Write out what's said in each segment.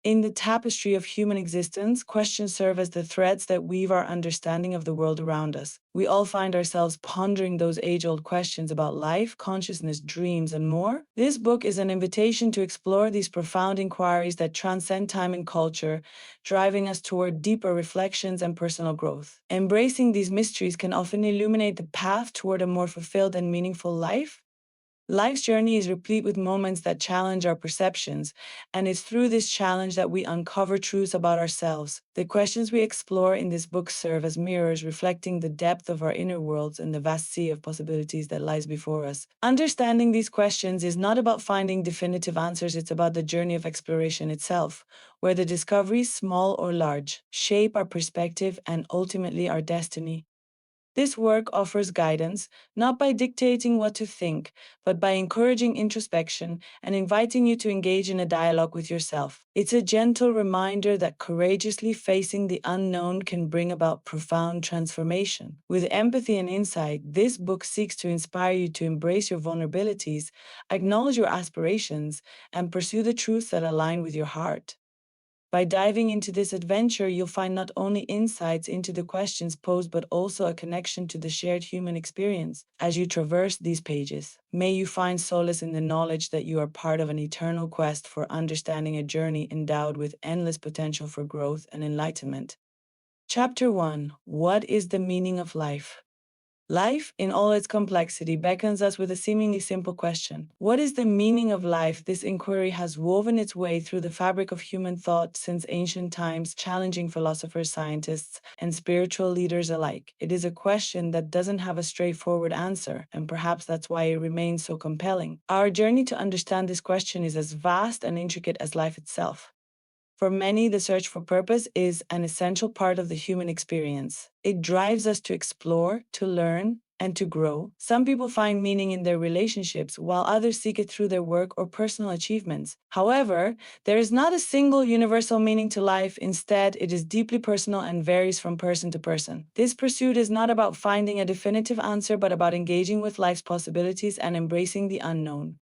In the tapestry of human existence, questions serve as the threads that weave our understanding of the world around us. We all find ourselves pondering those age-old questions about life, consciousness, dreams, and more. This book is an invitation to explore these profound inquiries that transcend time and culture, driving us toward deeper reflections and personal growth. Embracing these mysteries can often illuminate the path toward a more fulfilled and meaningful life. Life's journey is replete with moments that challenge our perceptions, and it's through this challenge that we uncover truths about ourselves. The questions we explore in this book serve as mirrors reflecting the depth of our inner worlds and the vast sea of possibilities that lies before us. Understanding these questions is not about finding definitive answers, it's about the journey of exploration itself, where the discoveries, small or large, shape our perspective and ultimately our destiny. This work offers guidance, not by dictating what to think, but by encouraging introspection and inviting you to engage in a dialogue with yourself. It's a gentle reminder that courageously facing the unknown can bring about profound transformation. With empathy and insight, this book seeks to inspire you to embrace your vulnerabilities, acknowledge your aspirations, and pursue the truths that align with your heart. By diving into this adventure, you'll find not only insights into the questions posed, but also a connection to the shared human experience. As you traverse these pages, may you find solace in the knowledge that you are part of an eternal quest for understanding, a journey endowed with endless potential for growth and enlightenment. Chapter 1: What is the meaning of life? Life, in all its complexity, beckons us with a seemingly simple question. What is the meaning of life? This inquiry has woven its way through the fabric of human thought since ancient times, challenging philosophers, scientists, and spiritual leaders alike. It is a question that doesn't have a straightforward answer, and perhaps that's why it remains so compelling. Our journey to understand this question is as vast and intricate as life itself. For many, the search for purpose is an essential part of the human experience. It drives us to explore, to learn, and to grow. Some people find meaning in their relationships, while others seek it through their work or personal achievements. However, there is not a single universal meaning to life. Instead, it is deeply personal and varies from person to person. This pursuit is not about finding a definitive answer, but about engaging with life's possibilities and embracing the unknown.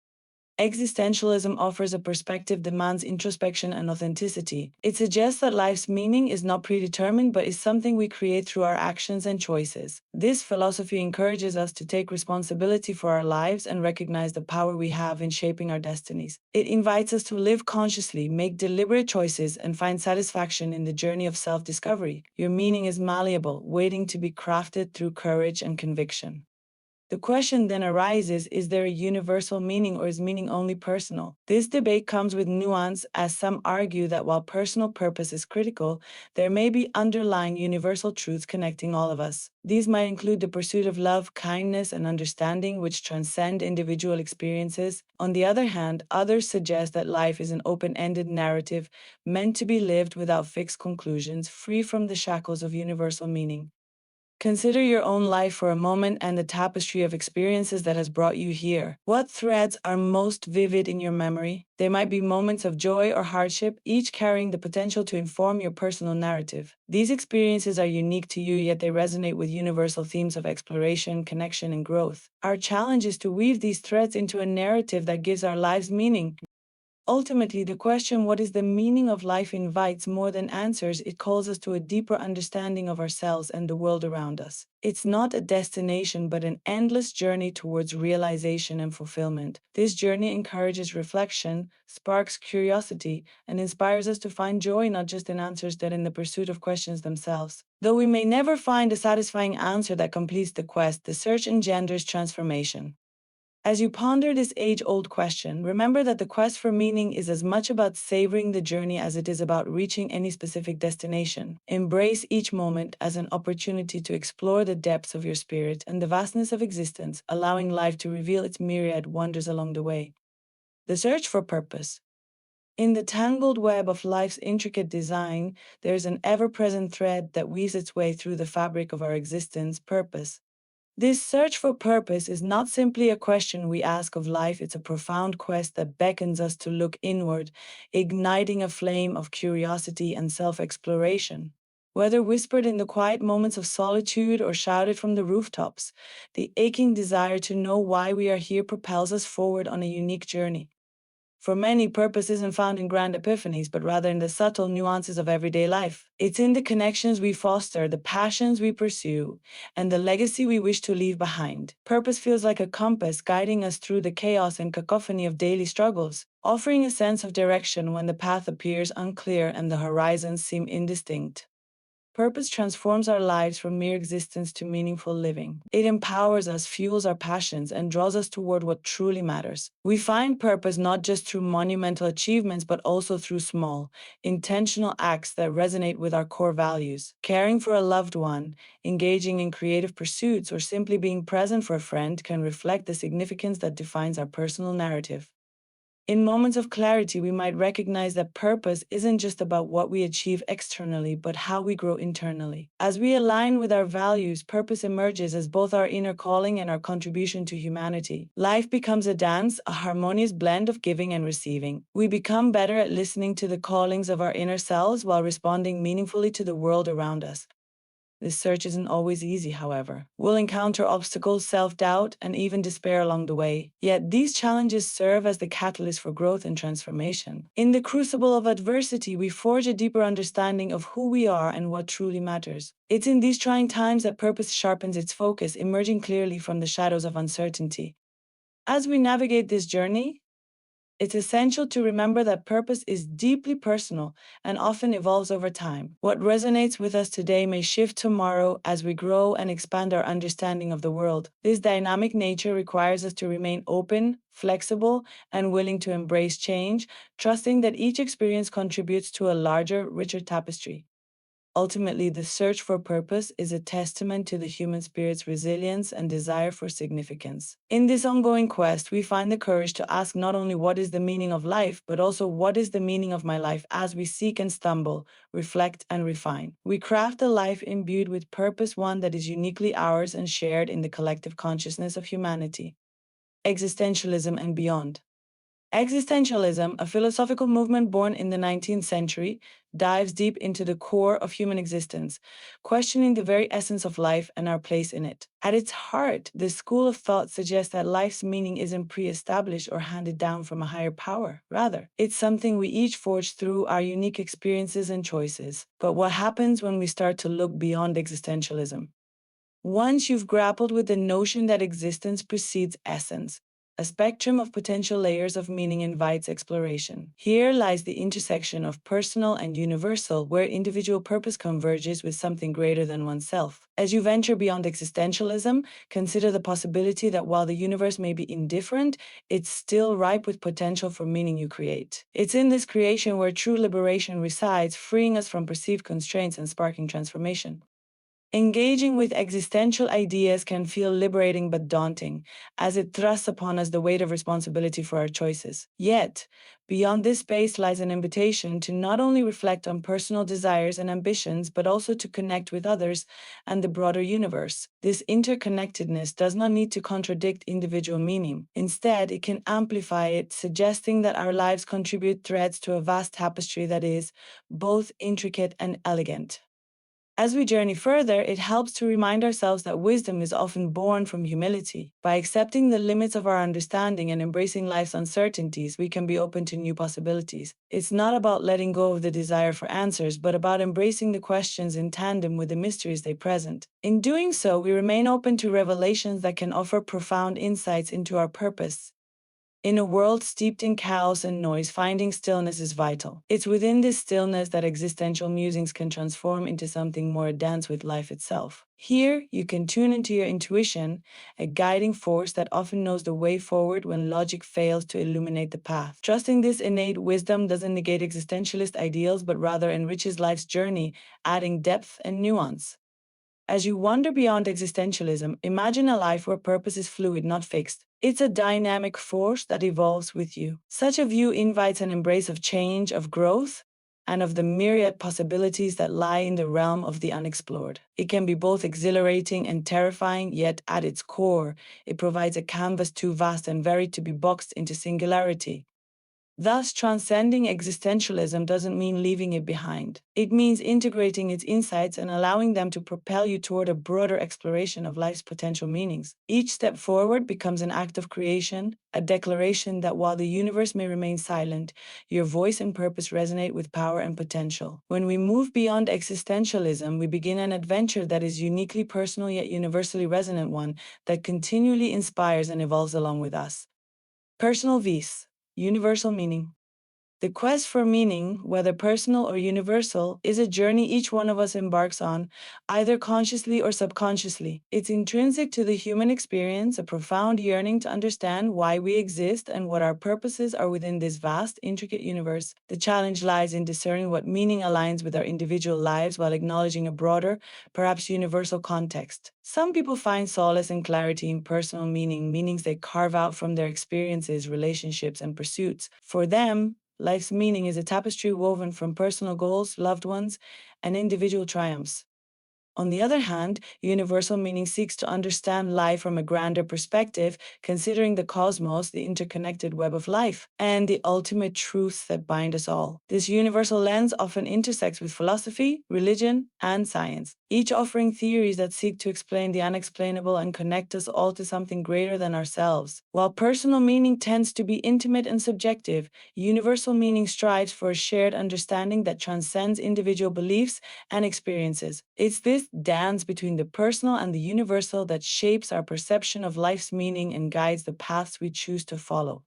Existentialism offers a perspective that demands introspection and authenticity. It suggests that life's meaning is not predetermined but is something we create through our actions and choices. This philosophy encourages us to take responsibility for our lives and recognize the power we have in shaping our destinies. It invites us to live consciously, make deliberate choices, and find satisfaction in the journey of self-discovery. Your meaning is malleable, waiting to be crafted through courage and conviction. The question then arises, is there a universal meaning or is meaning only personal? This debate comes with nuance, as some argue that while personal purpose is critical, there may be underlying universal truths connecting all of us. These might include the pursuit of love, kindness, and understanding, which transcend individual experiences. On the other hand, others suggest that life is an open-ended narrative meant to be lived without fixed conclusions, free from the shackles of universal meaning. Consider your own life for a moment and the tapestry of experiences that has brought you here. What threads are most vivid in your memory? There might be moments of joy or hardship, each carrying the potential to inform your personal narrative. These experiences are unique to you, yet they resonate with universal themes of exploration, connection, and growth. Our challenge is to weave these threads into a narrative that gives our lives meaning. Ultimately, the question, what is the meaning of life, invites more than answers. It calls us to a deeper understanding of ourselves and the world around us. It's not a destination, but an endless journey towards realization and fulfillment. This journey encourages reflection, sparks curiosity, and inspires us to find joy not just in answers, but in the pursuit of questions themselves. Though we may never find a satisfying answer that completes the quest, the search engenders transformation. As you ponder this age-old question, remember that the quest for meaning is as much about savoring the journey as it is about reaching any specific destination. Embrace each moment as an opportunity to explore the depths of your spirit and the vastness of existence, allowing life to reveal its myriad wonders along the way. The search for purpose. In the tangled web of life's intricate design, there is an ever-present thread that weaves its way through the fabric of our existence: purpose. This search for purpose is not simply a question we ask of life, it's a profound quest that beckons us to look inward, igniting a flame of curiosity and self-exploration. Whether whispered in the quiet moments of solitude or shouted from the rooftops, the aching desire to know why we are here propels us forward on a unique journey. For many, purpose isn't found in grand epiphanies, but rather in the subtle nuances of everyday life. It's in the connections we foster, the passions we pursue, and the legacy we wish to leave behind. Purpose feels like a compass guiding us through the chaos and cacophony of daily struggles, offering a sense of direction when the path appears unclear and the horizons seem indistinct. Purpose transforms our lives from mere existence to meaningful living. It empowers us, fuels our passions, and draws us toward what truly matters. We find purpose not just through monumental achievements, but also through small, intentional acts that resonate with our core values. Caring for a loved one, engaging in creative pursuits, or simply being present for a friend can reflect the significance that defines our personal narrative. In moments of clarity, we might recognize that purpose isn't just about what we achieve externally, but how we grow internally. As we align with our values, purpose emerges as both our inner calling and our contribution to humanity. Life becomes a dance, a harmonious blend of giving and receiving. We become better at listening to the callings of our inner selves while responding meaningfully to the world around us. This search isn't always easy, however. We'll encounter obstacles, self-doubt, and even despair along the way. Yet these challenges serve as the catalyst for growth and transformation. In the crucible of adversity, we forge a deeper understanding of who we are and what truly matters. It's in these trying times that purpose sharpens its focus, emerging clearly from the shadows of uncertainty. As we navigate this journey, it's essential to remember that purpose is deeply personal and often evolves over time. What resonates with us today may shift tomorrow as we grow and expand our understanding of the world. This dynamic nature requires us to remain open, flexible, and willing to embrace change, trusting that each experience contributes to a larger, richer tapestry. Ultimately, the search for purpose is a testament to the human spirit's resilience and desire for significance. In this ongoing quest, we find the courage to ask not only what is the meaning of life, but also what is the meaning of my life as we seek and stumble, reflect and refine. We craft a life imbued with purpose, one that is uniquely ours and shared in the collective consciousness of humanity. Existentialism and Beyond. Existentialism, a philosophical movement born in the 19th century, dives deep into the core of human existence, questioning the very essence of life and our place in it. At its heart, this school of thought suggests that life's meaning isn't pre-established or handed down from a higher power. Rather, it's something we each forge through our unique experiences and choices. But what happens when we start to look beyond existentialism? Once you've grappled with the notion that existence precedes essence, a spectrum of potential layers of meaning invites exploration. Here lies the intersection of personal and universal, where individual purpose converges with something greater than oneself. As you venture beyond existentialism, consider the possibility that while the universe may be indifferent, it's still ripe with potential for meaning you create. It's in this creation where true liberation resides, freeing us from perceived constraints and sparking transformation. Engaging with existential ideas can feel liberating but daunting, as it thrusts upon us the weight of responsibility for our choices. Yet, beyond this space lies an invitation to not only reflect on personal desires and ambitions, but also to connect with others and the broader universe. This interconnectedness does not need to contradict individual meaning. Instead, it can amplify it, suggesting that our lives contribute threads to a vast tapestry that is both intricate and elegant. As we journey further, it helps to remind ourselves that wisdom is often born from humility. By accepting the limits of our understanding and embracing life's uncertainties, we can be open to new possibilities. It's not about letting go of the desire for answers, but about embracing the questions in tandem with the mysteries they present. In doing so, we remain open to revelations that can offer profound insights into our purpose. In a world steeped in chaos and noise, finding stillness is vital. It's within this stillness that existential musings can transform into something more dense with life itself. Here, you can tune into your intuition, a guiding force that often knows the way forward when logic fails to illuminate the path. Trusting this innate wisdom doesn't negate existentialist ideals, but rather enriches life's journey, adding depth and nuance. As you wander beyond existentialism, imagine a life where purpose is fluid, not fixed. It's a dynamic force that evolves with you. Such a view invites an embrace of change, of growth, and of the myriad possibilities that lie in the realm of the unexplored. It can be both exhilarating and terrifying, yet at its core, it provides a canvas too vast and varied to be boxed into singularity. Thus, transcending existentialism doesn't mean leaving it behind. It means integrating its insights and allowing them to propel you toward a broader exploration of life's potential meanings. Each step forward becomes an act of creation, a declaration that while the universe may remain silent, your voice and purpose resonate with power and potential. When we move beyond existentialism, we begin an adventure that is uniquely personal yet universally resonant, one that continually inspires and evolves along with us. Personal vis, universal meaning. The quest for meaning, whether personal or universal, is a journey each one of us embarks on, either consciously or subconsciously. It's intrinsic to the human experience, a profound yearning to understand why we exist and what our purposes are within this vast, intricate universe. The challenge lies in discerning what meaning aligns with our individual lives while acknowledging a broader, perhaps universal context. Some people find solace and clarity in personal meaning, meanings they carve out from their experiences, relationships, and pursuits. For them, life's meaning is a tapestry woven from personal goals, loved ones, and individual triumphs. On the other hand, universal meaning seeks to understand life from a grander perspective, considering the cosmos, the interconnected web of life, and the ultimate truths that bind us all. This universal lens often intersects with philosophy, religion, and science, each offering theories that seek to explain the unexplainable and connect us all to something greater than ourselves. While personal meaning tends to be intimate and subjective, universal meaning strives for a shared understanding that transcends individual beliefs and experiences. It's this dance between the personal and the universal that shapes our perception of life's meaning and guides the paths we choose to follow.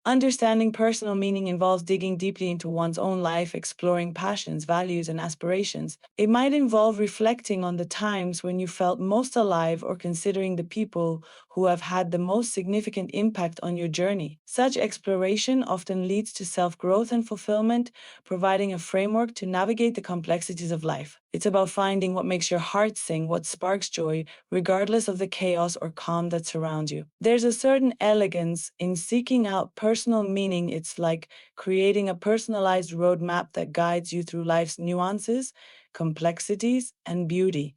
Understanding personal meaning involves digging deeply into one's own life, exploring passions, values, and aspirations. It might involve reflecting on the times when you felt most alive or considering the people who have had the most significant impact on your journey. Such exploration often leads to self-growth and fulfillment, providing a framework to navigate the complexities of life. It's about finding what makes your heart sing, what sparks joy, regardless of the chaos or calm that surrounds you. There's a certain elegance in seeking out personal meaning. It's like creating a personalized roadmap that guides you through life's nuances, complexities, and beauty.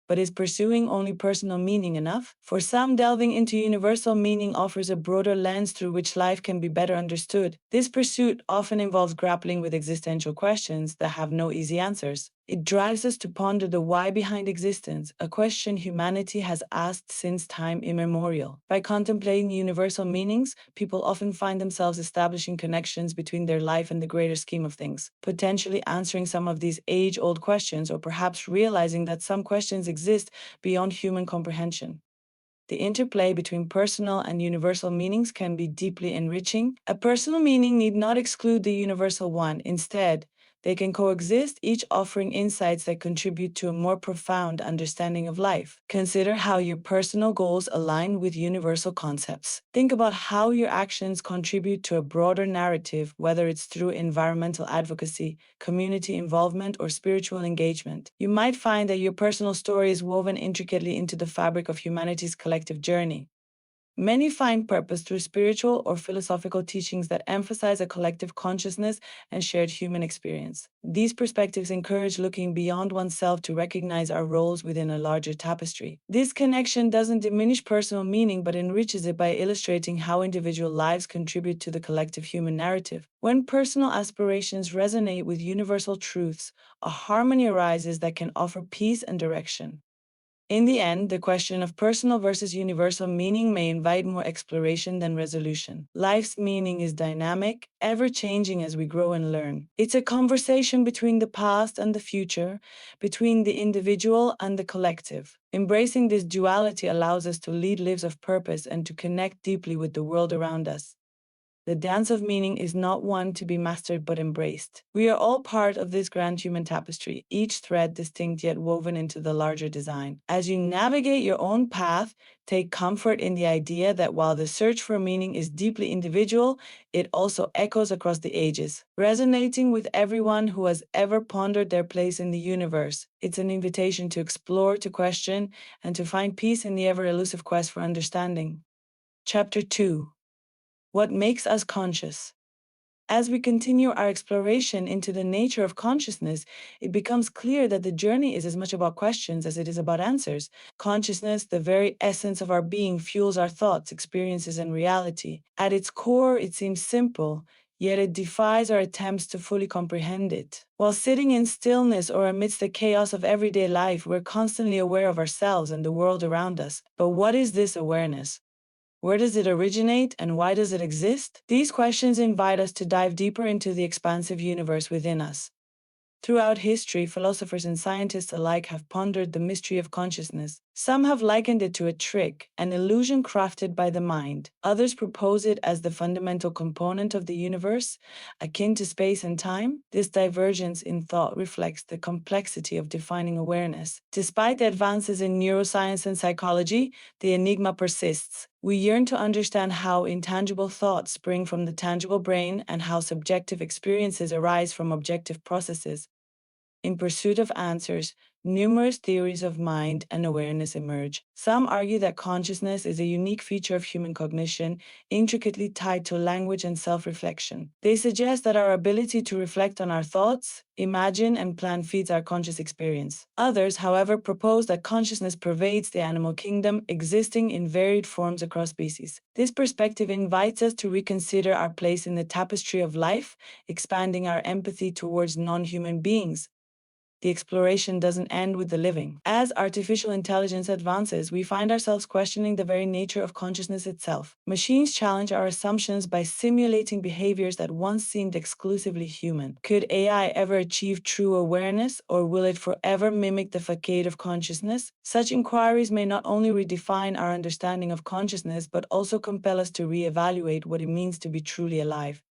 But is pursuing only personal meaning enough? For some, delving into universal meaning offers a broader lens through which life can be better understood. This pursuit often involves grappling with existential questions that have no easy answers. It drives us to ponder the why behind existence, a question humanity has asked since time immemorial. By contemplating universal meanings, people often find themselves establishing connections between their life and the greater scheme of things, potentially answering some of these age-old questions or perhaps realizing that some questions exist beyond human comprehension. The interplay between personal and universal meanings can be deeply enriching. A personal meaning need not exclude the universal one. Instead, they can coexist, each offering insights that contribute to a more profound understanding of life. Consider how your personal goals align with universal concepts. Think about how your actions contribute to a broader narrative, whether it's through environmental advocacy, community involvement, or spiritual engagement. You might find that your personal story is woven intricately into the fabric of humanity's collective journey. Many find purpose through spiritual or philosophical teachings that emphasize a collective consciousness and shared human experience. These perspectives encourage looking beyond oneself to recognize our roles within a larger tapestry. This connection doesn't diminish personal meaning but enriches it by illustrating how individual lives contribute to the collective human narrative. When personal aspirations resonate with universal truths, a harmony arises that can offer peace and direction. In the end, the question of personal versus universal meaning may invite more exploration than resolution. Life's meaning is dynamic, ever-changing as we grow and learn. It's a conversation between the past and the future, between the individual and the collective. Embracing this duality allows us to lead lives of purpose and to connect deeply with the world around us. The dance of meaning is not one to be mastered but embraced. We are all part of this grand human tapestry, each thread distinct yet woven into the larger design. As you navigate your own path, take comfort in the idea that while the search for meaning is deeply individual, it also echoes across the ages, resonating with everyone who has ever pondered their place in the universe. It's an invitation to explore, to question, and to find peace in the ever-elusive quest for understanding. Chapter 2. What makes us conscious? As we continue our exploration into the nature of consciousness, it becomes clear that the journey is as much about questions as it is about answers. Consciousness, the very essence of our being, fuels our thoughts, experiences, and reality. At its core, it seems simple, yet it defies our attempts to fully comprehend it. While sitting in stillness or amidst the chaos of everyday life, we're constantly aware of ourselves and the world around us. But what is this awareness? Where does it originate and why does it exist? These questions invite us to dive deeper into the expansive universe within us. Throughout history, philosophers and scientists alike have pondered the mystery of consciousness. Some have likened it to a trick, an illusion crafted by the mind. Others propose it as the fundamental component of the universe, akin to space and time. This divergence in thought reflects the complexity of defining awareness. Despite the advances in neuroscience and psychology, the enigma persists. We yearn to understand how intangible thoughts spring from the tangible brain and how subjective experiences arise from objective processes. In pursuit of answers, numerous theories of mind and awareness emerge. Some argue that consciousness is a unique feature of human cognition, intricately tied to language and self-reflection. They suggest that our ability to reflect on our thoughts, imagine, and plan feeds our conscious experience. Others, however, propose that consciousness pervades the animal kingdom, existing in varied forms across species. This perspective invites us to reconsider our place in the tapestry of life, expanding our empathy towards non-human beings. The exploration doesn't end with the living. As artificial intelligence advances, we find ourselves questioning the very nature of consciousness itself. Machines challenge our assumptions by simulating behaviors that once seemed exclusively human. Could AI ever achieve true awareness, or will it forever mimic the facade of consciousness? Such inquiries may not only redefine our understanding of consciousness, but also compel us to reevaluate what it means to be truly alive.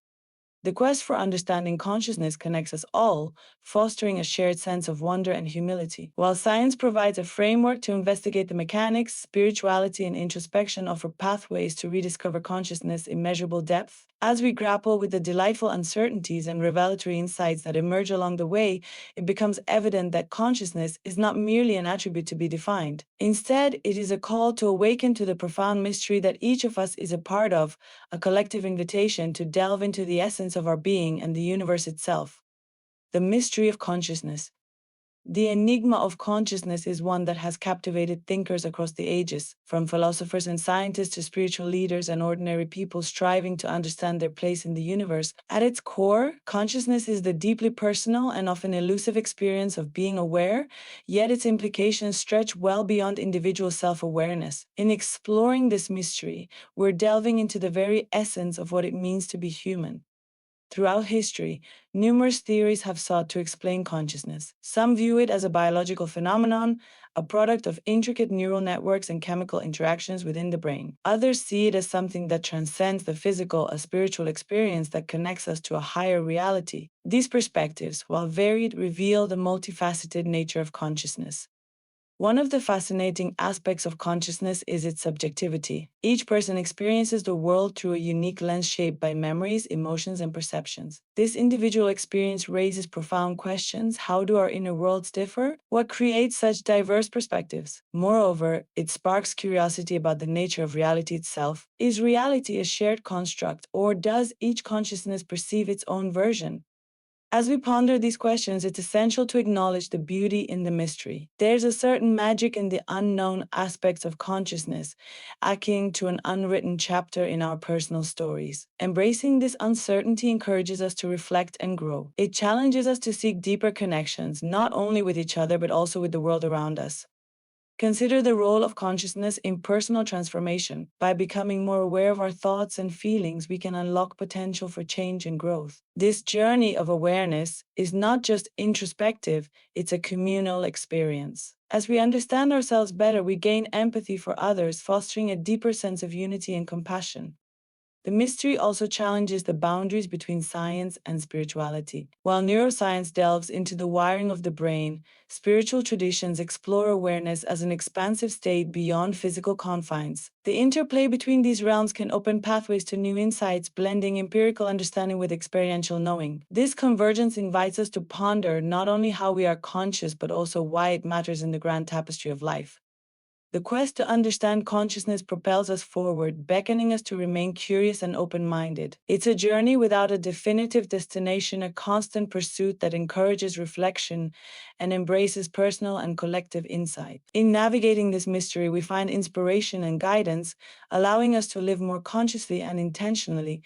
The quest for understanding consciousness connects us all, fostering a shared sense of wonder and humility. While science provides a framework to investigate the mechanics, spirituality and introspection offer pathways to rediscover consciousness in measurable depth. As we grapple with the delightful uncertainties and revelatory insights that emerge along the way, it becomes evident that consciousness is not merely an attribute to be defined. Instead, it is a call to awaken to the profound mystery that each of us is a part of, a collective invitation to delve into the essence of our being and the universe itself. The mystery of consciousness. The enigma of consciousness is one that has captivated thinkers across the ages, from philosophers and scientists to spiritual leaders and ordinary people striving to understand their place in the universe. At its core, consciousness is the deeply personal and often elusive experience of being aware, yet its implications stretch well beyond individual self-awareness. In exploring this mystery, we're delving into the very essence of what it means to be human. Throughout history, numerous theories have sought to explain consciousness. Some view it as a biological phenomenon, a product of intricate neural networks and chemical interactions within the brain. Others see it as something that transcends the physical, a spiritual experience that connects us to a higher reality. These perspectives, while varied, reveal the multifaceted nature of consciousness. One of the fascinating aspects of consciousness is its subjectivity. Each person experiences the world through a unique lens shaped by memories, emotions, and perceptions. This individual experience raises profound questions. How do our inner worlds differ? What creates such diverse perspectives? Moreover, it sparks curiosity about the nature of reality itself. Is reality a shared construct, or does each consciousness perceive its own version? As we ponder these questions, it's essential to acknowledge the beauty in the mystery. There's a certain magic in the unknown aspects of consciousness, akin to an unwritten chapter in our personal stories. Embracing this uncertainty encourages us to reflect and grow. It challenges us to seek deeper connections, not only with each other, but also with the world around us. Consider the role of consciousness in personal transformation. By becoming more aware of our thoughts and feelings, we can unlock potential for change and growth. This journey of awareness is not just introspective, it's a communal experience. As we understand ourselves better, we gain empathy for others, fostering a deeper sense of unity and compassion. The mystery also challenges the boundaries between science and spirituality. While neuroscience delves into the wiring of the brain, spiritual traditions explore awareness as an expansive state beyond physical confines. The interplay between these realms can open pathways to new insights, blending empirical understanding with experiential knowing. This convergence invites us to ponder not only how we are conscious, but also why it matters in the grand tapestry of life. The quest to understand consciousness propels us forward, beckoning us to remain curious and open-minded. It's a journey without a definitive destination, a constant pursuit that encourages reflection and embraces personal and collective insight. In navigating this mystery, we find inspiration and guidance, allowing us to live more consciously and intentionally.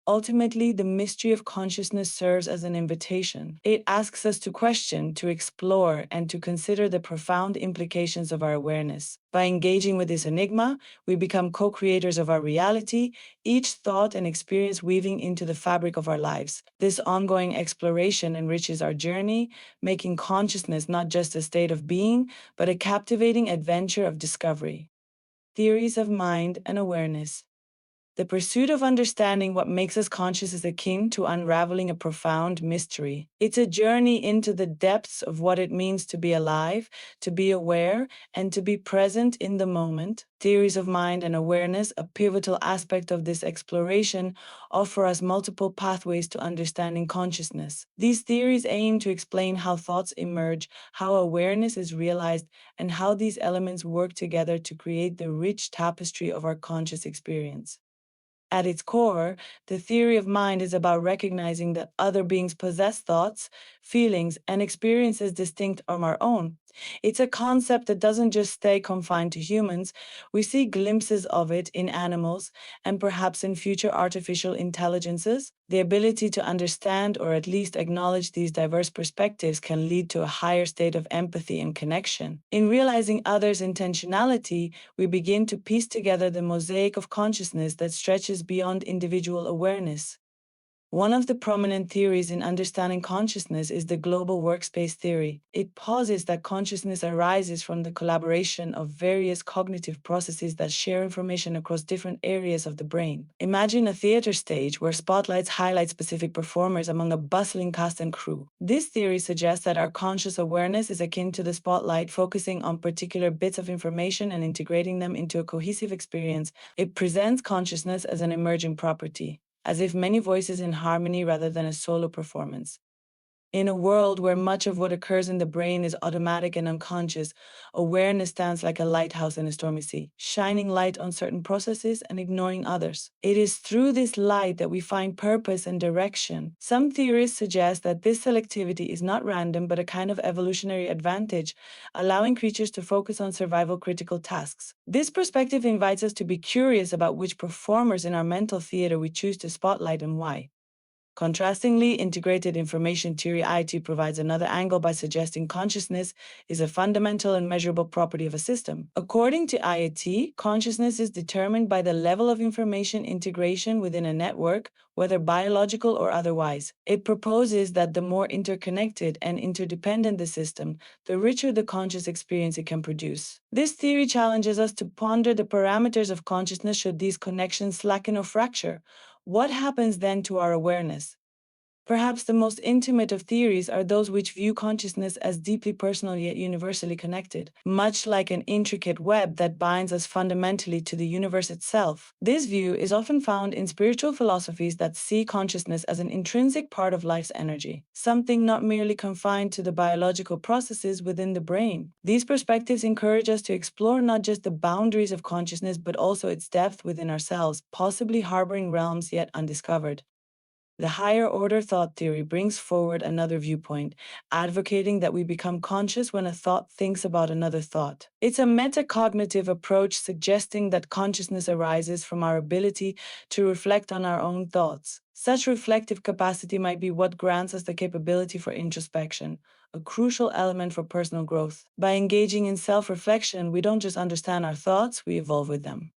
Ultimately, the mystery of consciousness serves as an invitation. It asks us to question, to explore, and to consider the profound implications of our awareness. By engaging with this enigma, we become co-creators of our reality, each thought and experience weaving into the fabric of our lives. This ongoing exploration enriches our journey, making consciousness not just a state of being, but a captivating adventure of discovery. Theories of mind and awareness. The pursuit of understanding what makes us conscious is akin to unraveling a profound mystery. It's a journey into the depths of what it means to be alive, to be aware, and to be present in the moment. Theories of mind and awareness, a pivotal aspect of this exploration, offer us multiple pathways to understanding consciousness. These theories aim to explain how thoughts emerge, how awareness is realized, and how these elements work together to create the rich tapestry of our conscious experience. At its core, the theory of mind is about recognizing that other beings possess thoughts, feelings, and experiences distinct from our own. It's a concept that doesn't just stay confined to humans. We see glimpses of it in animals and perhaps in future artificial intelligences. The ability to understand or at least acknowledge these diverse perspectives can lead to a higher state of empathy and connection. In realizing others' intentionality, we begin to piece together the mosaic of consciousness that stretches beyond individual awareness. One of the prominent theories in understanding consciousness is the global workspace theory. It posits that consciousness arises from the collaboration of various cognitive processes that share information across different areas of the brain. Imagine a theater stage where spotlights highlight specific performers among a bustling cast and crew. This theory suggests that our conscious awareness is akin to the spotlight, focusing on particular bits of information and integrating them into a cohesive experience. It presents consciousness as an emerging property, as if many voices in harmony rather than a solo performance. In a world where much of what occurs in the brain is automatic and unconscious, awareness stands like a lighthouse in a stormy sea, shining light on certain processes and ignoring others. It is through this light that we find purpose and direction. Some theorists suggest that this selectivity is not random but a kind of evolutionary advantage, allowing creatures to focus on survival-critical tasks. This perspective invites us to be curious about which performers in our mental theater we choose to spotlight and why. Contrastingly, integrated information theory (IT) provides another angle by suggesting consciousness is a fundamental and measurable property of a system. According to IT, consciousness is determined by the level of information integration within a network, whether biological or otherwise. It proposes that the more interconnected and interdependent the system, the richer the conscious experience it can produce. This theory challenges us to ponder the parameters of consciousness should these connections slacken or fracture. What happens then to our awareness? Perhaps the most intimate of theories are those which view consciousness as deeply personal yet universally connected, much like an intricate web that binds us fundamentally to the universe itself. This view is often found in spiritual philosophies that see consciousness as an intrinsic part of life's energy, something not merely confined to the biological processes within the brain. These perspectives encourage us to explore not just the boundaries of consciousness but also its depth within ourselves, possibly harboring realms yet undiscovered. The higher order thought theory brings forward another viewpoint, advocating that we become conscious when a thought thinks about another thought. It's a metacognitive approach suggesting that consciousness arises from our ability to reflect on our own thoughts. Such reflective capacity might be what grants us the capability for introspection, a crucial element for personal growth. By engaging in self-reflection, we don't just understand our thoughts, we evolve with them.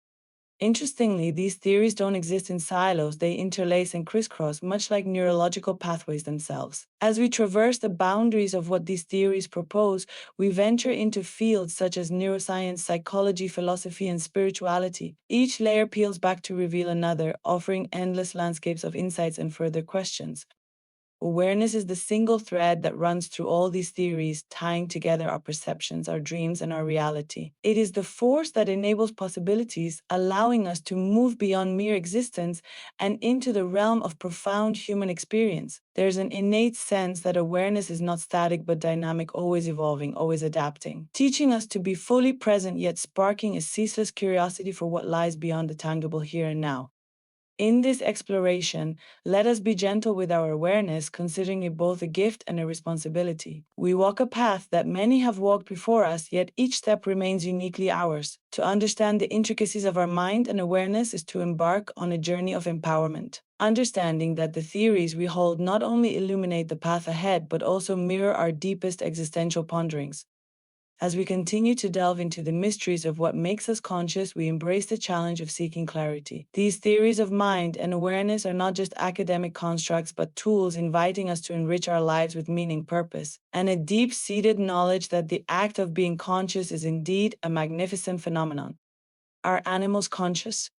Interestingly, these theories don't exist in silos, they interlace and crisscross, much like neurological pathways themselves. As we traverse the boundaries of what these theories propose, we venture into fields such as neuroscience, psychology, philosophy, and spirituality. Each layer peels back to reveal another, offering endless landscapes of insights and further questions. Awareness is the single thread that runs through all these theories, tying together our perceptions, our dreams, and our reality. It is the force that enables possibilities, allowing us to move beyond mere existence and into the realm of profound human experience. There's an innate sense that awareness is not static but dynamic, always evolving, always adapting, teaching us to be fully present yet sparking a ceaseless curiosity for what lies beyond the tangible here and now. In this exploration, let us be gentle with our awareness, considering it both a gift and a responsibility. We walk a path that many have walked before us, yet each step remains uniquely ours. To understand the intricacies of our mind and awareness is to embark on a journey of empowerment. understanding that the theories we hold not only illuminate the path ahead but also mirror our deepest existential ponderings. As we continue to delve into the mysteries of what makes us conscious, we embrace the challenge of seeking clarity. These theories of mind and awareness are not just academic constructs, but tools inviting us to enrich our lives with meaning, purpose, and a deep seated knowledge that the act of being conscious is indeed a magnificent phenomenon. Are animals conscious?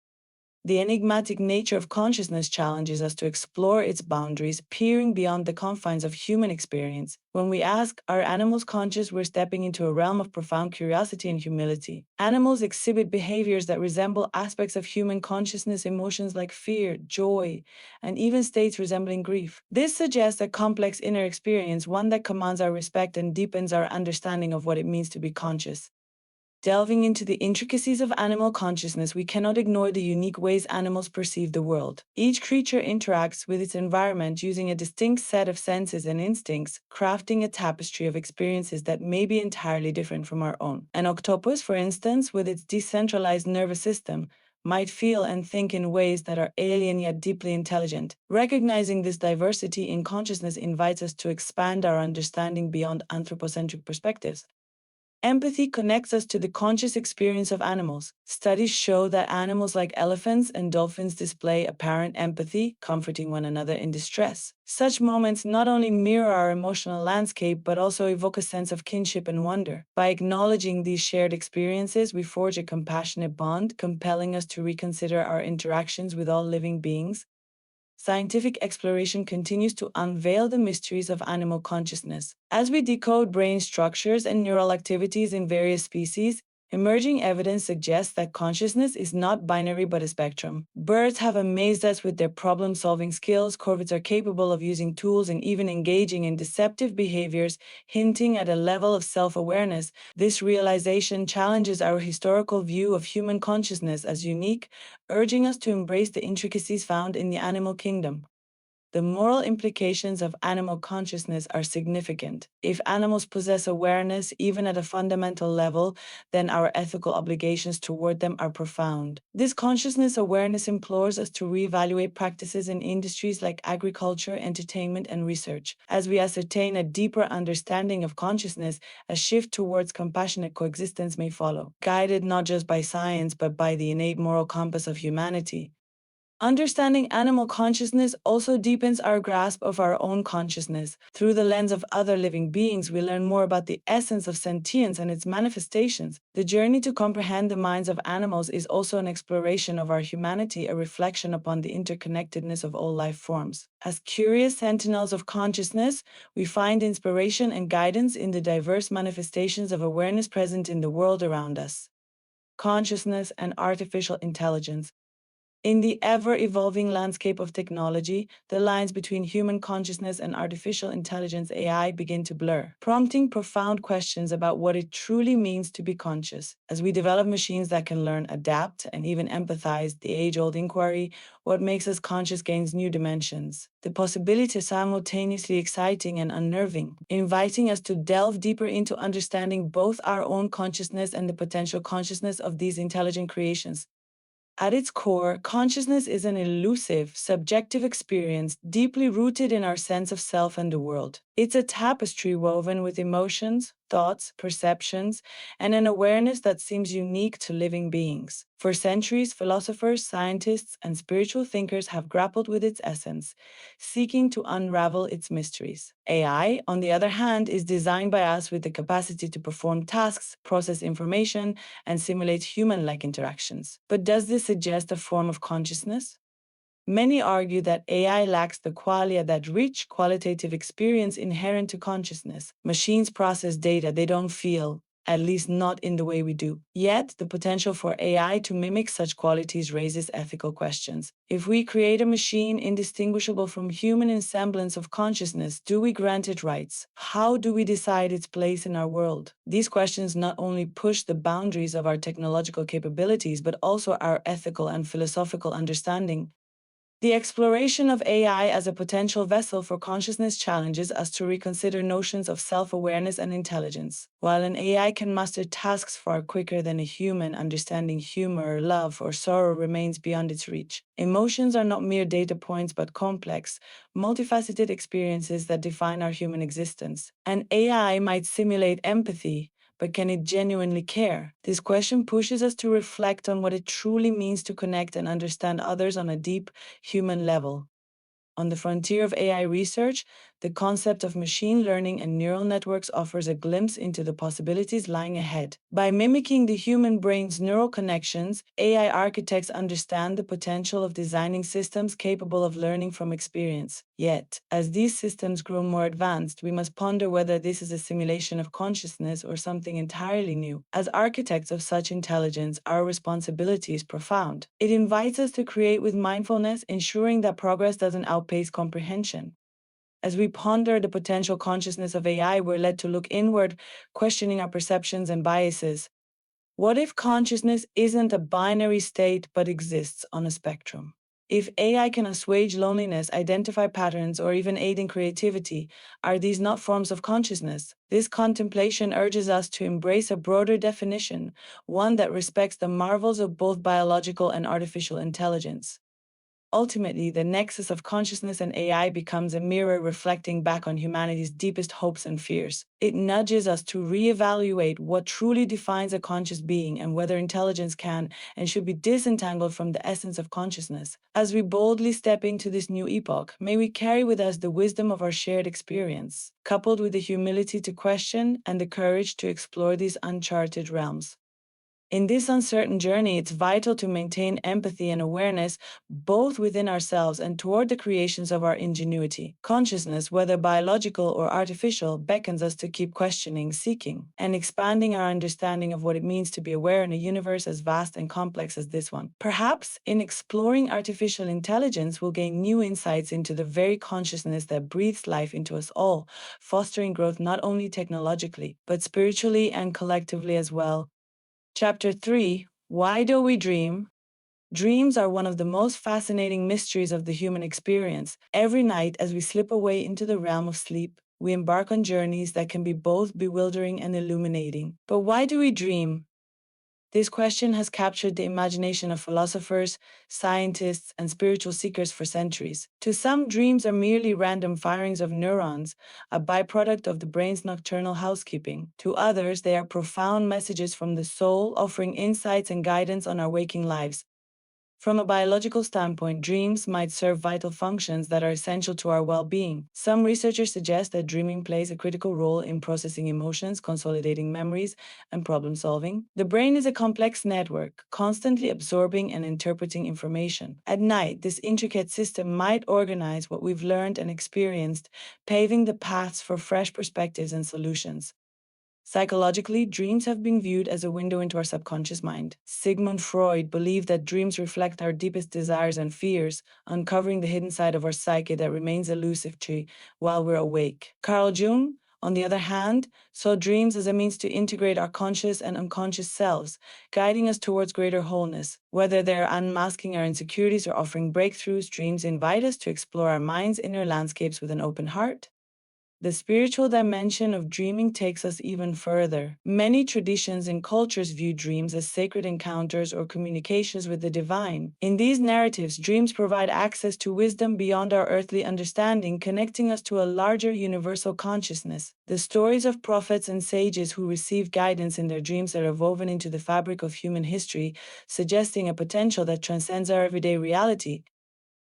The enigmatic nature of consciousness challenges us to explore its boundaries, peering beyond the confines of human experience. When we ask, are animals conscious, we're stepping into a realm of profound curiosity and humility. Animals exhibit behaviors that resemble aspects of human consciousness, emotions like fear, joy, and even states resembling grief. This suggests a complex inner experience, one that commands our respect and deepens our understanding of what it means to be conscious. Delving into the intricacies of animal consciousness, we cannot ignore the unique ways animals perceive the world. Each creature interacts with its environment using a distinct set of senses and instincts, crafting a tapestry of experiences that may be entirely different from our own. An octopus, for instance, with its decentralized nervous system, might feel and think in ways that are alien yet deeply intelligent. Recognizing this diversity in consciousness invites us to expand our understanding beyond anthropocentric perspectives. Empathy connects us to the conscious experience of animals. Studies show that animals like elephants and dolphins display apparent empathy, comforting one another in distress. Such moments not only mirror our emotional landscape but also evoke a sense of kinship and wonder. By acknowledging these shared experiences, we forge a compassionate bond, compelling us to reconsider our interactions with all living beings. Scientific exploration continues to unveil the mysteries of animal consciousness. As we decode brain structures and neural activities in various species, emerging evidence suggests that consciousness is not binary but a spectrum. Birds have amazed us with their problem solving skills, corvids are capable of using tools and even engaging in deceptive behaviors, hinting at a level of self awareness. This realization challenges our historical view of human consciousness as unique, urging us to embrace the intricacies found in the animal kingdom. The moral implications of animal consciousness are significant. If animals possess awareness, even at a fundamental level, then our ethical obligations toward them are profound. This consciousness awareness implores us to reevaluate practices in industries like agriculture, entertainment, and research. As we ascertain a deeper understanding of consciousness, a shift towards compassionate coexistence may follow, guided not just by science but by the innate moral compass of humanity. Understanding animal consciousness also deepens our grasp of our own consciousness. Through the lens of other living beings, we learn more about the essence of sentience and its manifestations. The journey to comprehend the minds of animals is also an exploration of our humanity, a reflection upon the interconnectedness of all life forms. As curious sentinels of consciousness, we find inspiration and guidance in the diverse manifestations of awareness present in the world around us. Consciousness and artificial intelligence. In the ever-evolving landscape of technology, the lines between human consciousness and artificial intelligence (AI) begin to blur, prompting profound questions about what it truly means to be conscious. As we develop machines that can learn, adapt, and even empathize, the age-old inquiry, what makes us conscious, gains new dimensions. The possibility is simultaneously exciting and unnerving, inviting us to delve deeper into understanding both our own consciousness and the potential consciousness of these intelligent creations. At its core, consciousness is an elusive, subjective experience deeply rooted in our sense of self and the world. It's a tapestry woven with emotions, thoughts, perceptions, and an awareness that seems unique to living beings. For centuries, philosophers, scientists, and spiritual thinkers have grappled with its essence, seeking to unravel its mysteries. AI, on the other hand, is designed by us with the capacity to perform tasks, process information, and simulate human-like interactions. But does this suggest a form of consciousness? Many argue that AI lacks the qualia, that rich, qualitative experience inherent to consciousness. Machines process data they don't feel, at least not in the way we do. Yet, the potential for AI to mimic such qualities raises ethical questions. If we create a machine indistinguishable from human in semblance of consciousness, do we grant it rights? How do we decide its place in our world? These questions not only push the boundaries of our technological capabilities, but also our ethical and philosophical understanding. The exploration of AI as a potential vessel for consciousness challenges us to reconsider notions of self-awareness and intelligence. While an AI can master tasks far quicker than a human, understanding humor, love, or sorrow remains beyond its reach. Emotions are not mere data points but complex, multifaceted experiences that define our human existence. An AI might simulate empathy, but can it genuinely care? This question pushes us to reflect on what it truly means to connect and understand others on a deep human level. On the frontier of AI research, the concept of machine learning and neural networks offers a glimpse into the possibilities lying ahead. By mimicking the human brain's neural connections, AI architects understand the potential of designing systems capable of learning from experience. Yet, as these systems grow more advanced, we must ponder whether this is a simulation of consciousness or something entirely new. As architects of such intelligence, our responsibility is profound. It invites us to create with mindfulness, ensuring that progress doesn't outpace comprehension. As we ponder the potential consciousness of AI, we're led to look inward, questioning our perceptions and biases. What if consciousness isn't a binary state but exists on a spectrum? If AI can assuage loneliness, identify patterns, or even aid in creativity, are these not forms of consciousness? This contemplation urges us to embrace a broader definition, one that respects the marvels of both biological and artificial intelligence. Ultimately, the nexus of consciousness and AI becomes a mirror reflecting back on humanity's deepest hopes and fears. It nudges us to reevaluate what truly defines a conscious being and whether intelligence can and should be disentangled from the essence of consciousness. As we boldly step into this new epoch, may we carry with us the wisdom of our shared experience, coupled with the humility to question and the courage to explore these uncharted realms. In this uncertain journey, it's vital to maintain empathy and awareness both within ourselves and toward the creations of our ingenuity. Consciousness, whether biological or artificial, beckons us to keep questioning, seeking, and expanding our understanding of what it means to be aware in a universe as vast and complex as this one. Perhaps, in exploring artificial intelligence, we'll gain new insights into the very consciousness that breathes life into us all, fostering growth not only technologically, but spiritually and collectively as well. Chapter 3: Why Do We Dream? Dreams are one of the most fascinating mysteries of the human experience. Every night, as we slip away into the realm of sleep, we embark on journeys that can be both bewildering and illuminating. But why do we dream? This question has captured the imagination of philosophers, scientists, and spiritual seekers for centuries. To some, dreams are merely random firings of neurons, a byproduct of the brain's nocturnal housekeeping. To others, they are profound messages from the soul, offering insights and guidance on our waking lives. From a biological standpoint, dreams might serve vital functions that are essential to our well being. Some researchers suggest that dreaming plays a critical role in processing emotions, consolidating memories, and problem solving. The brain is a complex network, constantly absorbing and interpreting information. At night, this intricate system might organize what we've learned and experienced, paving the paths for fresh perspectives and solutions. Psychologically, dreams have been viewed as a window into our subconscious mind. Sigmund Freud believed that dreams reflect our deepest desires and fears, uncovering the hidden side of our psyche that remains elusive to while we're awake. Carl Jung, on the other hand, saw dreams as a means to integrate our conscious and unconscious selves, guiding us towards greater wholeness. Whether they're unmasking our insecurities or offering breakthroughs, dreams invite us to explore our mind's inner landscapes with an open heart. The spiritual dimension of dreaming takes us even further. Many traditions and cultures view dreams as sacred encounters or communications with the divine. In these narratives, dreams provide access to wisdom beyond our earthly understanding, connecting us to a larger universal consciousness. The stories of prophets and sages who received guidance in their dreams are woven into the fabric of human history, suggesting a potential that transcends our everyday reality.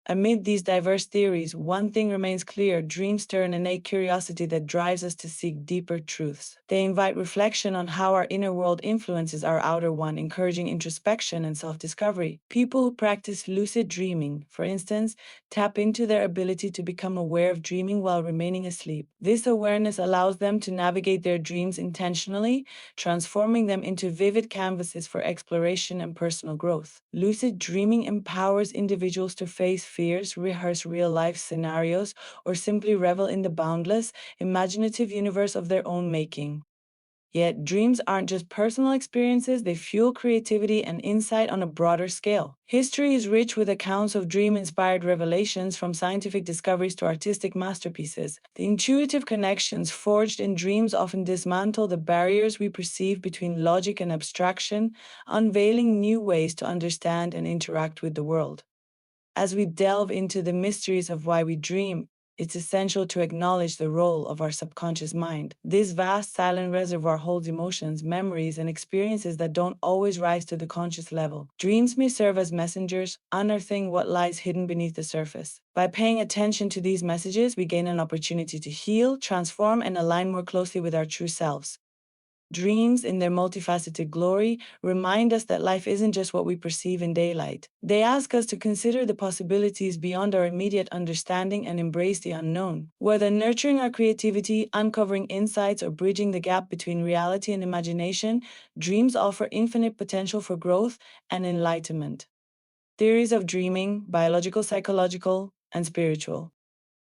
Amid these diverse theories, one thing remains clear: dreams stir an innate curiosity that drives us to seek deeper truths. They invite reflection on how our inner world influences our outer one, encouraging introspection and self discovery. People who practice lucid dreaming, for instance, tap into their ability to become aware of dreaming while remaining asleep. This awareness allows them to navigate their dreams intentionally, transforming them into vivid canvases for exploration and personal growth. Lucid dreaming empowers individuals to face fears, rehearse real life scenarios, or simply revel in the boundless, imaginative universe of their own making. Yet, dreams aren't just personal experiences, they fuel creativity and insight on a broader scale. History is rich with accounts of dream inspired revelations, from scientific discoveries to artistic masterpieces. The intuitive connections forged in dreams often dismantle the barriers we perceive between logic and abstraction, unveiling new ways to understand and interact with the world. As we delve into the mysteries of why we dream, it's essential to acknowledge the role of our subconscious mind. This vast silent reservoir holds emotions, memories, and experiences that don't always rise to the conscious level. Dreams may serve as messengers, unearthing what lies hidden beneath the surface. By paying attention to these messages, we gain an opportunity to heal, transform, and align more closely with our true selves. Dreams, in their multifaceted glory, remind us that life isn't just what we perceive in daylight. They ask us to consider the possibilities beyond our immediate understanding and embrace the unknown. Whether nurturing our creativity, uncovering insights, or bridging the gap between reality and imagination, dreams offer infinite potential for growth and enlightenment. Theories of dreaming: biological, psychological, and spiritual.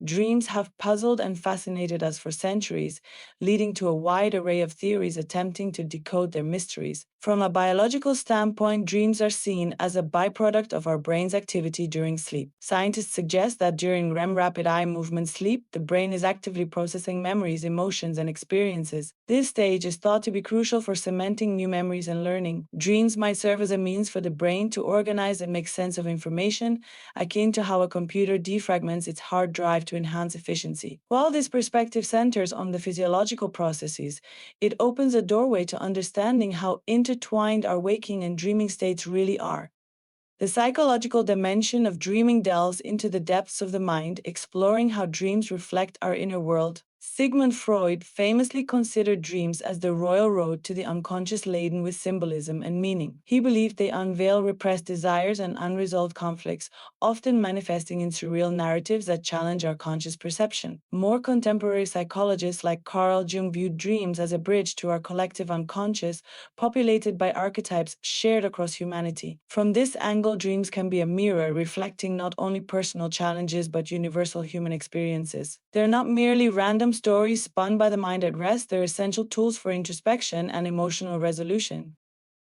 Dreams have puzzled and fascinated us for centuries, leading to a wide array of theories attempting to decode their mysteries. From a biological standpoint, dreams are seen as a byproduct of our brain's activity during sleep. Scientists suggest that during REM rapid eye movement sleep, the brain is actively processing memories, emotions, and experiences. This stage is thought to be crucial for cementing new memories and learning. Dreams might serve as a means for the brain to organize and make sense of information, akin to how a computer defragments its hard drive to enhance efficiency. While this perspective centers on the physiological processes, it opens a doorway to understanding how intertwined our waking and dreaming states really are. The psychological dimension of dreaming delves into the depths of the mind, exploring how dreams reflect our inner world. Sigmund Freud famously considered dreams as the royal road to the unconscious, laden with symbolism and meaning. He believed they unveil repressed desires and unresolved conflicts, often manifesting in surreal narratives that challenge our conscious perception. More contemporary psychologists like Carl Jung viewed dreams as a bridge to our collective unconscious, populated by archetypes shared across humanity. From this angle, dreams can be a mirror reflecting not only personal challenges but universal human experiences. They're not merely random stories spun by the mind at rest, they're essential tools for introspection and emotional resolution.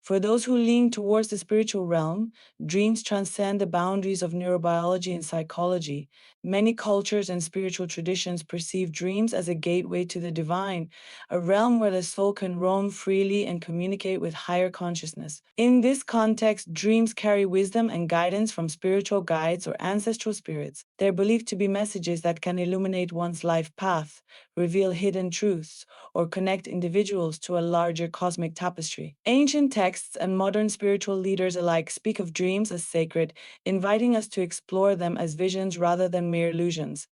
For those who lean towards the spiritual realm, dreams transcend the boundaries of neurobiology and psychology. Many cultures and spiritual traditions perceive dreams as a gateway to the divine, a realm where the soul can roam freely and communicate with higher consciousness. In this context, dreams carry wisdom and guidance from spiritual guides or ancestral spirits. They're believed to be messages that can illuminate one's life path, reveal hidden truths, or connect individuals to a larger cosmic tapestry. Ancient texts and modern spiritual leaders alike speak of dreams as sacred, inviting us to explore them as visions rather than mere illusions.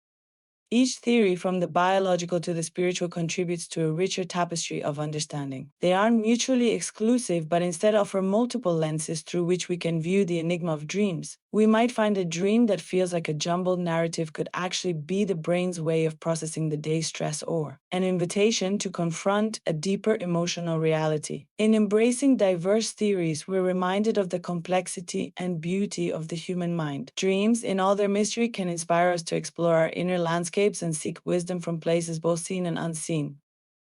Each theory, from the biological to the spiritual, contributes to a richer tapestry of understanding. They aren't mutually exclusive, but instead offer multiple lenses through which we can view the enigma of dreams. We might find a dream that feels like a jumbled narrative could actually be the brain's way of processing the day's stress, or an invitation to confront a deeper emotional reality. In embracing diverse theories, we're reminded of the complexity and beauty of the human mind. Dreams, in all their mystery, can inspire us to explore our inner landscapes and seek wisdom from places both seen and unseen.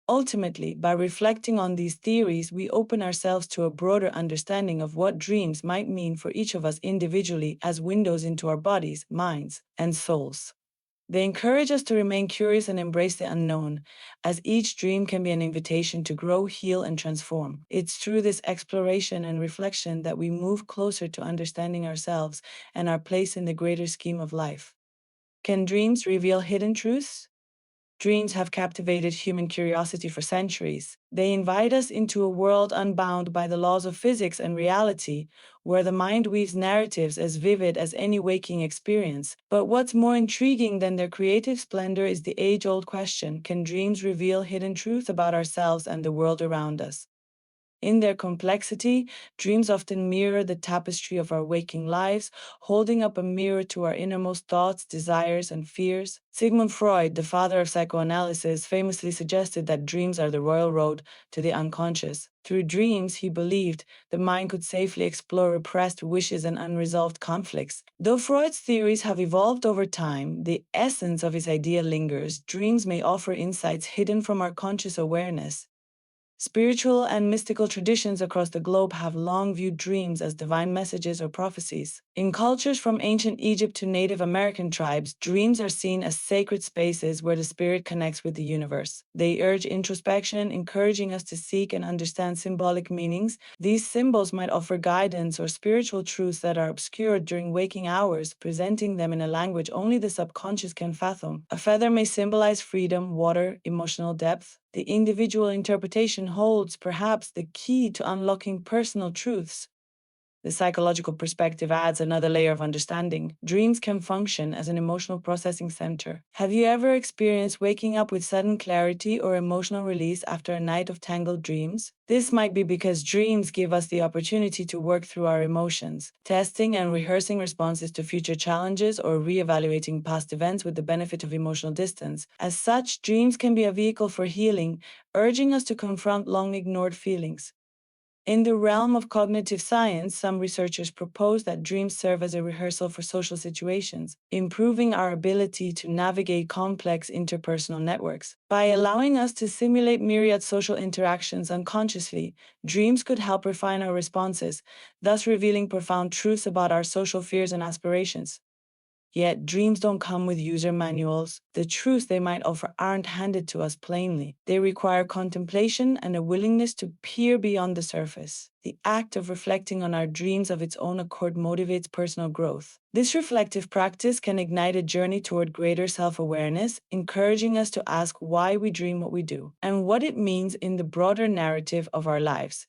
Ultimately, by reflecting on these theories, we open ourselves to a broader understanding of what dreams might mean for each of us individually as windows into our bodies, minds, and souls. They encourage us to remain curious and embrace the unknown, as each dream can be an invitation to grow, heal, and transform. It's through this exploration and reflection that we move closer to understanding ourselves and our place in the greater scheme of life. Can dreams reveal hidden truths? Dreams have captivated human curiosity for centuries. They invite us into a world unbound by the laws of physics and reality, where the mind weaves narratives as vivid as any waking experience. But what's more intriguing than their creative splendor is the age-old question: can dreams reveal hidden truth about ourselves and the world around us? In their complexity, dreams often mirror the tapestry of our waking lives, holding up a mirror to our innermost thoughts, desires, and fears. Sigmund Freud, the father of psychoanalysis, famously suggested that dreams are the royal road to the unconscious. Through dreams, he believed, the mind could safely explore repressed wishes and unresolved conflicts. Though Freud's theories have evolved over time, the essence of his idea lingers. Dreams may offer insights hidden from our conscious awareness. Spiritual and mystical traditions across the globe have long viewed dreams as divine messages or prophecies. In cultures from ancient Egypt to Native American tribes, dreams are seen as sacred spaces where the spirit connects with the universe. They urge introspection, encouraging us to seek and understand symbolic meanings. These symbols might offer guidance or spiritual truths that are obscured during waking hours, presenting them in a language only the subconscious can fathom. A feather may symbolize freedom, water, emotional depth. The individual interpretation holds perhaps the key to unlocking personal truths. The psychological perspective adds another layer of understanding. Dreams can function as an emotional processing center. Have you ever experienced waking up with sudden clarity or emotional release after a night of tangled dreams? This might be because dreams give us the opportunity to work through our emotions, testing and rehearsing responses to future challenges or reevaluating past events with the benefit of emotional distance. As such, dreams can be a vehicle for healing, urging us to confront long ignored feelings. In the realm of cognitive science, some researchers propose that dreams serve as a rehearsal for social situations, improving our ability to navigate complex interpersonal networks. By allowing us to simulate myriad social interactions unconsciously, dreams could help refine our responses, thus revealing profound truths about our social fears and aspirations. Yet, dreams don't come with user manuals. The truths they might offer aren't handed to us plainly. They require contemplation and a willingness to peer beyond the surface. The act of reflecting on our dreams of its own accord motivates personal growth. This reflective practice can ignite a journey toward greater self awareness, encouraging us to ask why we dream what we do and what it means in the broader narrative of our lives.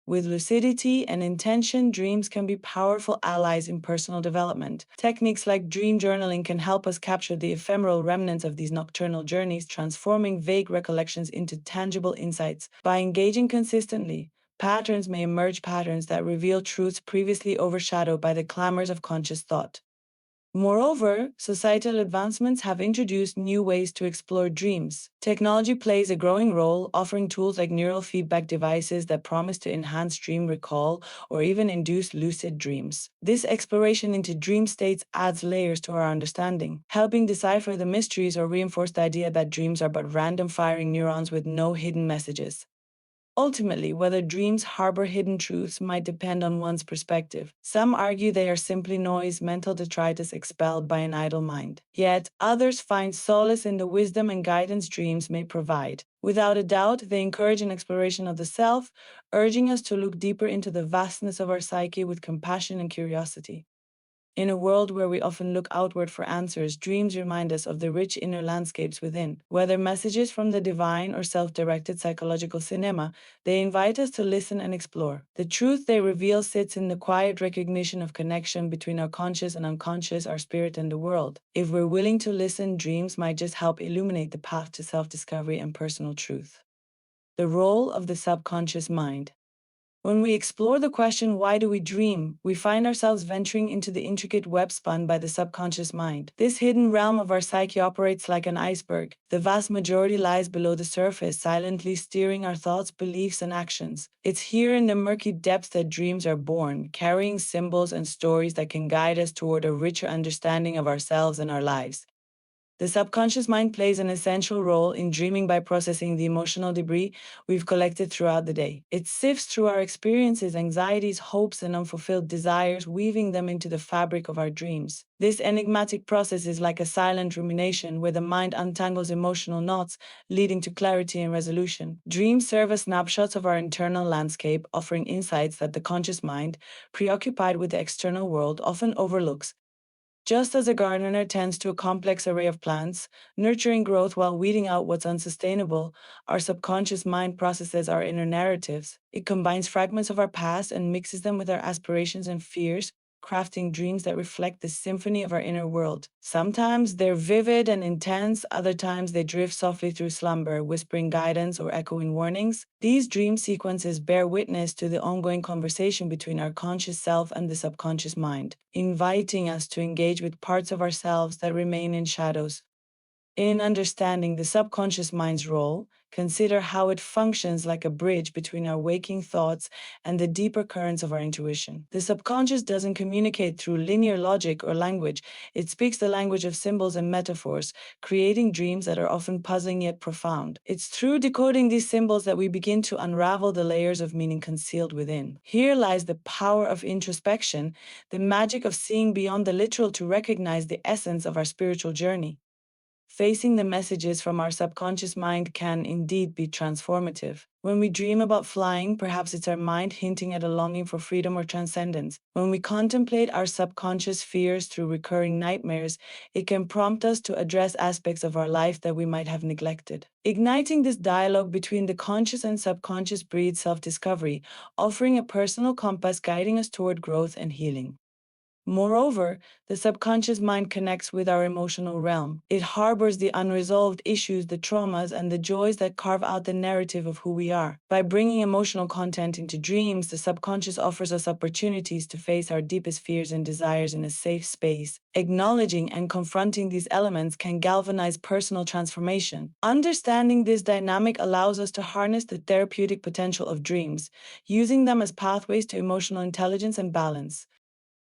With lucidity and intention, dreams can be powerful allies in personal development. Techniques like dream journaling can help us capture the ephemeral remnants of these nocturnal journeys, transforming vague recollections into tangible insights. By engaging consistently, patterns may emerge, patterns that reveal truths previously overshadowed by the clamors of conscious thought. Moreover, societal advancements have introduced new ways to explore dreams. Technology plays a growing role, offering tools like neural feedback devices that promise to enhance dream recall or even induce lucid dreams. This exploration into dream states adds layers to our understanding, helping decipher the mysteries or reinforce the idea that dreams are but random firing neurons with no hidden messages. Ultimately, whether dreams harbor hidden truths might depend on one's perspective. Some argue they are simply noise, mental detritus expelled by an idle mind. Yet, others find solace in the wisdom and guidance dreams may provide. Without a doubt, they encourage an exploration of the self, urging us to look deeper into the vastness of our psyche with compassion and curiosity. In a world where we often look outward for answers, dreams remind us of the rich inner landscapes within. Whether messages from the divine or self-directed psychological cinema, they invite us to listen and explore. The truth they reveal sits in the quiet recognition of connection between our conscious and unconscious, our spirit and the world. If we're willing to listen, dreams might just help illuminate the path to self-discovery and personal truth. The role of the subconscious mind. When we explore the question, why do we dream, we find ourselves venturing into the intricate web spun by the subconscious mind. This hidden realm of our psyche operates like an iceberg. The vast majority lies below the surface, silently steering our thoughts, beliefs, and actions. It's here in the murky depths that dreams are born, carrying symbols and stories that can guide us toward a richer understanding of ourselves and our lives. The subconscious mind plays an essential role in dreaming by processing the emotional debris we've collected throughout the day. It sifts through our experiences, anxieties, hopes, and unfulfilled desires, weaving them into the fabric of our dreams. This enigmatic process is like a silent rumination where the mind untangles emotional knots, leading to clarity and resolution. Dreams serve as snapshots of our internal landscape, offering insights that the conscious mind, preoccupied with the external world, often overlooks. Just as a gardener tends to a complex array of plants, nurturing growth while weeding out what's unsustainable, our subconscious mind processes our inner narratives. It combines fragments of our past and mixes them with our aspirations and fears, crafting dreams that reflect the symphony of our inner world. Sometimes they're vivid and intense, other times they drift softly through slumber, whispering guidance or echoing warnings. These dream sequences bear witness to the ongoing conversation between our conscious self and the subconscious mind, inviting us to engage with parts of ourselves that remain in shadows. In understanding the subconscious mind's role, consider how it functions like a bridge between our waking thoughts and the deeper currents of our intuition. The subconscious doesn't communicate through linear logic or language, it speaks the language of symbols and metaphors, creating dreams that are often puzzling yet profound. It's through decoding these symbols that we begin to unravel the layers of meaning concealed within. Here lies the power of introspection, the magic of seeing beyond the literal to recognize the essence of our spiritual journey. Facing the messages from our subconscious mind can indeed be transformative. When we dream about flying, perhaps it's our mind hinting at a longing for freedom or transcendence. When we contemplate our subconscious fears through recurring nightmares, it can prompt us to address aspects of our life that we might have neglected. Igniting this dialogue between the conscious and subconscious breeds self-discovery, offering a personal compass guiding us toward growth and healing. Moreover, the subconscious mind connects with our emotional realm. It harbors the unresolved issues, the traumas, and the joys that carve out the narrative of who we are. By bringing emotional content into dreams, the subconscious offers us opportunities to face our deepest fears and desires in a safe space. Acknowledging and confronting these elements can galvanize personal transformation. Understanding this dynamic allows us to harness the therapeutic potential of dreams, using them as pathways to emotional intelligence and balance.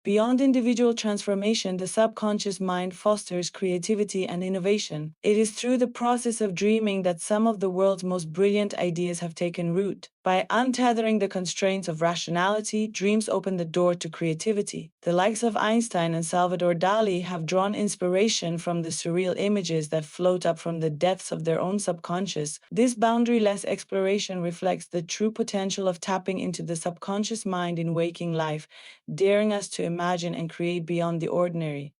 Beyond individual transformation, the subconscious mind fosters creativity and innovation. It is through the process of dreaming that some of the world's most brilliant ideas have taken root. By untethering the constraints of rationality, dreams open the door to creativity. The likes of Einstein and Salvador Dali have drawn inspiration from the surreal images that float up from the depths of their own subconscious. This boundaryless exploration reflects the true potential of tapping into the subconscious mind in waking life, daring us to imagine and create beyond the ordinary.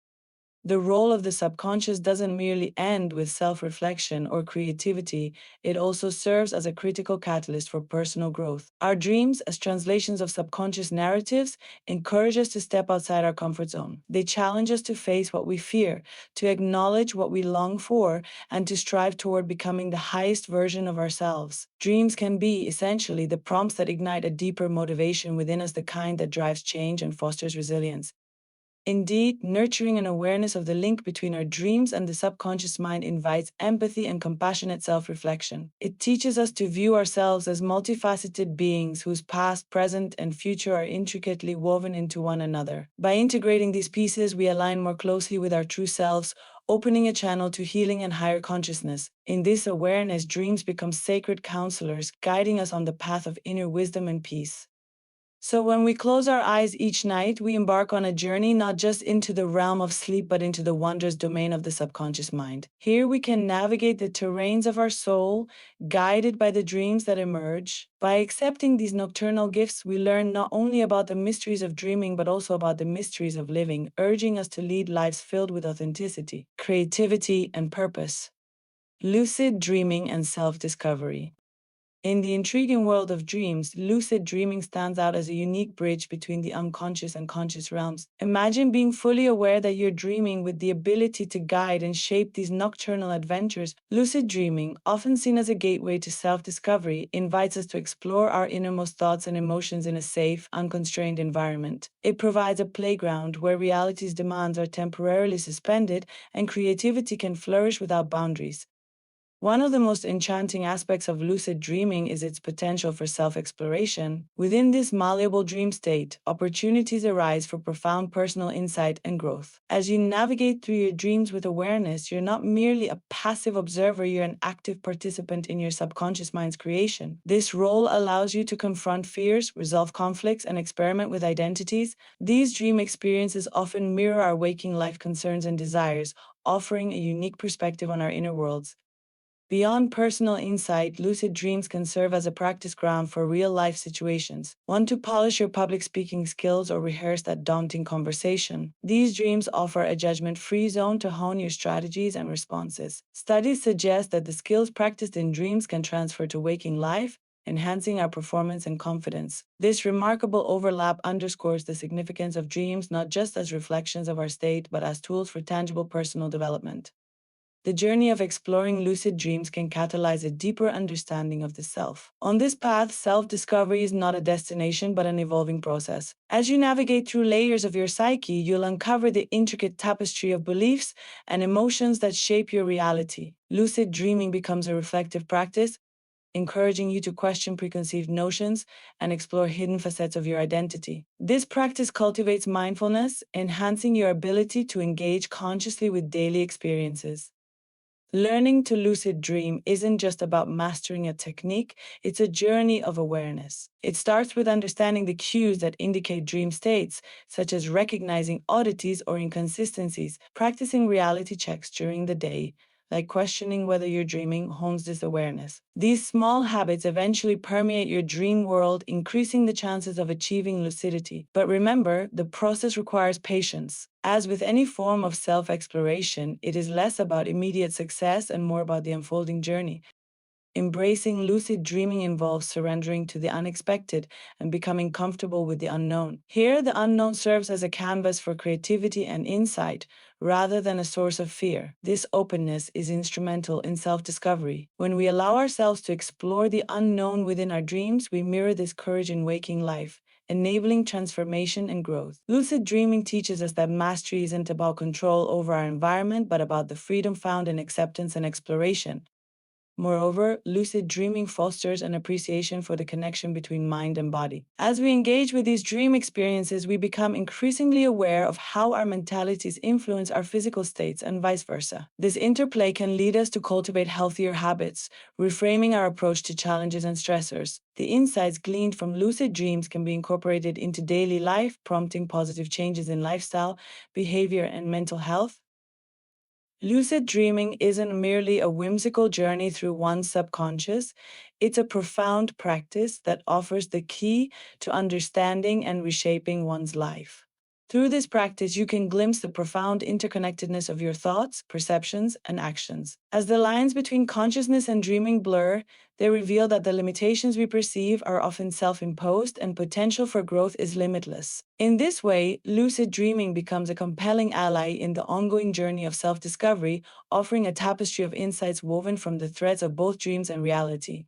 The role of the subconscious doesn't merely end with self-reflection or creativity, it also serves as a critical catalyst for personal growth. Our dreams, as translations of subconscious narratives, encourage us to step outside our comfort zone. They challenge us to face what we fear, to acknowledge what we long for, and to strive toward becoming the highest version of ourselves. Dreams can be, essentially, the prompts that ignite a deeper motivation within us, the kind that drives change and fosters resilience. Indeed, nurturing an awareness of the link between our dreams and the subconscious mind invites empathy and compassionate self-reflection. It teaches us to view ourselves as multifaceted beings whose past, present, and future are intricately woven into one another. By integrating these pieces, we align more closely with our true selves, opening a channel to healing and higher consciousness. In this awareness, dreams become sacred counselors, guiding us on the path of inner wisdom and peace. So, when we close our eyes each night, we embark on a journey not just into the realm of sleep, but into the wondrous domain of the subconscious mind. Here we can navigate the terrains of our soul, guided by the dreams that emerge. By accepting these nocturnal gifts, we learn not only about the mysteries of dreaming, but also about the mysteries of living, urging us to lead lives filled with authenticity, creativity, and purpose. Lucid dreaming and self-discovery. In the intriguing world of dreams, lucid dreaming stands out as a unique bridge between the unconscious and conscious realms. Imagine being fully aware that you're dreaming with the ability to guide and shape these nocturnal adventures. Lucid dreaming, often seen as a gateway to self-discovery, invites us to explore our innermost thoughts and emotions in a safe, unconstrained environment. It provides a playground where reality's demands are temporarily suspended and creativity can flourish without boundaries. One of the most enchanting aspects of lucid dreaming is its potential for self-exploration. Within this malleable dream state, opportunities arise for profound personal insight and growth. As you navigate through your dreams with awareness, you're not merely a passive observer, you're an active participant in your subconscious mind's creation. This role allows you to confront fears, resolve conflicts, and experiment with identities. These dream experiences often mirror our waking life concerns and desires, offering a unique perspective on our inner worlds. Beyond personal insight, lucid dreams can serve as a practice ground for real-life situations. Want to polish your public speaking skills or rehearse that daunting conversation? These dreams offer a judgment-free zone to hone your strategies and responses. Studies suggest that the skills practiced in dreams can transfer to waking life, enhancing our performance and confidence. This remarkable overlap underscores the significance of dreams not just as reflections of our state, but as tools for tangible personal development. the journey of exploring lucid dreams can catalyze a deeper understanding of the self. On this path, self-discovery is not a destination but an evolving process. As you navigate through layers of your psyche, you'll uncover the intricate tapestry of beliefs and emotions that shape your reality. Lucid dreaming becomes a reflective practice, encouraging you to question preconceived notions and explore hidden facets of your identity. This practice cultivates mindfulness, enhancing your ability to engage consciously with daily experiences. Learning to lucid dream isn't just about mastering a technique, it's a journey of awareness. It starts with understanding the cues that indicate dream states, such as recognizing oddities or inconsistencies. Practicing reality checks during the day, like questioning whether you're dreaming, hones this awareness. These small habits eventually permeate your dream world, increasing the chances of achieving lucidity. But remember, the process requires patience. As with any form of self-exploration, it is less about immediate success and more about the unfolding journey. Embracing lucid dreaming involves surrendering to the unexpected and becoming comfortable with the unknown. Here, the unknown serves as a canvas for creativity and insight, rather than a source of fear. This openness is instrumental in self-discovery. When we allow ourselves to explore the unknown within our dreams, we mirror this courage in waking life, enabling transformation and growth. Lucid dreaming teaches us that mastery isn't about control over our environment, but about the freedom found in acceptance and exploration. Moreover, lucid dreaming fosters an appreciation for the connection between mind and body. As we engage with these dream experiences, we become increasingly aware of how our mentalities influence our physical states and vice versa. This interplay can lead us to cultivate healthier habits, reframing our approach to challenges and stressors. The insights gleaned from lucid dreams can be incorporated into daily life, prompting positive changes in lifestyle, behavior, and mental health. Lucid dreaming isn't merely a whimsical journey through one's subconscious, it's a profound practice that offers the key to understanding and reshaping one's life. Through this practice, you can glimpse the profound interconnectedness of your thoughts, perceptions, and actions. As the lines between consciousness and dreaming blur, they reveal that the limitations we perceive are often self-imposed and potential for growth is limitless. In this way, lucid dreaming becomes a compelling ally in the ongoing journey of self-discovery, offering a tapestry of insights woven from the threads of both dreams and reality.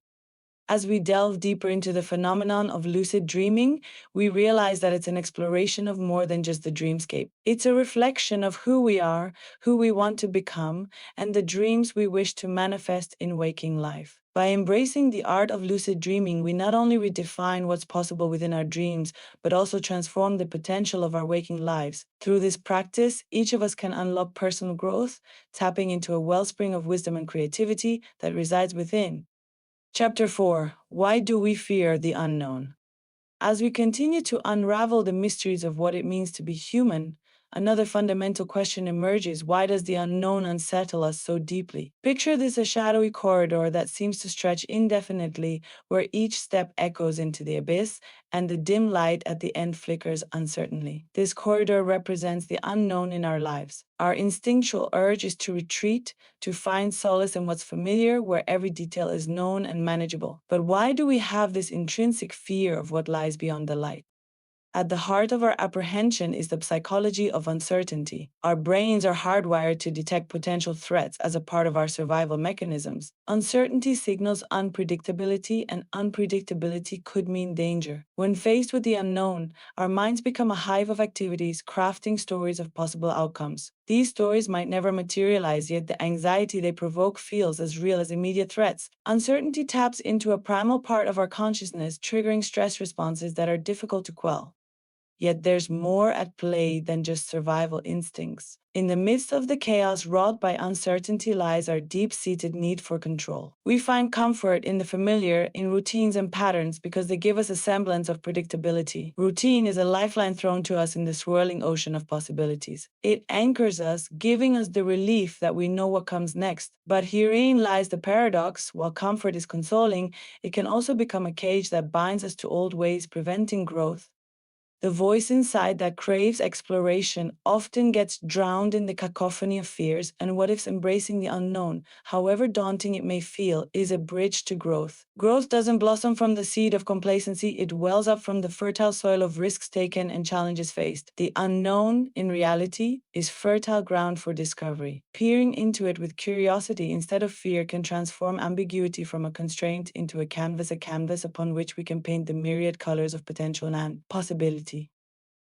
As we delve deeper into the phenomenon of lucid dreaming, we realize that it's an exploration of more than just the dreamscape. It's a reflection of who we are, who we want to become, and the dreams we wish to manifest in waking life. By embracing the art of lucid dreaming, we not only redefine what's possible within our dreams, but also transform the potential of our waking lives. Through this practice, each of us can unlock personal growth, tapping into a wellspring of wisdom and creativity that resides within. Chapter 4: Why do we fear the unknown? As we continue to unravel the mysteries of what it means to be human, another fundamental question emerges: why does the unknown unsettle us so deeply? Picture this: a shadowy corridor that seems to stretch indefinitely, where each step echoes into the abyss, and the dim light at the end flickers uncertainly. This corridor represents the unknown in our lives. Our instinctual urge is to retreat, to find solace in what's familiar, where every detail is known and manageable. But why do we have this intrinsic fear of what lies beyond the light? At the heart of our apprehension is the psychology of uncertainty. Our brains are hardwired to detect potential threats as a part of our survival mechanisms. Uncertainty signals unpredictability, and unpredictability could mean danger. When faced with the unknown, our minds become a hive of activities, crafting stories of possible outcomes. These stories might never materialize, yet the anxiety they provoke feels as real as immediate threats. Uncertainty taps into a primal part of our consciousness, triggering stress responses that are difficult to quell. Yet there's more at play than just survival instincts. In the midst of the chaos wrought by uncertainty lies our deep-seated need for control. We find comfort in the familiar, in routines and patterns, because they give us a semblance of predictability. Routine is a lifeline thrown to us in the swirling ocean of possibilities. It anchors us, giving us the relief that we know what comes next. But herein lies the paradox: while comfort is consoling, it can also become a cage that binds us to old ways, preventing growth. The voice inside that craves exploration often gets drowned in the cacophony of fears and what ifs. Embracing the unknown, however daunting it may feel, is a bridge to growth. Growth doesn't blossom from the seed of complacency, it wells up from the fertile soil of risks taken and challenges faced. The unknown, in reality, is fertile ground for discovery. Peering into it with curiosity instead of fear can transform ambiguity from a constraint into a canvas upon which we can paint the myriad colors of potential and possibility.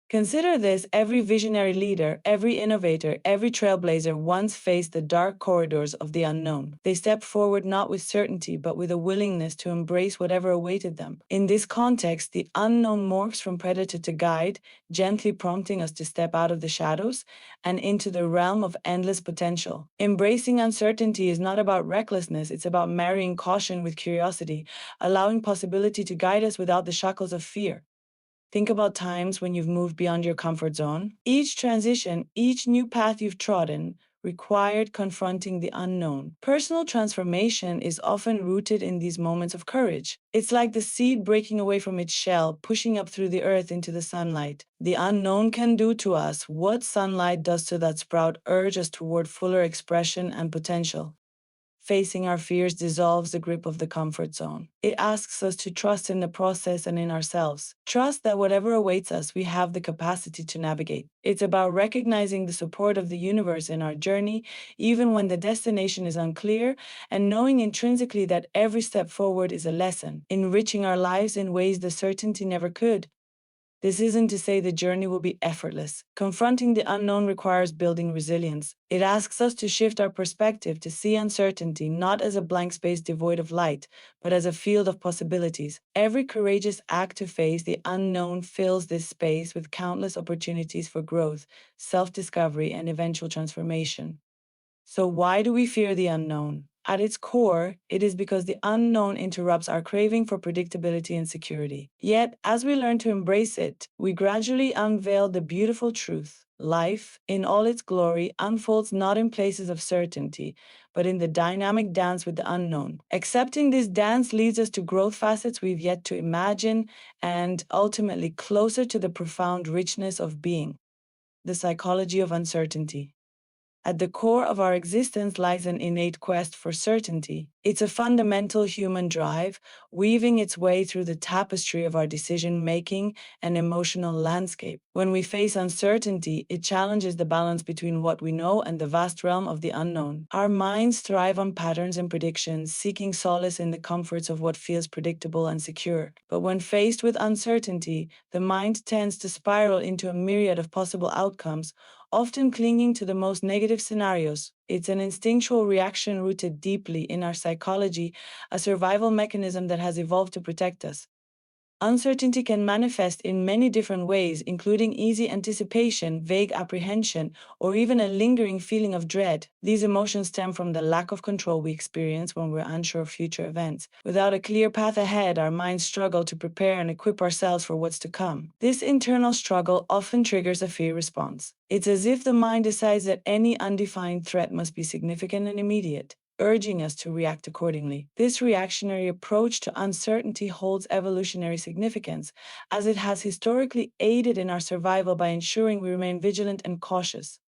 Consider this: every visionary leader, every innovator, every trailblazer once faced the dark corridors of the unknown. They stepped forward not with certainty, but with a willingness to embrace whatever awaited them. In this context, the unknown morphs from predator to guide, gently prompting us to step out of the shadows and into the realm of endless potential. Embracing uncertainty is not about recklessness, it's about marrying caution with curiosity, allowing possibility to guide us without the shackles of fear. Think about times when you've moved beyond your comfort zone. Each transition, each new path you've trodden, required confronting the unknown. Personal transformation is often rooted in these moments of courage. It's like the seed breaking away from its shell, pushing up through the earth into the sunlight. The unknown can do to us what sunlight does to that sprout, urge us toward fuller expression and potential. Facing our fears dissolves the grip of the comfort zone. It asks us to trust in the process and in ourselves. Trust that whatever awaits us, we have the capacity to navigate. It's about recognizing the support of the universe in our journey, even when the destination is unclear, and knowing intrinsically that every step forward is a lesson, enriching our lives in ways the certainty never could. This isn't to say the journey will be effortless. Confronting the unknown requires building resilience. It asks us to shift our perspective to see uncertainty not as a blank space devoid of light, but as a field of possibilities. Every courageous act to face the unknown fills this space with countless opportunities for growth, self-discovery, and eventual transformation. So, why do we fear the unknown? At its core, it is because the unknown interrupts our craving for predictability and security. Yet, as we learn to embrace it, we gradually unveil the beautiful truth. Life, in all its glory, unfolds not in places of certainty, but in the dynamic dance with the unknown. Accepting this dance leads us to growth facets we've yet to imagine and ultimately closer to the profound richness of being. The psychology of uncertainty. At the core of our existence lies an innate quest for certainty. It's a fundamental human drive, weaving its way through the tapestry of our decision-making and emotional landscape. When we face uncertainty, it challenges the balance between what we know and the vast realm of the unknown. Our minds thrive on patterns and predictions, seeking solace in the comforts of what feels predictable and secure. But when faced with uncertainty, the mind tends to spiral into a myriad of possible outcomes, often clinging to the most negative scenarios. It's an instinctual reaction rooted deeply in our psychology, a survival mechanism that has evolved to protect us. Uncertainty can manifest in many different ways, including easy anticipation, vague apprehension, or even a lingering feeling of dread. These emotions stem from the lack of control we experience when we're unsure of future events. Without a clear path ahead, our minds struggle to prepare and equip ourselves for what's to come. This internal struggle often triggers a fear response. It's as if the mind decides that any undefined threat must be significant and immediate, urging us to react accordingly. This reactionary approach to uncertainty holds evolutionary significance, as it has historically aided in our survival by ensuring we remain vigilant and cautious.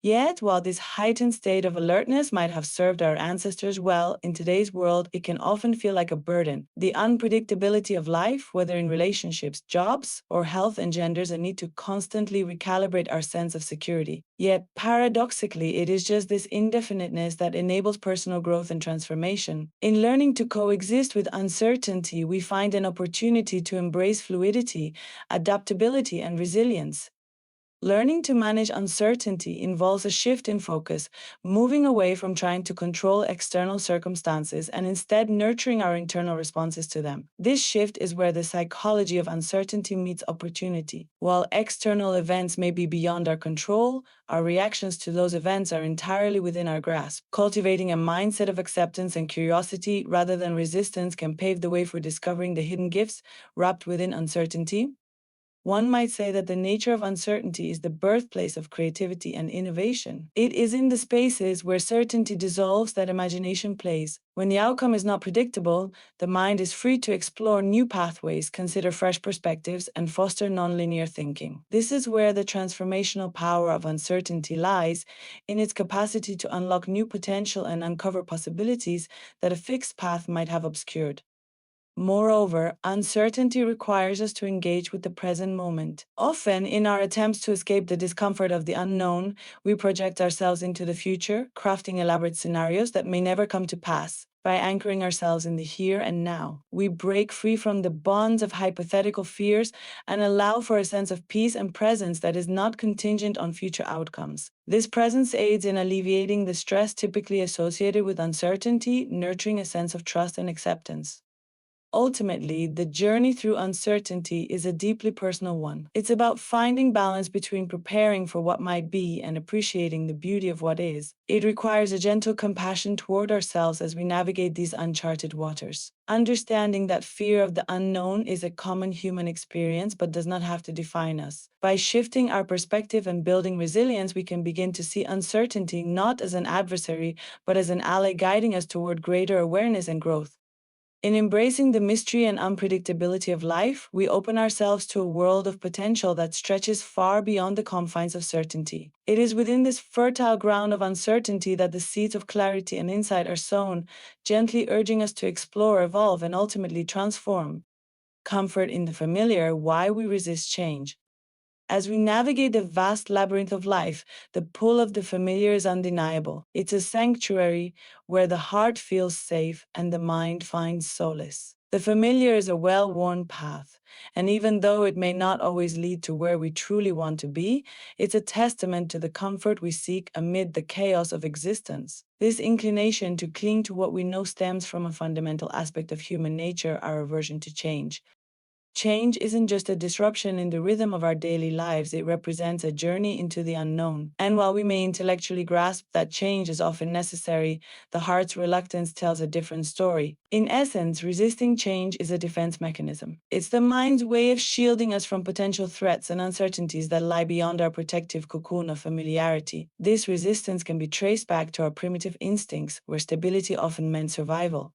Yet, while this heightened state of alertness might have served our ancestors well, in today's world, it can often feel like a burden. The unpredictability of life, whether in relationships, jobs, or health, engenders a need to constantly recalibrate our sense of security. Yet, paradoxically, it is just this indefiniteness that enables personal growth and transformation. In learning to coexist with uncertainty, we find an opportunity to embrace fluidity, adaptability, and resilience. Learning to manage uncertainty involves a shift in focus, moving away from trying to control external circumstances and instead nurturing our internal responses to them. This shift is where the psychology of uncertainty meets opportunity. While external events may be beyond our control, our reactions to those events are entirely within our grasp. Cultivating a mindset of acceptance and curiosity rather than resistance can pave the way for discovering the hidden gifts wrapped within uncertainty. One might say that the nature of uncertainty is the birthplace of creativity and innovation. It is in the spaces where certainty dissolves that imagination plays. When the outcome is not predictable, the mind is free to explore new pathways, consider fresh perspectives, and foster nonlinear thinking. This is where the transformational power of uncertainty lies, in its capacity to unlock new potential and uncover possibilities that a fixed path might have obscured. Moreover, uncertainty requires us to engage with the present moment. Often, in our attempts to escape the discomfort of the unknown, we project ourselves into the future, crafting elaborate scenarios that may never come to pass. By anchoring ourselves in the here and now, we break free from the bonds of hypothetical fears and allow for a sense of peace and presence that is not contingent on future outcomes. This presence aids in alleviating the stress typically associated with uncertainty, nurturing a sense of trust and acceptance. Ultimately, the journey through uncertainty is a deeply personal one. It's about finding balance between preparing for what might be and appreciating the beauty of what is. It requires a gentle compassion toward ourselves as we navigate these uncharted waters. Understanding that fear of the unknown is a common human experience but does not have to define us. By shifting our perspective and building resilience, we can begin to see uncertainty not as an adversary, but as an ally guiding us toward greater awareness and growth. In embracing the mystery and unpredictability of life, we open ourselves to a world of potential that stretches far beyond the confines of certainty. It is within this fertile ground of uncertainty that the seeds of clarity and insight are sown, gently urging us to explore, evolve, and ultimately transform. Comfort in the familiar, why we resist change. As we navigate the vast labyrinth of life, the pull of the familiar is undeniable. It's a sanctuary where the heart feels safe and the mind finds solace. The familiar is a well-worn path, and even though it may not always lead to where we truly want to be, it's a testament to the comfort we seek amid the chaos of existence. This inclination to cling to what we know stems from a fundamental aspect of human nature, our aversion to change. Change isn't just a disruption in the rhythm of our daily lives, it represents a journey into the unknown. And while we may intellectually grasp that change is often necessary, the heart's reluctance tells a different story. In essence, resisting change is a defense mechanism. It's the mind's way of shielding us from potential threats and uncertainties that lie beyond our protective cocoon of familiarity. This resistance can be traced back to our primitive instincts, where stability often meant survival.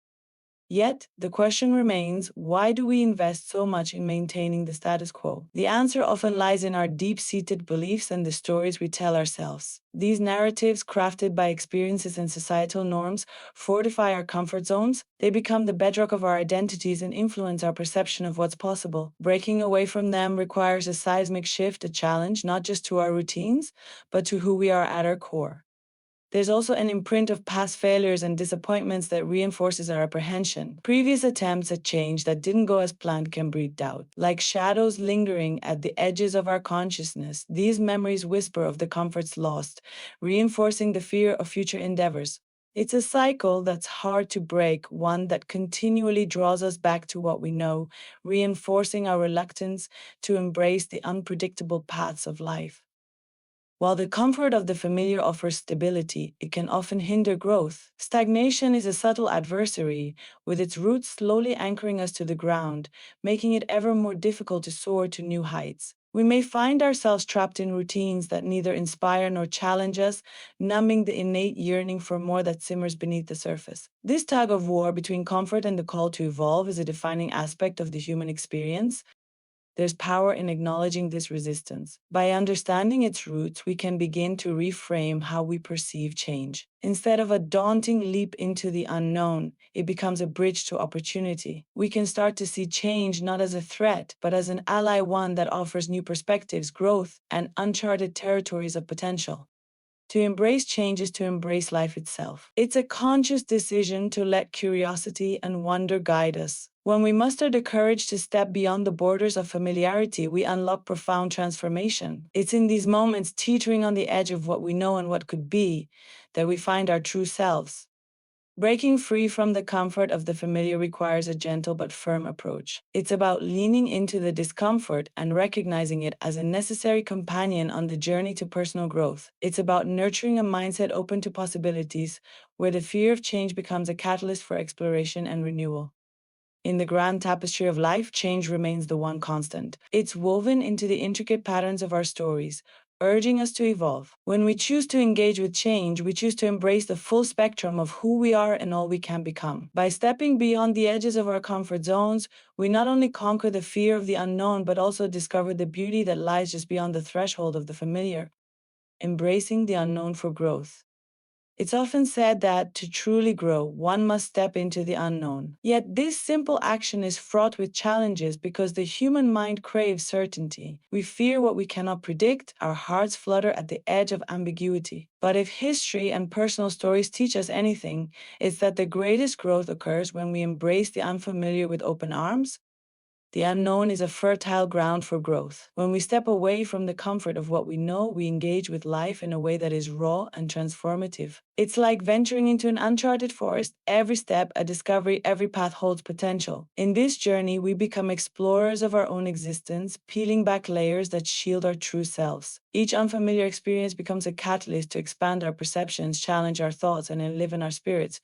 Yet, the question remains, why do we invest so much in maintaining the status quo? The answer often lies in our deep-seated beliefs and the stories we tell ourselves. These narratives, crafted by experiences and societal norms, fortify our comfort zones. They become the bedrock of our identities and influence our perception of what's possible. Breaking away from them requires a seismic shift, a challenge, not just to our routines, but to who we are at our core. There's also an imprint of past failures and disappointments that reinforces our apprehension. Previous attempts at change that didn't go as planned can breed doubt. Like shadows lingering at the edges of our consciousness, these memories whisper of the comforts lost, reinforcing the fear of future endeavors. It's a cycle that's hard to break, one that continually draws us back to what we know, reinforcing our reluctance to embrace the unpredictable paths of life. While the comfort of the familiar offers stability, it can often hinder growth. Stagnation is a subtle adversary, with its roots slowly anchoring us to the ground, making it ever more difficult to soar to new heights. We may find ourselves trapped in routines that neither inspire nor challenge us, numbing the innate yearning for more that simmers beneath the surface. This tug of war between comfort and the call to evolve is a defining aspect of the human experience. There's power in acknowledging this resistance. By understanding its roots, we can begin to reframe how we perceive change. Instead of a daunting leap into the unknown, it becomes a bridge to opportunity. We can start to see change not as a threat, but as an ally, one that offers new perspectives, growth, and uncharted territories of potential. To embrace change is to embrace life itself. It's a conscious decision to let curiosity and wonder guide us. When we muster the courage to step beyond the borders of familiarity, we unlock profound transformation. It's in these moments, teetering on the edge of what we know and what could be, that we find our true selves. Breaking free from the comfort of the familiar requires a gentle but firm approach. It's about leaning into the discomfort and recognizing it as a necessary companion on the journey to personal growth. It's about nurturing a mindset open to possibilities, where the fear of change becomes a catalyst for exploration and renewal. In the grand tapestry of life, change remains the one constant. It's woven into the intricate patterns of our stories, urging us to evolve. When we choose to engage with change, we choose to embrace the full spectrum of who we are and all we can become. By stepping beyond the edges of our comfort zones, we not only conquer the fear of the unknown, but also discover the beauty that lies just beyond the threshold of the familiar, embracing the unknown for growth. It's often said that to truly grow, one must step into the unknown. Yet this simple action is fraught with challenges because the human mind craves certainty. We fear what we cannot predict, our hearts flutter at the edge of ambiguity. But if history and personal stories teach us anything, it's that the greatest growth occurs when we embrace the unfamiliar with open arms. The unknown is a fertile ground for growth. When we step away from the comfort of what we know, we engage with life in a way that is raw and transformative. It's like venturing into an uncharted forest. Every step, a discovery, every path holds potential. In this journey, we become explorers of our own existence, peeling back layers that shield our true selves. Each unfamiliar experience becomes a catalyst to expand our perceptions, challenge our thoughts, and enliven our spirits.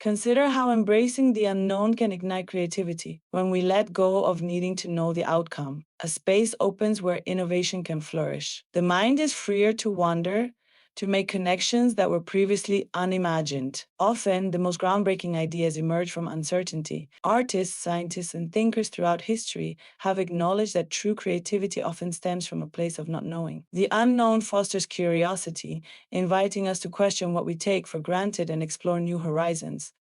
Consider how embracing the unknown can ignite creativity. When we let go of needing to know the outcome, a space opens where innovation can flourish. The mind is freer to wander, to make connections that were previously unimagined. Often, the most groundbreaking ideas emerge from uncertainty. Artists, scientists, and thinkers throughout history have acknowledged that true creativity often stems from a place of not knowing. The unknown fosters curiosity, inviting us to question what we take for granted and explore new horizons.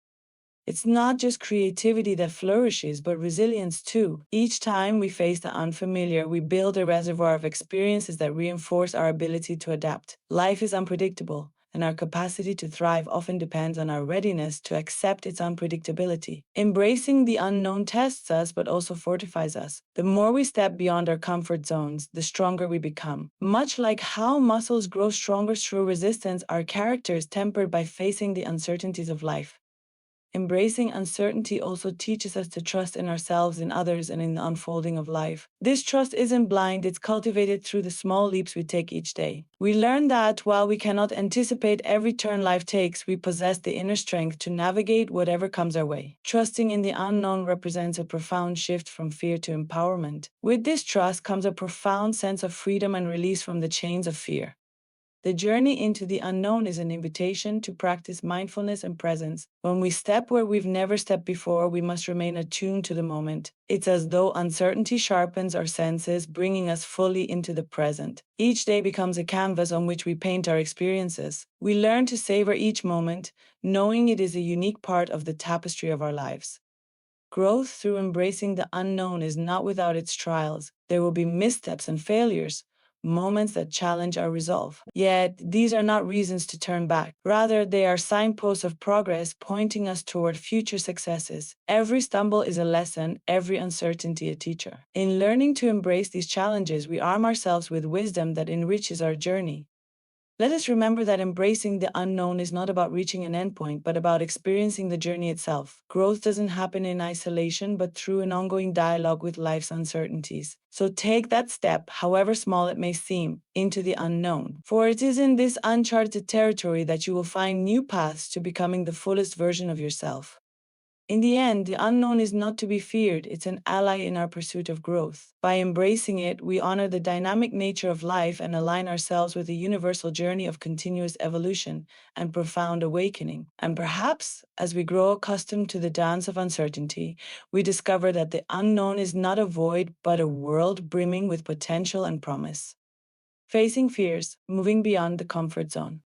It's not just creativity that flourishes, but resilience too. Each time we face the unfamiliar, we build a reservoir of experiences that reinforce our ability to adapt. Life is unpredictable, and our capacity to thrive often depends on our readiness to accept its unpredictability. Embracing the unknown tests us, but also fortifies us. The more we step beyond our comfort zones, the stronger we become. Much like how muscles grow stronger through resistance, our character is tempered by facing the uncertainties of life. Embracing uncertainty also teaches us to trust in ourselves, in others, and in the unfolding of life. This trust isn't blind, it's cultivated through the small leaps we take each day. We learn that while we cannot anticipate every turn life takes, we possess the inner strength to navigate whatever comes our way. Trusting in the unknown represents a profound shift from fear to empowerment. With this trust comes a profound sense of freedom and release from the chains of fear. The journey into the unknown is an invitation to practice mindfulness and presence. When we step where we've never stepped before, we must remain attuned to the moment. It's as though uncertainty sharpens our senses, bringing us fully into the present. Each day becomes a canvas on which we paint our experiences. We learn to savor each moment, knowing it is a unique part of the tapestry of our lives. Growth through embracing the unknown is not without its trials. There will be missteps and failures, moments that challenge our resolve. Yet, these are not reasons to turn back. Rather, they are signposts of progress pointing us toward future successes. Every stumble is a lesson, every uncertainty a teacher. In learning to embrace these challenges, we arm ourselves with wisdom that enriches our journey. Let us remember that embracing the unknown is not about reaching an endpoint, but about experiencing the journey itself. Growth doesn't happen in isolation, but through an ongoing dialogue with life's uncertainties. So take that step, however small it may seem, into the unknown. For it is in this uncharted territory that you will find new paths to becoming the fullest version of yourself. In the end, the unknown is not to be feared, it's an ally in our pursuit of growth. By embracing it, we honor the dynamic nature of life and align ourselves with the universal journey of continuous evolution and profound awakening. And perhaps, as we grow accustomed to the dance of uncertainty, we discover that the unknown is not a void, but a world brimming with potential and promise. Facing fears, moving beyond the comfort zone.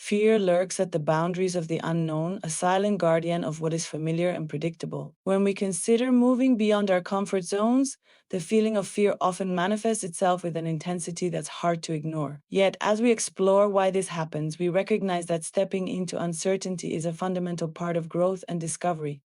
Fear lurks at the boundaries of the unknown, a silent guardian of what is familiar and predictable. When we consider moving beyond our comfort zones, the feeling of fear often manifests itself with an intensity that's hard to ignore. Yet, as we explore why this happens, we recognize that stepping into uncertainty is a fundamental part of growth and discovery.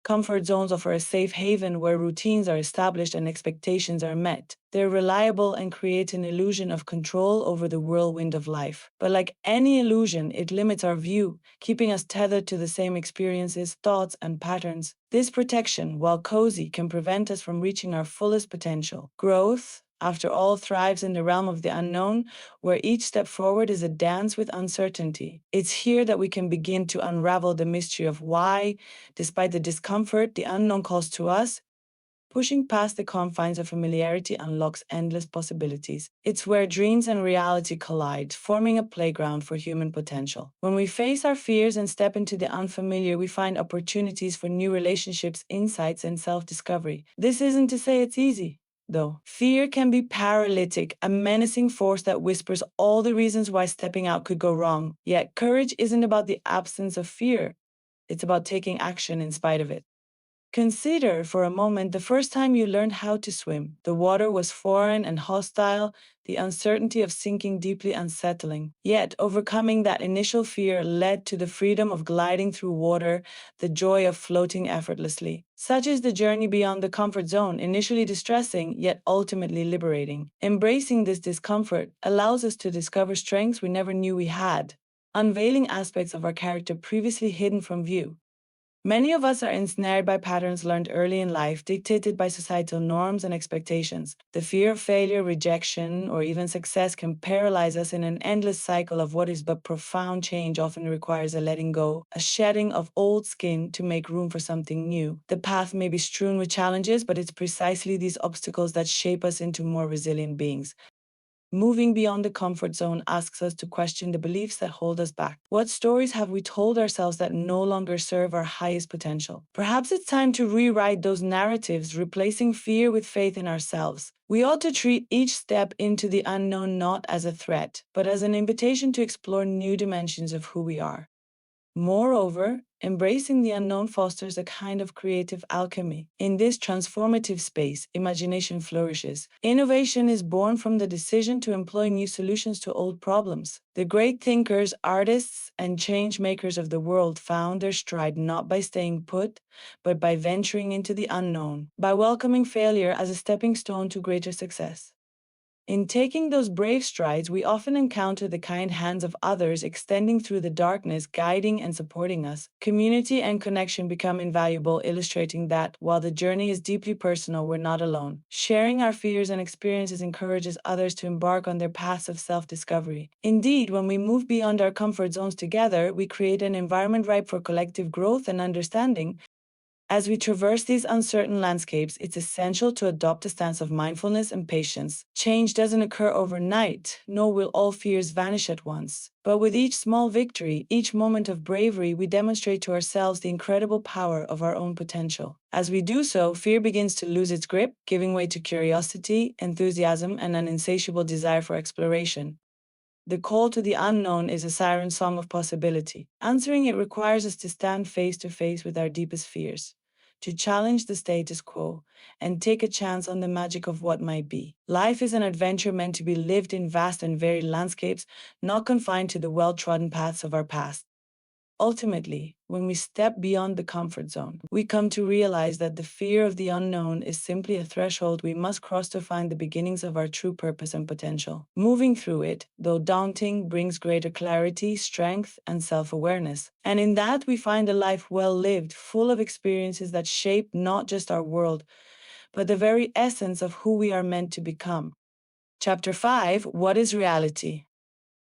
Comfort zones offer a safe haven where routines are established and expectations are met. They're reliable and create an illusion of control over the whirlwind of life. But like any illusion, it limits our view, keeping us tethered to the same experiences, thoughts, and patterns. This protection, while cozy, can prevent us from reaching our fullest potential. Growth, after all, thrives in the realm of the unknown, where each step forward is a dance with uncertainty. It's here that we can begin to unravel the mystery of why, despite the discomfort the unknown calls to us, pushing past the confines of familiarity unlocks endless possibilities. It's where dreams and reality collide, forming a playground for human potential. When we face our fears and step into the unfamiliar, we find opportunities for new relationships, insights, and self discovery. This isn't to say it's easy, though. Fear can be paralytic, a menacing force that whispers all the reasons why stepping out could go wrong. Yet, courage isn't about the absence of fear, it's about taking action in spite of it. Consider for a moment the first time you learned how to swim. The water was foreign and hostile, the uncertainty of sinking deeply unsettling. Yet, overcoming that initial fear led to the freedom of gliding through water, the joy of floating effortlessly. Such is the journey beyond the comfort zone, initially distressing, yet ultimately liberating. Embracing this discomfort allows us to discover strengths we never knew we had, unveiling aspects of our character previously hidden from view. Many of us are ensnared by patterns learned early in life, dictated by societal norms and expectations. The fear of failure, rejection, or even success can paralyze us in an endless cycle of what is but profound change often requires a letting go, a shedding of old skin to make room for something new. The path may be strewn with challenges, but it's precisely these obstacles that shape us into more resilient beings. Moving beyond the comfort zone asks us to question the beliefs that hold us back. What stories have we told ourselves that no longer serve our highest potential? Perhaps it's time to rewrite those narratives, replacing fear with faith in ourselves. We ought to treat each step into the unknown not as a threat, but as an invitation to explore new dimensions of who we are. Moreover, embracing the unknown fosters a kind of creative alchemy. In this transformative space, imagination flourishes. Innovation is born from the decision to employ new solutions to old problems. The great thinkers, artists, and change makers of the world found their stride not by staying put, but by venturing into the unknown, by welcoming failure as a stepping stone to greater success. In taking those brave strides, we often encounter the kind hands of others extending through the darkness, guiding and supporting us. Community and connection become invaluable, illustrating that, while the journey is deeply personal, we're not alone. Sharing our fears and experiences encourages others to embark on their paths of self-discovery. Indeed, when we move beyond our comfort zones together, we create an environment ripe for collective growth and understanding. As we traverse these uncertain landscapes, it's essential to adopt a stance of mindfulness and patience. Change doesn't occur overnight, nor will all fears vanish at once. But with each small victory, each moment of bravery, we demonstrate to ourselves the incredible power of our own potential. As we do so, fear begins to lose its grip, giving way to curiosity, enthusiasm, and an insatiable desire for exploration. The call to the unknown is a siren song of possibility. Answering it requires us to stand face to face with our deepest fears, to challenge the status quo, and take a chance on the magic of what might be. Life is an adventure meant to be lived in vast and varied landscapes, not confined to the well-trodden paths of our past. Ultimately, when we step beyond the comfort zone, we come to realize that the fear of the unknown is simply a threshold we must cross to find the beginnings of our true purpose and potential. Moving through it, though daunting, brings greater clarity, strength, and self-awareness. And in that, we find a life well lived, full of experiences that shape not just our world, but the very essence of who we are meant to become. Chapter 5: What is Reality?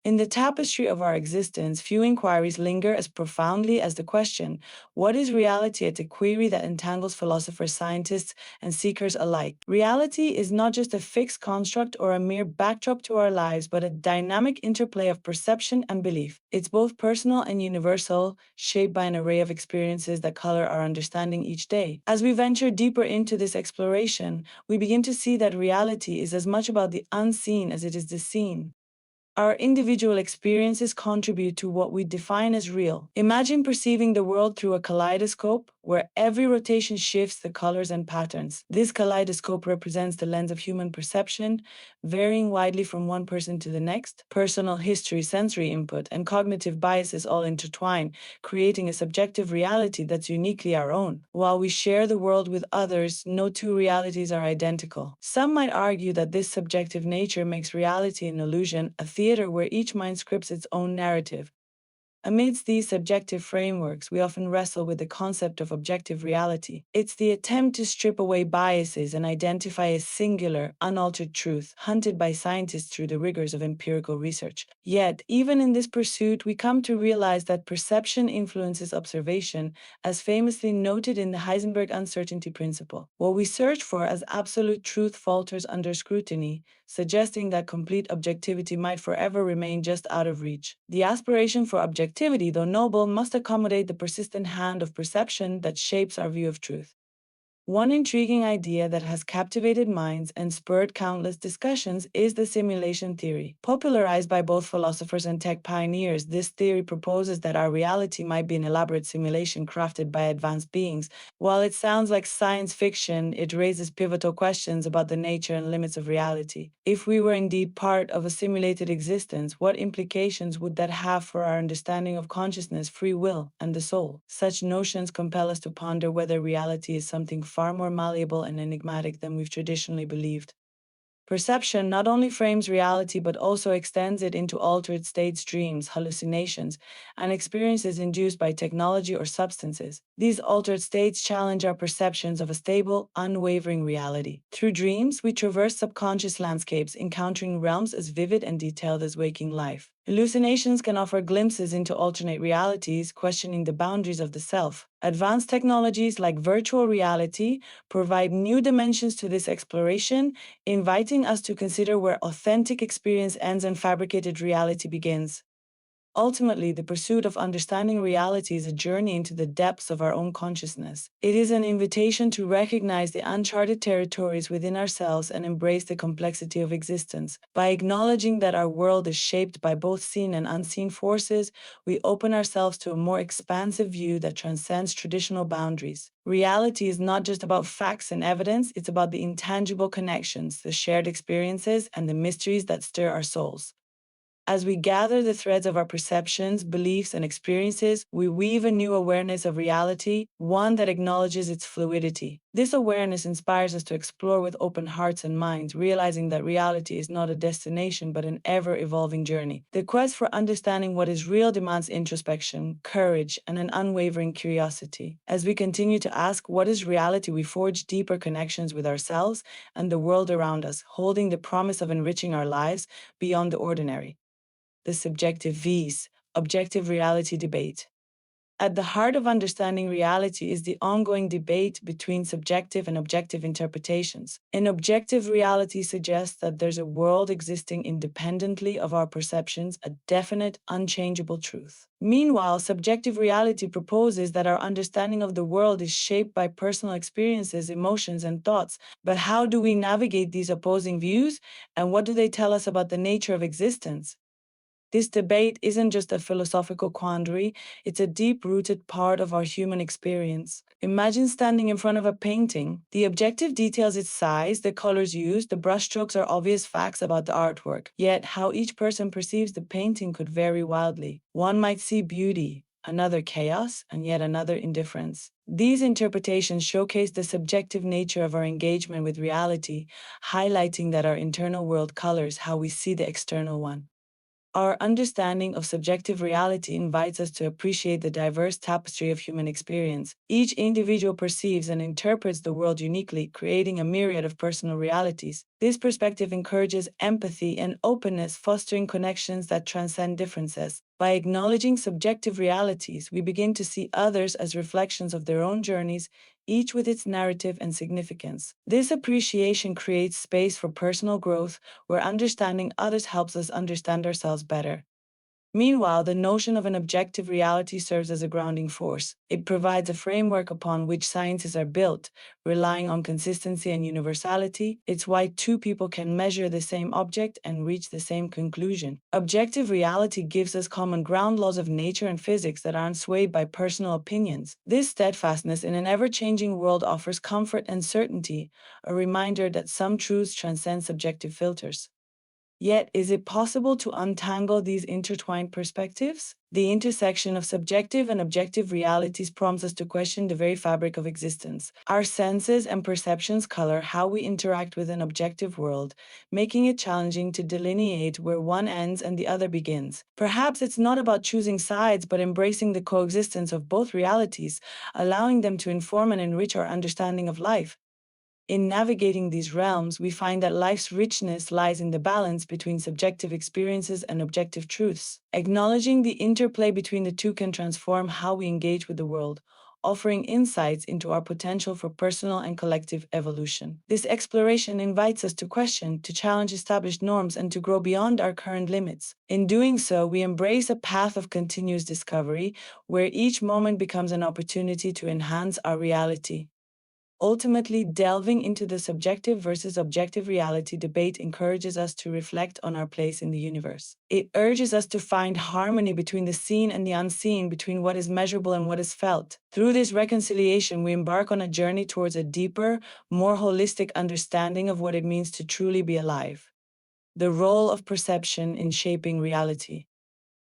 In the tapestry of our existence, few inquiries linger as profoundly as the question, what is reality? It's a query that entangles philosophers, scientists, and seekers alike. Reality is not just a fixed construct or a mere backdrop to our lives, but a dynamic interplay of perception and belief. It's both personal and universal, shaped by an array of experiences that color our understanding each day. As we venture deeper into this exploration, we begin to see that reality is as much about the unseen as it is the seen. Our individual experiences contribute to what we define as real. Imagine perceiving the world through a kaleidoscope, where every rotation shifts the colors and patterns. This kaleidoscope represents the lens of human perception, varying widely from one person to the next. Personal history, sensory input, and cognitive biases all intertwine, creating a subjective reality that's uniquely our own. While we share the world with others, no two realities are identical. Some might argue that this subjective nature makes reality an illusion, a theater where each mind scripts its own narrative. Amidst these subjective frameworks, we often wrestle with the concept of objective reality. It's the attempt to strip away biases and identify a singular, unaltered truth, hunted by scientists through the rigors of empirical research. Yet, even in this pursuit, we come to realize that perception influences observation, as famously noted in the Heisenberg uncertainty principle. What we search for as absolute truth falters under scrutiny, suggesting that complete objectivity might forever remain just out of reach. The aspiration for objectivity, though noble, must accommodate the persistent hand of perception that shapes our view of truth. One intriguing idea that has captivated minds and spurred countless discussions is the simulation theory. Popularized by both philosophers and tech pioneers, this theory proposes that our reality might be an elaborate simulation crafted by advanced beings. While it sounds like science fiction, it raises pivotal questions about the nature and limits of reality. If we were indeed part of a simulated existence, what implications would that have for our understanding of consciousness, free will, and the soul? Such notions compel us to ponder whether reality is something far more malleable and enigmatic than we've traditionally believed. Perception not only frames reality but also extends it into altered states, dreams, hallucinations, and experiences induced by technology or substances. These altered states challenge our perceptions of a stable, unwavering reality. Through dreams, we traverse subconscious landscapes, encountering realms as vivid and detailed as waking life. Hallucinations can offer glimpses into alternate realities, questioning the boundaries of the self. Advanced technologies like virtual reality provide new dimensions to this exploration, inviting us to consider where authentic experience ends and fabricated reality begins. Ultimately, the pursuit of understanding reality is a journey into the depths of our own consciousness. It is an invitation to recognize the uncharted territories within ourselves and embrace the complexity of existence. By acknowledging that our world is shaped by both seen and unseen forces, we open ourselves to a more expansive view that transcends traditional boundaries. Reality is not just about facts and evidence, it's about the intangible connections, the shared experiences, and the mysteries that stir our souls. As we gather the threads of our perceptions, beliefs, and experiences, we weave a new awareness of reality, one that acknowledges its fluidity. This awareness inspires us to explore with open hearts and minds, realizing that reality is not a destination but an ever-evolving journey. The quest for understanding what is real demands introspection, courage, and an unwavering curiosity. As we continue to ask what is reality, we forge deeper connections with ourselves and the world around us, holding the promise of enriching our lives beyond the ordinary. The subjective vs. objective reality debate. At the heart of understanding reality is the ongoing debate between subjective and objective interpretations. An objective reality suggests that there's a world existing independently of our perceptions, a definite, unchangeable truth. Meanwhile, subjective reality proposes that our understanding of the world is shaped by personal experiences, emotions, and thoughts. But how do we navigate these opposing views, and what do they tell us about the nature of existence? This debate isn't just a philosophical quandary, it's a deep-rooted part of our human experience. Imagine standing in front of a painting. The objective details its size, the colors used, the brushstrokes are obvious facts about the artwork. Yet, how each person perceives the painting could vary wildly. One might see beauty, another chaos, and yet another indifference. These interpretations showcase the subjective nature of our engagement with reality, highlighting that our internal world colors how we see the external one. Our understanding of subjective reality invites us to appreciate the diverse tapestry of human experience. Each individual perceives and interprets the world uniquely, creating a myriad of personal realities. This perspective encourages empathy and openness, fostering connections that transcend differences. By acknowledging subjective realities, we begin to see others as reflections of their own journeys, each with its narrative and significance. This appreciation creates space for personal growth, where understanding others helps us understand ourselves better. Meanwhile, the notion of an objective reality serves as a grounding force. It provides a framework upon which sciences are built, relying on consistency and universality. It's why two people can measure the same object and reach the same conclusion. Objective reality gives us common ground, laws of nature and physics that aren't swayed by personal opinions. This steadfastness in an ever-changing world offers comfort and certainty, a reminder that some truths transcend subjective filters. Yet, is it possible to untangle these intertwined perspectives? The intersection of subjective and objective realities prompts us to question the very fabric of existence. Our senses and perceptions color how we interact with an objective world, making it challenging to delineate where one ends and the other begins. Perhaps it's not about choosing sides, but embracing the coexistence of both realities, allowing them to inform and enrich our understanding of life. In navigating these realms, we find that life's richness lies in the balance between subjective experiences and objective truths. Acknowledging the interplay between the two can transform how we engage with the world, offering insights into our potential for personal and collective evolution. This exploration invites us to question, to challenge established norms, and to grow beyond our current limits. In doing so, we embrace a path of continuous discovery, where each moment becomes an opportunity to enhance our reality. Ultimately, delving into the subjective versus objective reality debate encourages us to reflect on our place in the universe. It urges us to find harmony between the seen and the unseen, between what is measurable and what is felt. Through this reconciliation, we embark on a journey towards a deeper, more holistic understanding of what it means to truly be alive. The role of perception in shaping reality.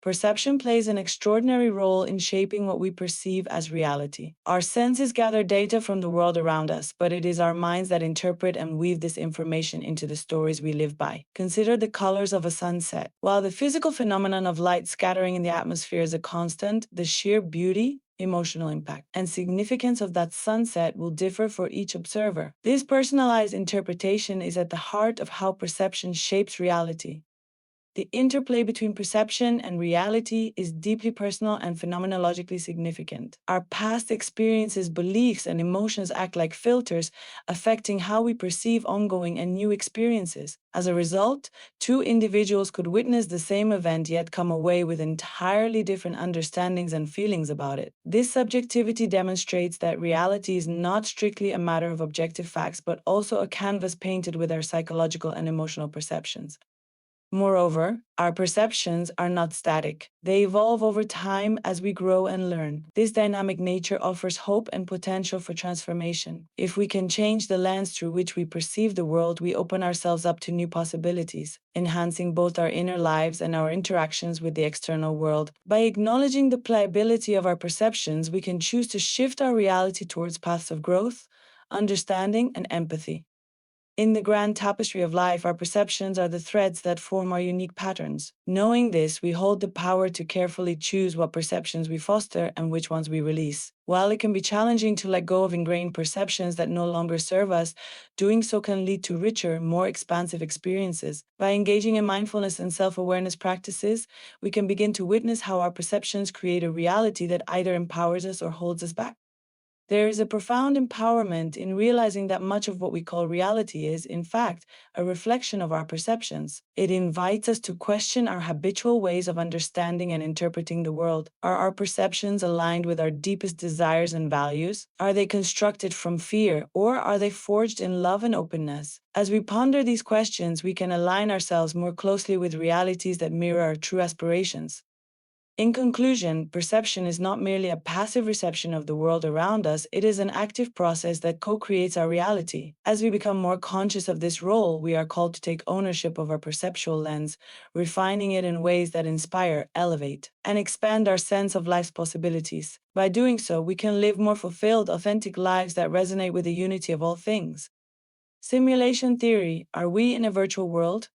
Perception plays an extraordinary role in shaping what we perceive as reality. Our senses gather data from the world around us, but it is our minds that interpret and weave this information into the stories we live by. Consider the colors of a sunset. While the physical phenomenon of light scattering in the atmosphere is a constant, the sheer beauty, emotional impact, and significance of that sunset will differ for each observer. This personalized interpretation is at the heart of how perception shapes reality. The interplay between perception and reality is deeply personal and phenomenologically significant. Our past experiences, beliefs, and emotions act like filters, affecting how we perceive ongoing and new experiences. As a result, two individuals could witness the same event yet come away with entirely different understandings and feelings about it. This subjectivity demonstrates that reality is not strictly a matter of objective facts, but also a canvas painted with our psychological and emotional perceptions. Moreover, our perceptions are not static. They evolve over time as we grow and learn. This dynamic nature offers hope and potential for transformation. If we can change the lens through which we perceive the world, we open ourselves up to new possibilities, enhancing both our inner lives and our interactions with the external world. By acknowledging the pliability of our perceptions, we can choose to shift our reality towards paths of growth, understanding, and empathy. In the grand tapestry of life, our perceptions are the threads that form our unique patterns. Knowing this, we hold the power to carefully choose what perceptions we foster and which ones we release. While it can be challenging to let go of ingrained perceptions that no longer serve us, doing so can lead to richer, more expansive experiences. By engaging in mindfulness and self-awareness practices, we can begin to witness how our perceptions create a reality that either empowers us or holds us back. There is a profound empowerment in realizing that much of what we call reality is, in fact, a reflection of our perceptions. It invites us to question our habitual ways of understanding and interpreting the world. Are our perceptions aligned with our deepest desires and values? Are they constructed from fear, or are they forged in love and openness? As we ponder these questions, we can align ourselves more closely with realities that mirror our true aspirations. In conclusion, perception is not merely a passive reception of the world around us, it is an active process that co-creates our reality. As we become more conscious of this role, we are called to take ownership of our perceptual lens, refining it in ways that inspire, elevate, and expand our sense of life's possibilities. By doing so, we can live more fulfilled, authentic lives that resonate with the unity of all things. Simulation theory: are we in a virtual world?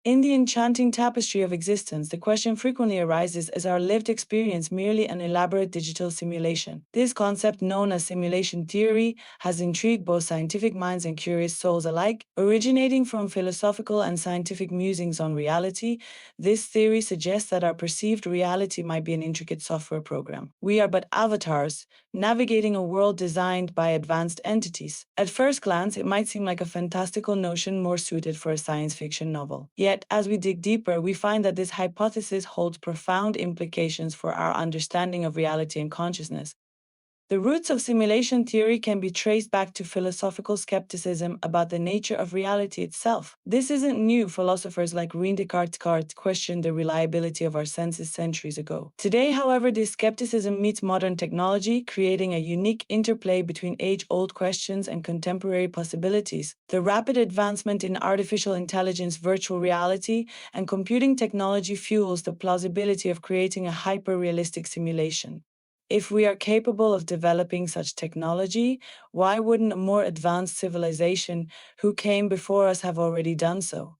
In the enchanting tapestry of existence, the question frequently arises: is our lived experience merely an elaborate digital simulation? This concept, known as simulation theory, has intrigued both scientific minds and curious souls alike. Originating from philosophical and scientific musings on reality, this theory suggests that our perceived reality might be an intricate software program. We are but avatars, navigating a world designed by advanced entities. At first glance, it might seem like a fantastical notion more suited for a science fiction novel. Yet, as we dig deeper, we find that this hypothesis holds profound implications for our understanding of reality and consciousness. The roots of simulation theory can be traced back to philosophical skepticism about the nature of reality itself. This isn't new. Philosophers like René Descartes questioned the reliability of our senses centuries ago. Today, however, this skepticism meets modern technology, creating a unique interplay between age-old questions and contemporary possibilities. The rapid advancement in artificial intelligence, virtual reality, and computing technology fuels the plausibility of creating a hyper-realistic simulation. If we are capable of developing such technology, why wouldn't a more advanced civilization who came before us have already done so?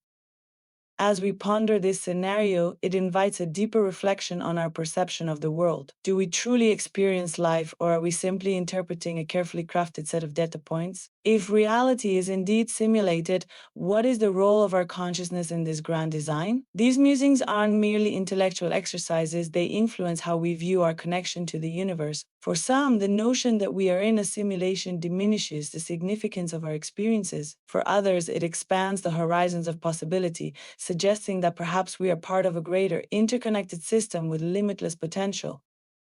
As we ponder this scenario, it invites a deeper reflection on our perception of the world. Do we truly experience life, or are we simply interpreting a carefully crafted set of data points? If reality is indeed simulated, what is the role of our consciousness in this grand design? These musings aren't merely intellectual exercises, they influence how we view our connection to the universe. For some, the notion that we are in a simulation diminishes the significance of our experiences. For others, it expands the horizons of possibility, suggesting that perhaps we are part of a greater, interconnected system with limitless potential.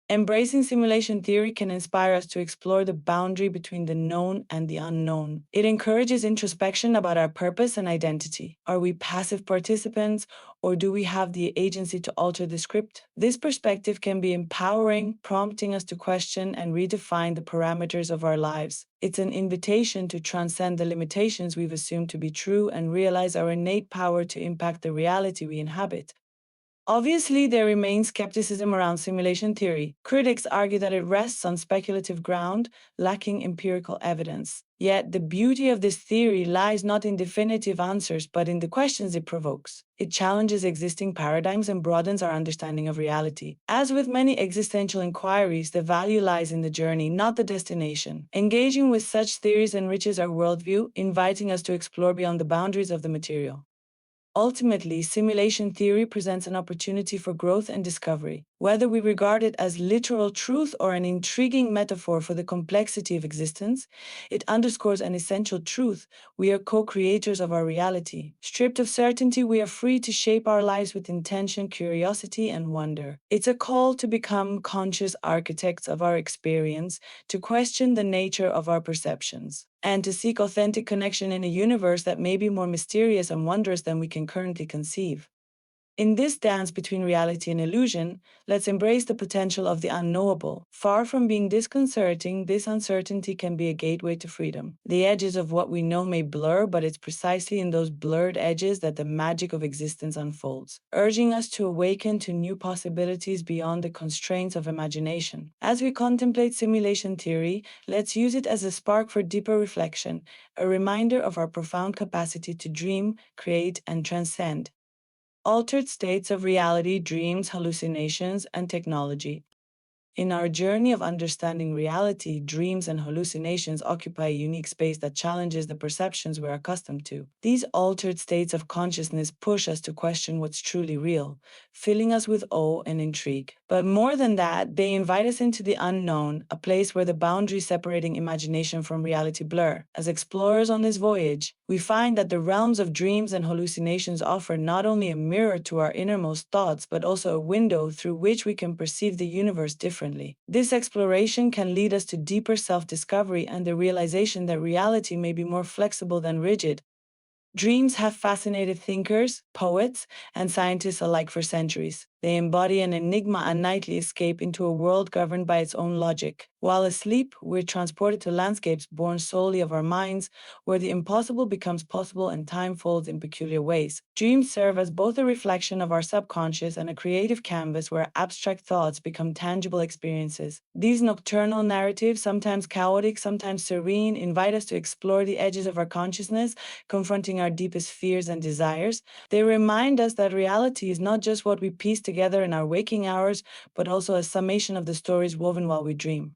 Embracing simulation theory can inspire us to explore the boundary between the known and the unknown. It encourages introspection about our purpose and identity. Are we passive participants, or do we have the agency to alter the script? This perspective can be empowering, prompting us to question and redefine the parameters of our lives. It's an invitation to transcend the limitations we've assumed to be true and realize our innate power to impact the reality we inhabit. Obviously, there remains skepticism around simulation theory. Critics argue that it rests on speculative ground, lacking empirical evidence. Yet, the beauty of this theory lies not in definitive answers, but in the questions it provokes. It challenges existing paradigms and broadens our understanding of reality. As with many existential inquiries, the value lies in the journey, not the destination. Engaging with such theories enriches our worldview, inviting us to explore beyond the boundaries of the material. Ultimately, simulation theory presents an opportunity for growth and discovery. Whether we regard it as literal truth or an intriguing metaphor for the complexity of existence, it underscores an essential truth: we are co-creators of our reality. Stripped of certainty, we are free to shape our lives with intention, curiosity, and wonder. It's a call to become conscious architects of our experience, to question the nature of our perceptions, and to seek authentic connection in a universe that may be more mysterious and wondrous than we can currently conceive. In this dance between reality and illusion, let's embrace the potential of the unknowable. Far from being disconcerting, this uncertainty can be a gateway to freedom. The edges of what we know may blur, but it's precisely in those blurred edges that the magic of existence unfolds, urging us to awaken to new possibilities beyond the constraints of imagination. As we contemplate simulation theory, let's use it as a spark for deeper reflection, a reminder of our profound capacity to dream, create, and transcend. Altered states of reality, dreams, hallucinations, and technology. In our journey of understanding reality, dreams and hallucinations occupy a unique space that challenges the perceptions we're accustomed to. These altered states of consciousness push us to question what's truly real, filling us with awe and intrigue. But more than that, they invite us into the unknown, a place where the boundaries separating imagination from reality blur. As explorers on this voyage, we find that the realms of dreams and hallucinations offer not only a mirror to our innermost thoughts, but also a window through which we can perceive the universe differently. This exploration can lead us to deeper self-discovery and the realization that reality may be more flexible than rigid. Dreams have fascinated thinkers, poets, and scientists alike for centuries. They embody an enigma, a nightly escape into a world governed by its own logic. While asleep, we're transported to landscapes born solely of our minds, where the impossible becomes possible and time folds in peculiar ways. Dreams serve as both a reflection of our subconscious and a creative canvas where abstract thoughts become tangible experiences. These nocturnal narratives, sometimes chaotic, sometimes serene, invite us to explore the edges of our consciousness, confronting our deepest fears and desires. They remind us that reality is not just what we piece together in our waking hours, but also a summation of the stories woven while we dream.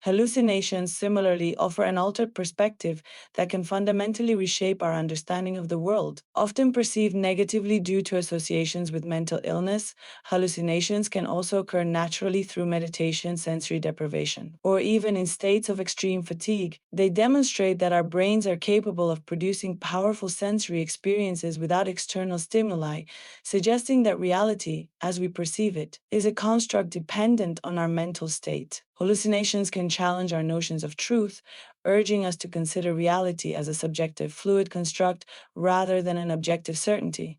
Hallucinations, similarly, offer an altered perspective that can fundamentally reshape our understanding of the world. Often perceived negatively due to associations with mental illness, hallucinations can also occur naturally through meditation, sensory deprivation, or even in states of extreme fatigue. They demonstrate that our brains are capable of producing powerful sensory experiences without external stimuli, suggesting that reality, as we perceive it, is a construct dependent on our mental state. Hallucinations can challenge our notions of truth, urging us to consider reality as a subjective, fluid construct rather than an objective certainty.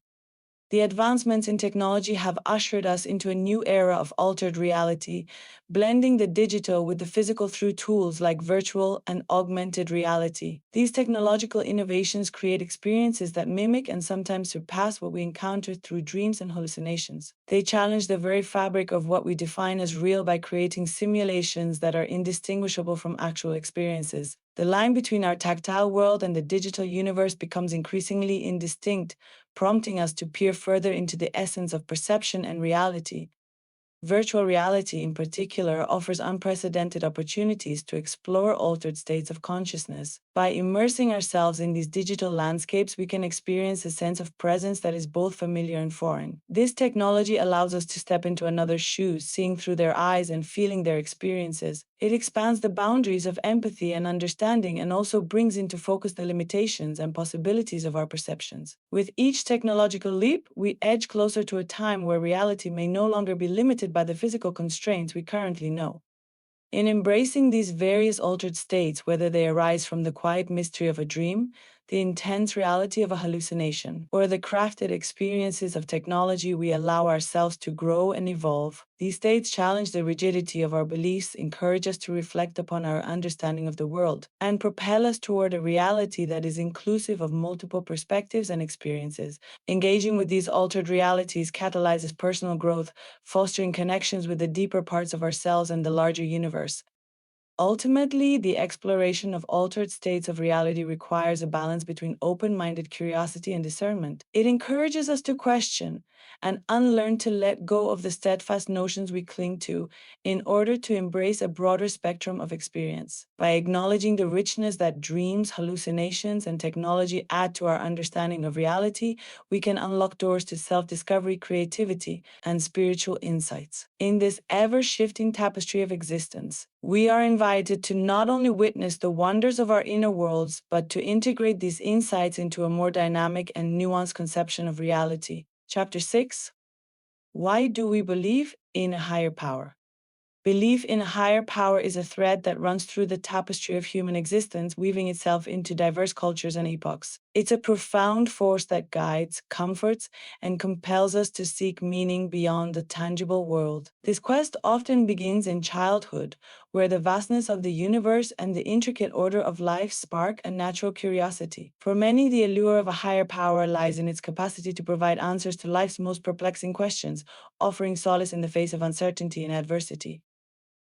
The advancements in technology have ushered us into a new era of altered reality, blending the digital with the physical through tools like virtual and augmented reality. These technological innovations create experiences that mimic and sometimes surpass what we encounter through dreams and hallucinations. They challenge the very fabric of what we define as real by creating simulations that are indistinguishable from actual experiences. The line between our tactile world and the digital universe becomes increasingly indistinct, prompting us to peer further into the essence of perception and reality. Virtual reality, in particular, offers unprecedented opportunities to explore altered states of consciousness. By immersing ourselves in these digital landscapes, we can experience a sense of presence that is both familiar and foreign. This technology allows us to step into another's shoes, seeing through their eyes and feeling their experiences. It expands the boundaries of empathy and understanding and also brings into focus the limitations and possibilities of our perceptions. With each technological leap, we edge closer to a time where reality may no longer be limited by the physical constraints we currently know. In embracing these various altered states, whether they arise from the quiet mystery of a dream, the intense reality of a hallucination, or the crafted experiences of technology, we allow ourselves to grow and evolve. These states challenge the rigidity of our beliefs, encourage us to reflect upon our understanding of the world, and propel us toward a reality that is inclusive of multiple perspectives and experiences. Engaging with these altered realities catalyzes personal growth, fostering connections with the deeper parts of ourselves and the larger universe. Ultimately, the exploration of altered states of reality requires a balance between open minded curiosity and discernment. It encourages us to question and unlearn, to let go of the steadfast notions we cling to in order to embrace a broader spectrum of experience. By acknowledging the richness that dreams, hallucinations, and technology add to our understanding of reality, we can unlock doors to self discovery, creativity, and spiritual insights. In this ever shifting tapestry of existence, we are invited to not only witness the wonders of our inner worlds, but to integrate these insights into a more dynamic and nuanced conception of reality. Chapter 6: Why do we believe in a higher power? Belief in a higher power is a thread that runs through the tapestry of human existence, weaving itself into diverse cultures and epochs. It's a profound force that guides, comforts, and compels us to seek meaning beyond the tangible world. This quest often begins in childhood, where the vastness of the universe and the intricate order of life spark a natural curiosity. For many, the allure of a higher power lies in its capacity to provide answers to life's most perplexing questions, offering solace in the face of uncertainty and adversity.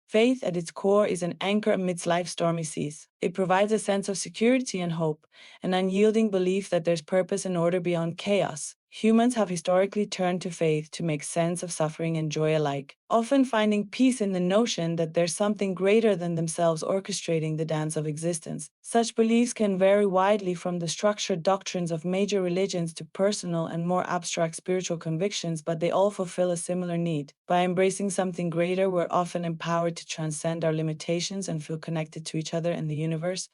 Faith, at its core, is an anchor amidst life's stormy seas. It provides a sense of security and hope, an unyielding belief that there's purpose and order beyond chaos. Humans have historically turned to faith to make sense of suffering and joy alike, often finding peace in the notion that there's something greater than themselves orchestrating the dance of existence. Such beliefs can vary widely, from the structured doctrines of major religions to personal and more abstract spiritual convictions, but they all fulfill a similar need. By embracing something greater, we're often empowered to transcend our limitations and feel connected to each other and the universe.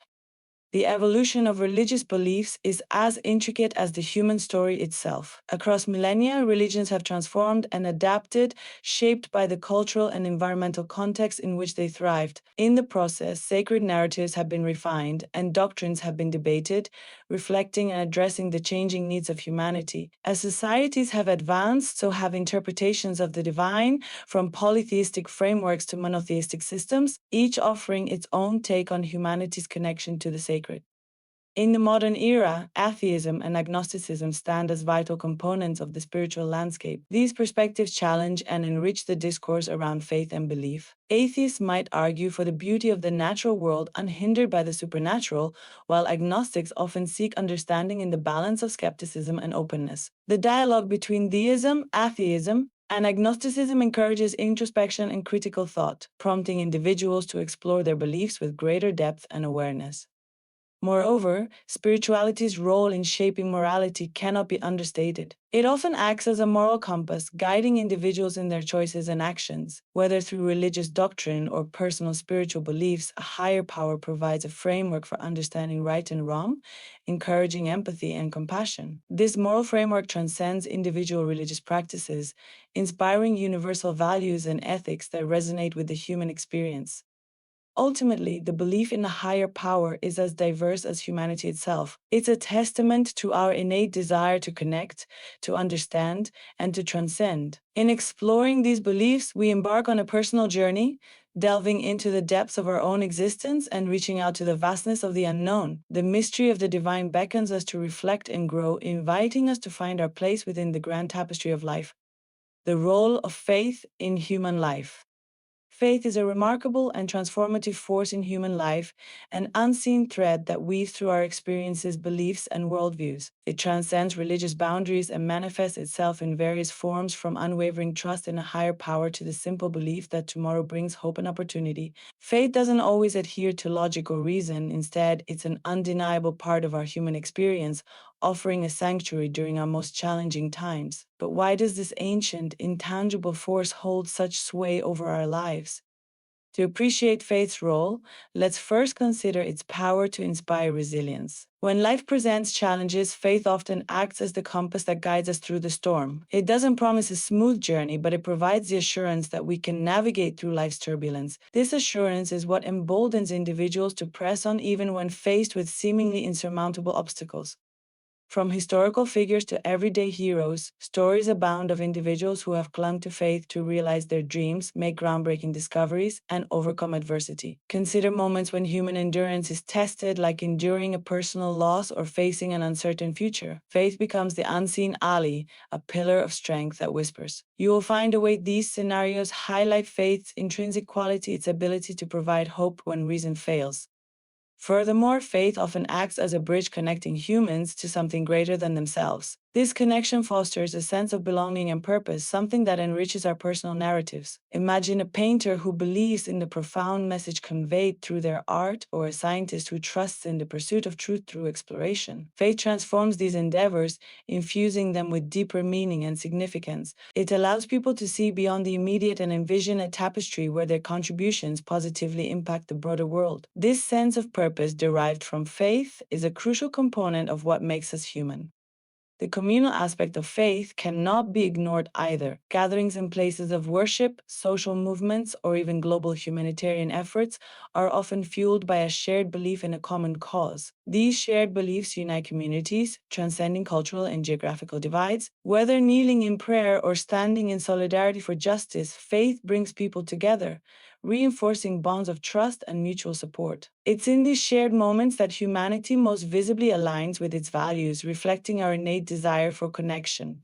The evolution of religious beliefs is as intricate as the human story itself. Across millennia, religions have transformed and adapted, shaped by the cultural and environmental context in which they thrived. In the process, sacred narratives have been refined and doctrines have been debated, reflecting and addressing the changing needs of humanity. As societies have advanced, so have interpretations of the divine, from polytheistic frameworks to monotheistic systems, each offering its own take on humanity's connection to the sacred. In the modern era, atheism and agnosticism stand as vital components of the spiritual landscape. These perspectives challenge and enrich the discourse around faith and belief. Atheists might argue for the beauty of the natural world unhindered by the supernatural, while agnostics often seek understanding in the balance of skepticism and openness. The dialogue between theism, atheism, and agnosticism encourages introspection and critical thought, prompting individuals to explore their beliefs with greater depth and awareness. Moreover, spirituality's role in shaping morality cannot be understated. It often acts as a moral compass, guiding individuals in their choices and actions. Whether through religious doctrine or personal spiritual beliefs, a higher power provides a framework for understanding right and wrong, encouraging empathy and compassion. This moral framework transcends individual religious practices, inspiring universal values and ethics that resonate with the human experience. Ultimately, the belief in a higher power is as diverse as humanity itself. It's a testament to our innate desire to connect, to understand, and to transcend. In exploring these beliefs, we embark on a personal journey, delving into the depths of our own existence and reaching out to the vastness of the unknown. The mystery of the divine beckons us to reflect and grow, inviting us to find our place within the grand tapestry of life. The role of faith in human life. Faith is a remarkable and transformative force in human life, an unseen thread that weaves through our experiences, beliefs, and worldviews. It transcends religious boundaries and manifests itself in various forms, from unwavering trust in a higher power to the simple belief that tomorrow brings hope and opportunity. Faith doesn't always adhere to logic or reason. Instead, it's an undeniable part of our human experience, offering a sanctuary during our most challenging times. But why does this ancient, intangible force hold such sway over our lives? To appreciate faith's role, let's first consider its power to inspire resilience. When life presents challenges, faith often acts as the compass that guides us through the storm. It doesn't promise a smooth journey, but it provides the assurance that we can navigate through life's turbulence. This assurance is what emboldens individuals to press on even when faced with seemingly insurmountable obstacles. From historical figures to everyday heroes, stories abound of individuals who have clung to faith to realize their dreams, make groundbreaking discoveries, and overcome adversity. Consider moments when human endurance is tested, like enduring a personal loss or facing an uncertain future. Faith becomes the unseen ally, a pillar of strength that whispers. You will find a way these scenarios highlight faith's intrinsic quality, its ability to provide hope when reason fails. Furthermore, faith often acts as a bridge connecting humans to something greater than themselves. This connection fosters a sense of belonging and purpose, something that enriches our personal narratives. Imagine a painter who believes in the profound message conveyed through their art, or a scientist who trusts in the pursuit of truth through exploration. Faith transforms these endeavors, infusing them with deeper meaning and significance. It allows people to see beyond the immediate and envision a tapestry where their contributions positively impact the broader world. This sense of purpose derived from faith is a crucial component of what makes us human. The communal aspect of faith cannot be ignored either. Gatherings and places of worship, social movements, or even global humanitarian efforts are often fueled by a shared belief in a common cause. These shared beliefs unite communities, transcending cultural and geographical divides. Whether kneeling in prayer or standing in solidarity for justice, faith brings people together, reinforcing bonds of trust and mutual support. It's in these shared moments that humanity most visibly aligns with its values, reflecting our innate desire for connection.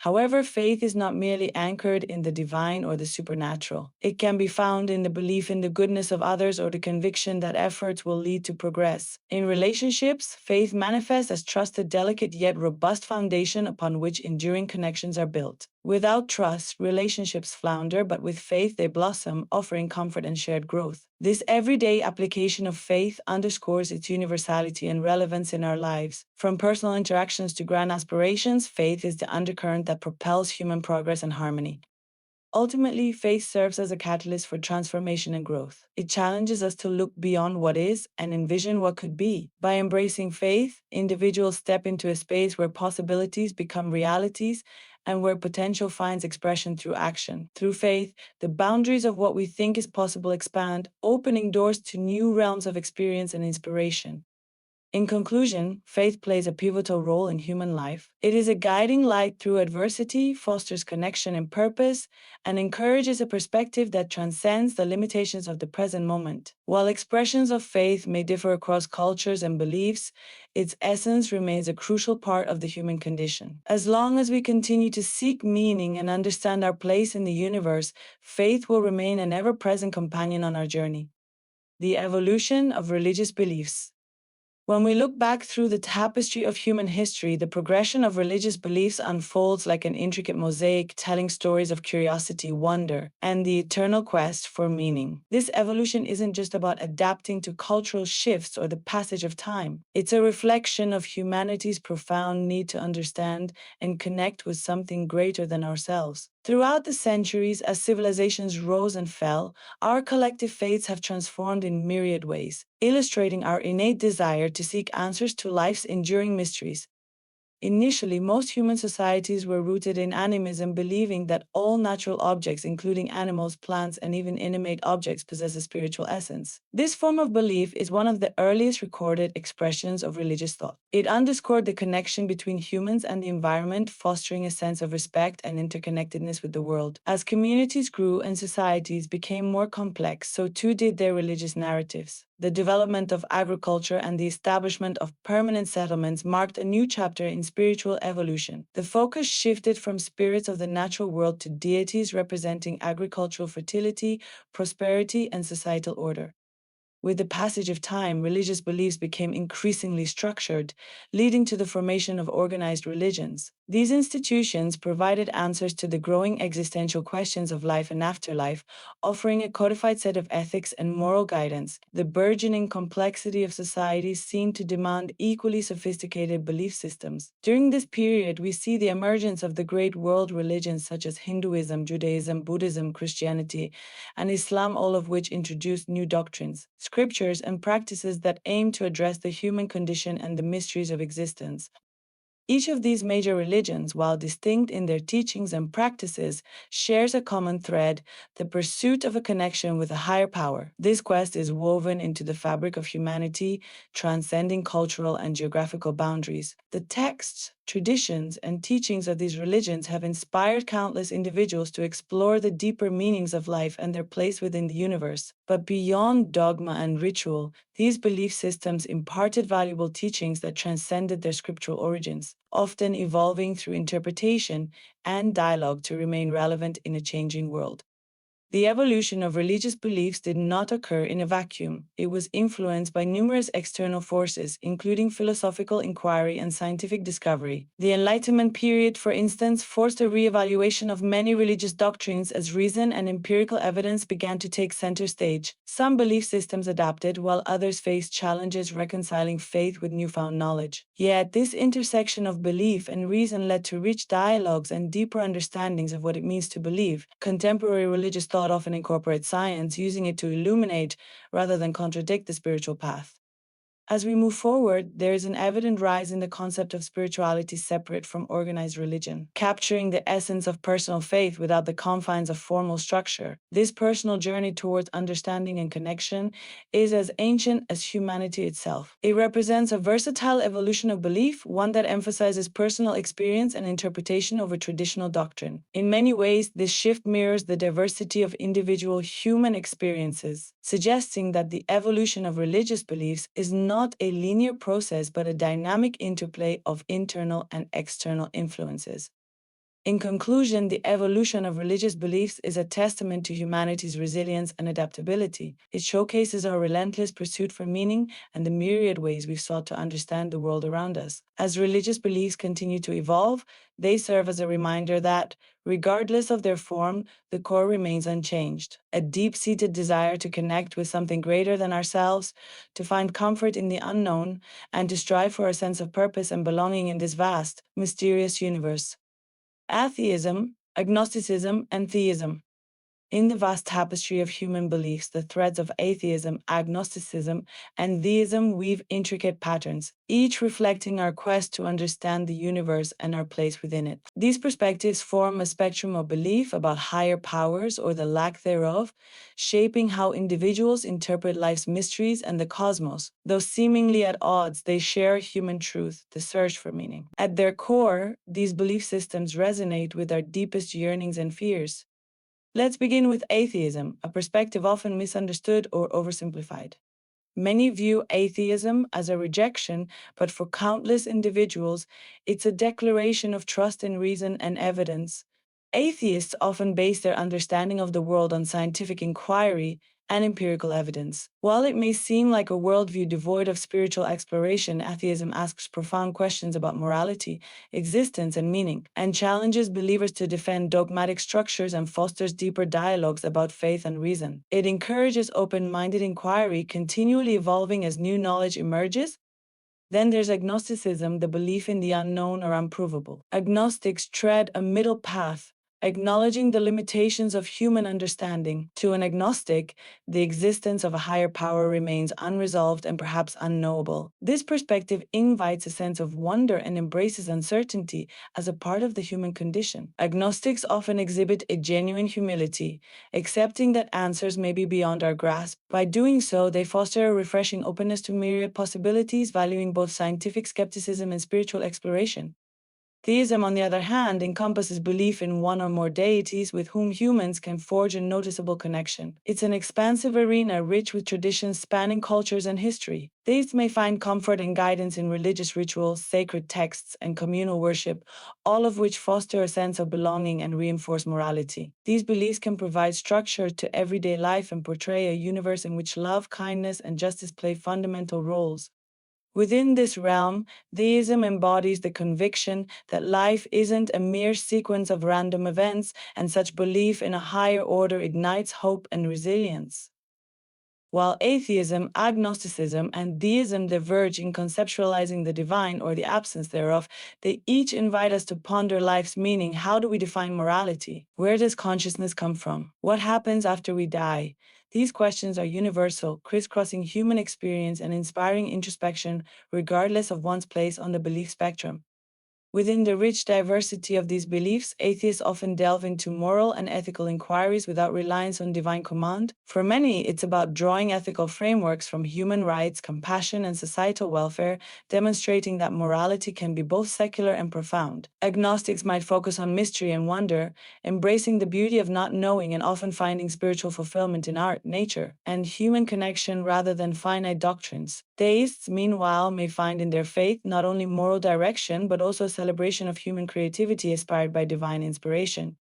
However, faith is not merely anchored in the divine or the supernatural. It can be found in the belief in the goodness of others or the conviction that efforts will lead to progress. In relationships, faith manifests as trusted, delicate yet robust foundation upon which enduring connections are built. Without trust, relationships flounder, but with faith they blossom, offering comfort and shared growth. This everyday application of faith underscores its universality and relevance in our lives. From personal interactions to grand aspirations, faith is the undercurrent that propels human progress and harmony. Ultimately, faith serves as a catalyst for transformation and growth. It challenges us to look beyond what is and envision what could be. By embracing faith, individuals step into a space where possibilities become realities and where potential finds expression through action. Through faith, the boundaries of what we think is possible expand, opening doors to new realms of experience and inspiration. In conclusion, faith plays a pivotal role in human life. It is a guiding light through adversity, fosters connection and purpose, and encourages a perspective that transcends the limitations of the present moment. While expressions of faith may differ across cultures and beliefs, its essence remains a crucial part of the human condition. As long as we continue to seek meaning and understand our place in the universe, faith will remain an ever-present companion on our journey. The evolution of religious beliefs. When we look back through the tapestry of human history, the progression of religious beliefs unfolds like an intricate mosaic, telling stories of curiosity, wonder, and the eternal quest for meaning. This evolution isn't just about adapting to cultural shifts or the passage of time. It's a reflection of humanity's profound need to understand and connect with something greater than ourselves. Throughout the centuries, as civilizations rose and fell, our collective faiths have transformed in myriad ways, illustrating our innate desire to seek answers to life's enduring mysteries. Initially, most human societies were rooted in animism, believing that all natural objects, including animals, plants, and even inanimate objects, possess a spiritual essence. This form of belief is one of the earliest recorded expressions of religious thought. It underscored the connection between humans and the environment, fostering a sense of respect and interconnectedness with the world. As communities grew and societies became more complex, so too did their religious narratives. The development of agriculture and the establishment of permanent settlements marked a new chapter in spiritual evolution. The focus shifted from spirits of the natural world to deities representing agricultural fertility, prosperity, and societal order. With the passage of time, religious beliefs became increasingly structured, leading to the formation of organized religions. These institutions provided answers to the growing existential questions of life and afterlife, offering a codified set of ethics and moral guidance. The burgeoning complexity of societies seemed to demand equally sophisticated belief systems. During this period, we see the emergence of the great world religions such as Hinduism, Judaism, Buddhism, Christianity, and Islam, all of which introduced new doctrines, scriptures, and practices that aim to address the human condition and the mysteries of existence. Each of these major religions, while distinct in their teachings and practices, shares a common thread: the pursuit of a connection with a higher power. This quest is woven into the fabric of humanity, transcending cultural and geographical boundaries. The texts, traditions, and teachings of these religions have inspired countless individuals to explore the deeper meanings of life and their place within the universe. But beyond dogma and ritual, these belief systems imparted valuable teachings that transcended their scriptural origins, often evolving through interpretation and dialogue to remain relevant in a changing world. The evolution of religious beliefs did not occur in a vacuum. It was influenced by numerous external forces, including philosophical inquiry and scientific discovery. The Enlightenment period, for instance, forced a reevaluation of many religious doctrines as reason and empirical evidence began to take center stage. Some belief systems adapted, while others faced challenges reconciling faith with newfound knowledge. Yet, this intersection of belief and reason led to rich dialogues and deeper understandings of what it means to believe. Contemporary religious thought often incorporates science, using it to illuminate rather than contradict the spiritual path. As we move forward, there is an evident rise in the concept of spirituality separate from organized religion, capturing the essence of personal faith without the confines of formal structure. This personal journey towards understanding and connection is as ancient as humanity itself. It represents a versatile evolution of belief, one that emphasizes personal experience and interpretation over traditional doctrine. In many ways, this shift mirrors the diversity of individual human experiences, suggesting that the evolution of religious beliefs is not a linear process but a dynamic interplay of internal and external influences. In conclusion, the evolution of religious beliefs is a testament to humanity's resilience and adaptability. It showcases our relentless pursuit for meaning and the myriad ways we've sought to understand the world around us. As religious beliefs continue to evolve, they serve as a reminder that, regardless of their form, the core remains unchanged. A deep-seated desire to connect with something greater than ourselves, to find comfort in the unknown, and to strive for a sense of purpose and belonging in this vast, mysterious universe. Atheism, Agnosticism, and Theism. In the vast tapestry of human beliefs, the threads of atheism, agnosticism, and theism weave intricate patterns, each reflecting our quest to understand the universe and our place within it. These perspectives form a spectrum of belief about higher powers or the lack thereof, shaping how individuals interpret life's mysteries and the cosmos. Though seemingly at odds, they share a human truth: the search for meaning. At their core, these belief systems resonate with our deepest yearnings and fears. Let's begin with atheism, a perspective often misunderstood or oversimplified. Many view atheism as a rejection, but for countless individuals, it's a declaration of trust in reason and evidence. Atheists often base their understanding of the world on scientific inquiry, and empirical evidence. While it may seem like a worldview devoid of spiritual exploration, atheism asks profound questions about morality, existence, and meaning, and challenges believers to defend dogmatic structures and fosters deeper dialogues about faith and reason. It encourages open-minded inquiry, continually evolving as new knowledge emerges. Then there's agnosticism, the belief in the unknown or unprovable. Agnostics tread a middle path, acknowledging the limitations of human understanding. To an agnostic, the existence of a higher power remains unresolved and perhaps unknowable. This perspective invites a sense of wonder and embraces uncertainty as a part of the human condition. Agnostics often exhibit a genuine humility, accepting that answers may be beyond our grasp. By doing so, they foster a refreshing openness to myriad possibilities, valuing both scientific skepticism and spiritual exploration. Theism, on the other hand, encompasses belief in one or more deities with whom humans can forge a noticeable connection. It's an expansive arena rich with traditions spanning cultures and history. Theists may find comfort and guidance in religious rituals, sacred texts, and communal worship, all of which foster a sense of belonging and reinforce morality. These beliefs can provide structure to everyday life and portray a universe in which love, kindness, and justice play fundamental roles. Within this realm, theism embodies the conviction that life isn't a mere sequence of random events, and such belief in a higher order ignites hope and resilience. While atheism, agnosticism, and theism diverge in conceptualizing the divine or the absence thereof, they each invite us to ponder life's meaning. How do we define morality? Where does consciousness come from? What happens after we die? These questions are universal, crisscrossing human experience and inspiring introspection regardless of one's place on the belief spectrum. Within the rich diversity of these beliefs, atheists often delve into moral and ethical inquiries without reliance on divine command. For many, it's about drawing ethical frameworks from human rights, compassion, and societal welfare, demonstrating that morality can be both secular and profound. Agnostics might focus on mystery and wonder, embracing the beauty of not knowing and often finding spiritual fulfillment in art, nature, and human connection rather than finite doctrines. Theists, meanwhile, may find in their faith not only moral direction but also a celebration of human creativity inspired by divine inspiration.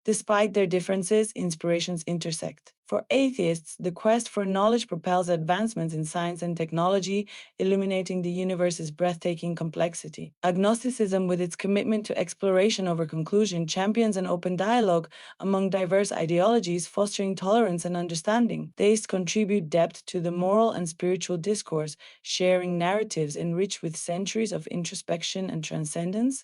Despite their differences, inspirations intersect. For atheists, the quest for knowledge propels advancements in science and technology, illuminating the universe's breathtaking complexity. Agnosticism, with its commitment to exploration over conclusion, champions an open dialogue among diverse ideologies, fostering tolerance and understanding. Theists contribute depth to the moral and spiritual discourse, sharing narratives enriched with centuries of introspection and transcendence.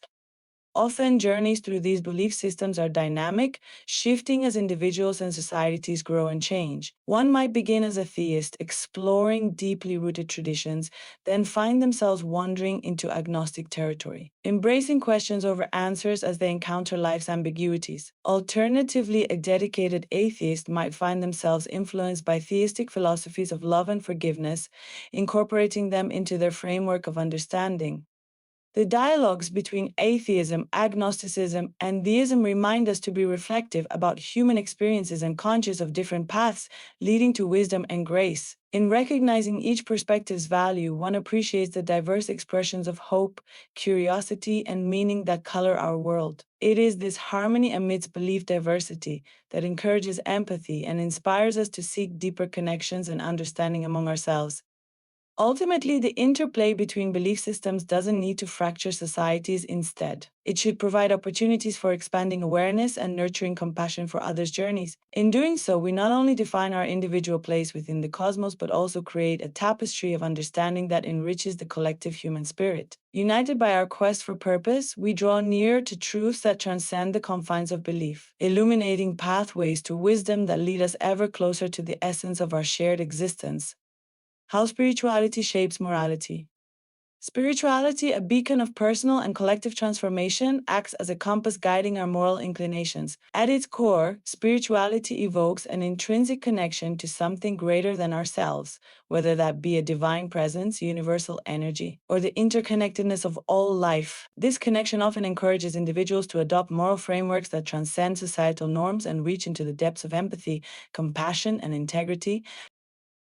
Often, journeys through these belief systems are dynamic, shifting as individuals and societies grow and change. One might begin as a theist, exploring deeply rooted traditions, then find themselves wandering into agnostic territory, embracing questions over answers as they encounter life's ambiguities. Alternatively, a dedicated atheist might find themselves influenced by theistic philosophies of love and forgiveness, incorporating them into their framework of understanding. The dialogues between atheism, agnosticism, and theism remind us to be reflective about human experiences and conscious of different paths leading to wisdom and grace. In recognizing each perspective's value, one appreciates the diverse expressions of hope, curiosity, and meaning that color our world. It is this harmony amidst belief diversity that encourages empathy and inspires us to seek deeper connections and understanding among ourselves. Ultimately, the interplay between belief systems doesn't need to fracture societies. Instead, it should provide opportunities for expanding awareness and nurturing compassion for others' journeys. In doing so, we not only define our individual place within the cosmos, but also create a tapestry of understanding that enriches the collective human spirit. United by our quest for purpose, we draw near to truths that transcend the confines of belief, illuminating pathways to wisdom that lead us ever closer to the essence of our shared existence. How spirituality shapes morality. Spirituality, a beacon of personal and collective transformation, acts as a compass guiding our moral inclinations. At its core, spirituality evokes an intrinsic connection to something greater than ourselves, whether that be a divine presence, universal energy, or the interconnectedness of all life. This connection often encourages individuals to adopt moral frameworks that transcend societal norms and reach into the depths of empathy, compassion, and integrity.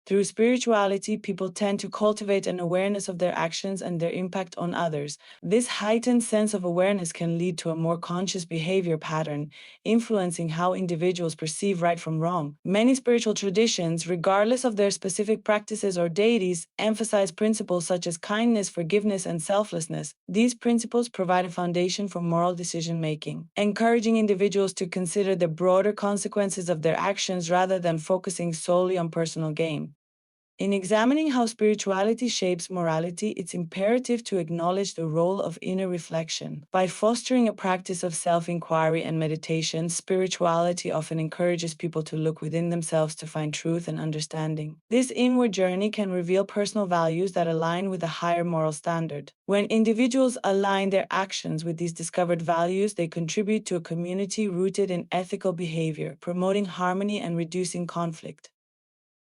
Through spirituality, people tend to cultivate an awareness of their actions and their impact on others. This heightened sense of awareness can lead to a more conscious behavior pattern, influencing how individuals perceive right from wrong. Many spiritual traditions, regardless of their specific practices or deities, emphasize principles such as kindness, forgiveness, and selflessness. These principles provide a foundation for moral decision making, encouraging individuals to consider the broader consequences of their actions rather than focusing solely on personal gain. In examining how spirituality shapes morality, it's imperative to acknowledge the role of inner reflection. By fostering a practice of self-inquiry and meditation, spirituality often encourages people to look within themselves to find truth and understanding. This inward journey can reveal personal values that align with a higher moral standard. When individuals align their actions with these discovered values, they contribute to a community rooted in ethical behavior, promoting harmony and reducing conflict.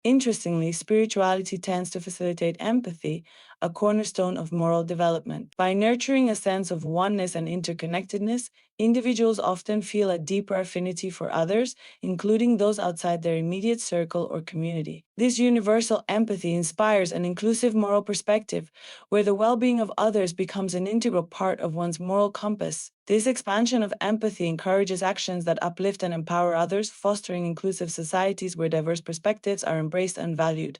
Interestingly, spirituality tends to facilitate empathy, a cornerstone of moral development. By nurturing a sense of oneness and interconnectedness, individuals often feel a deeper affinity for others, including those outside their immediate circle or community. This universal empathy inspires an inclusive moral perspective, where the well-being of others becomes an integral part of one's moral compass. This expansion of empathy encourages actions that uplift and empower others, fostering inclusive societies where diverse perspectives are embraced and valued.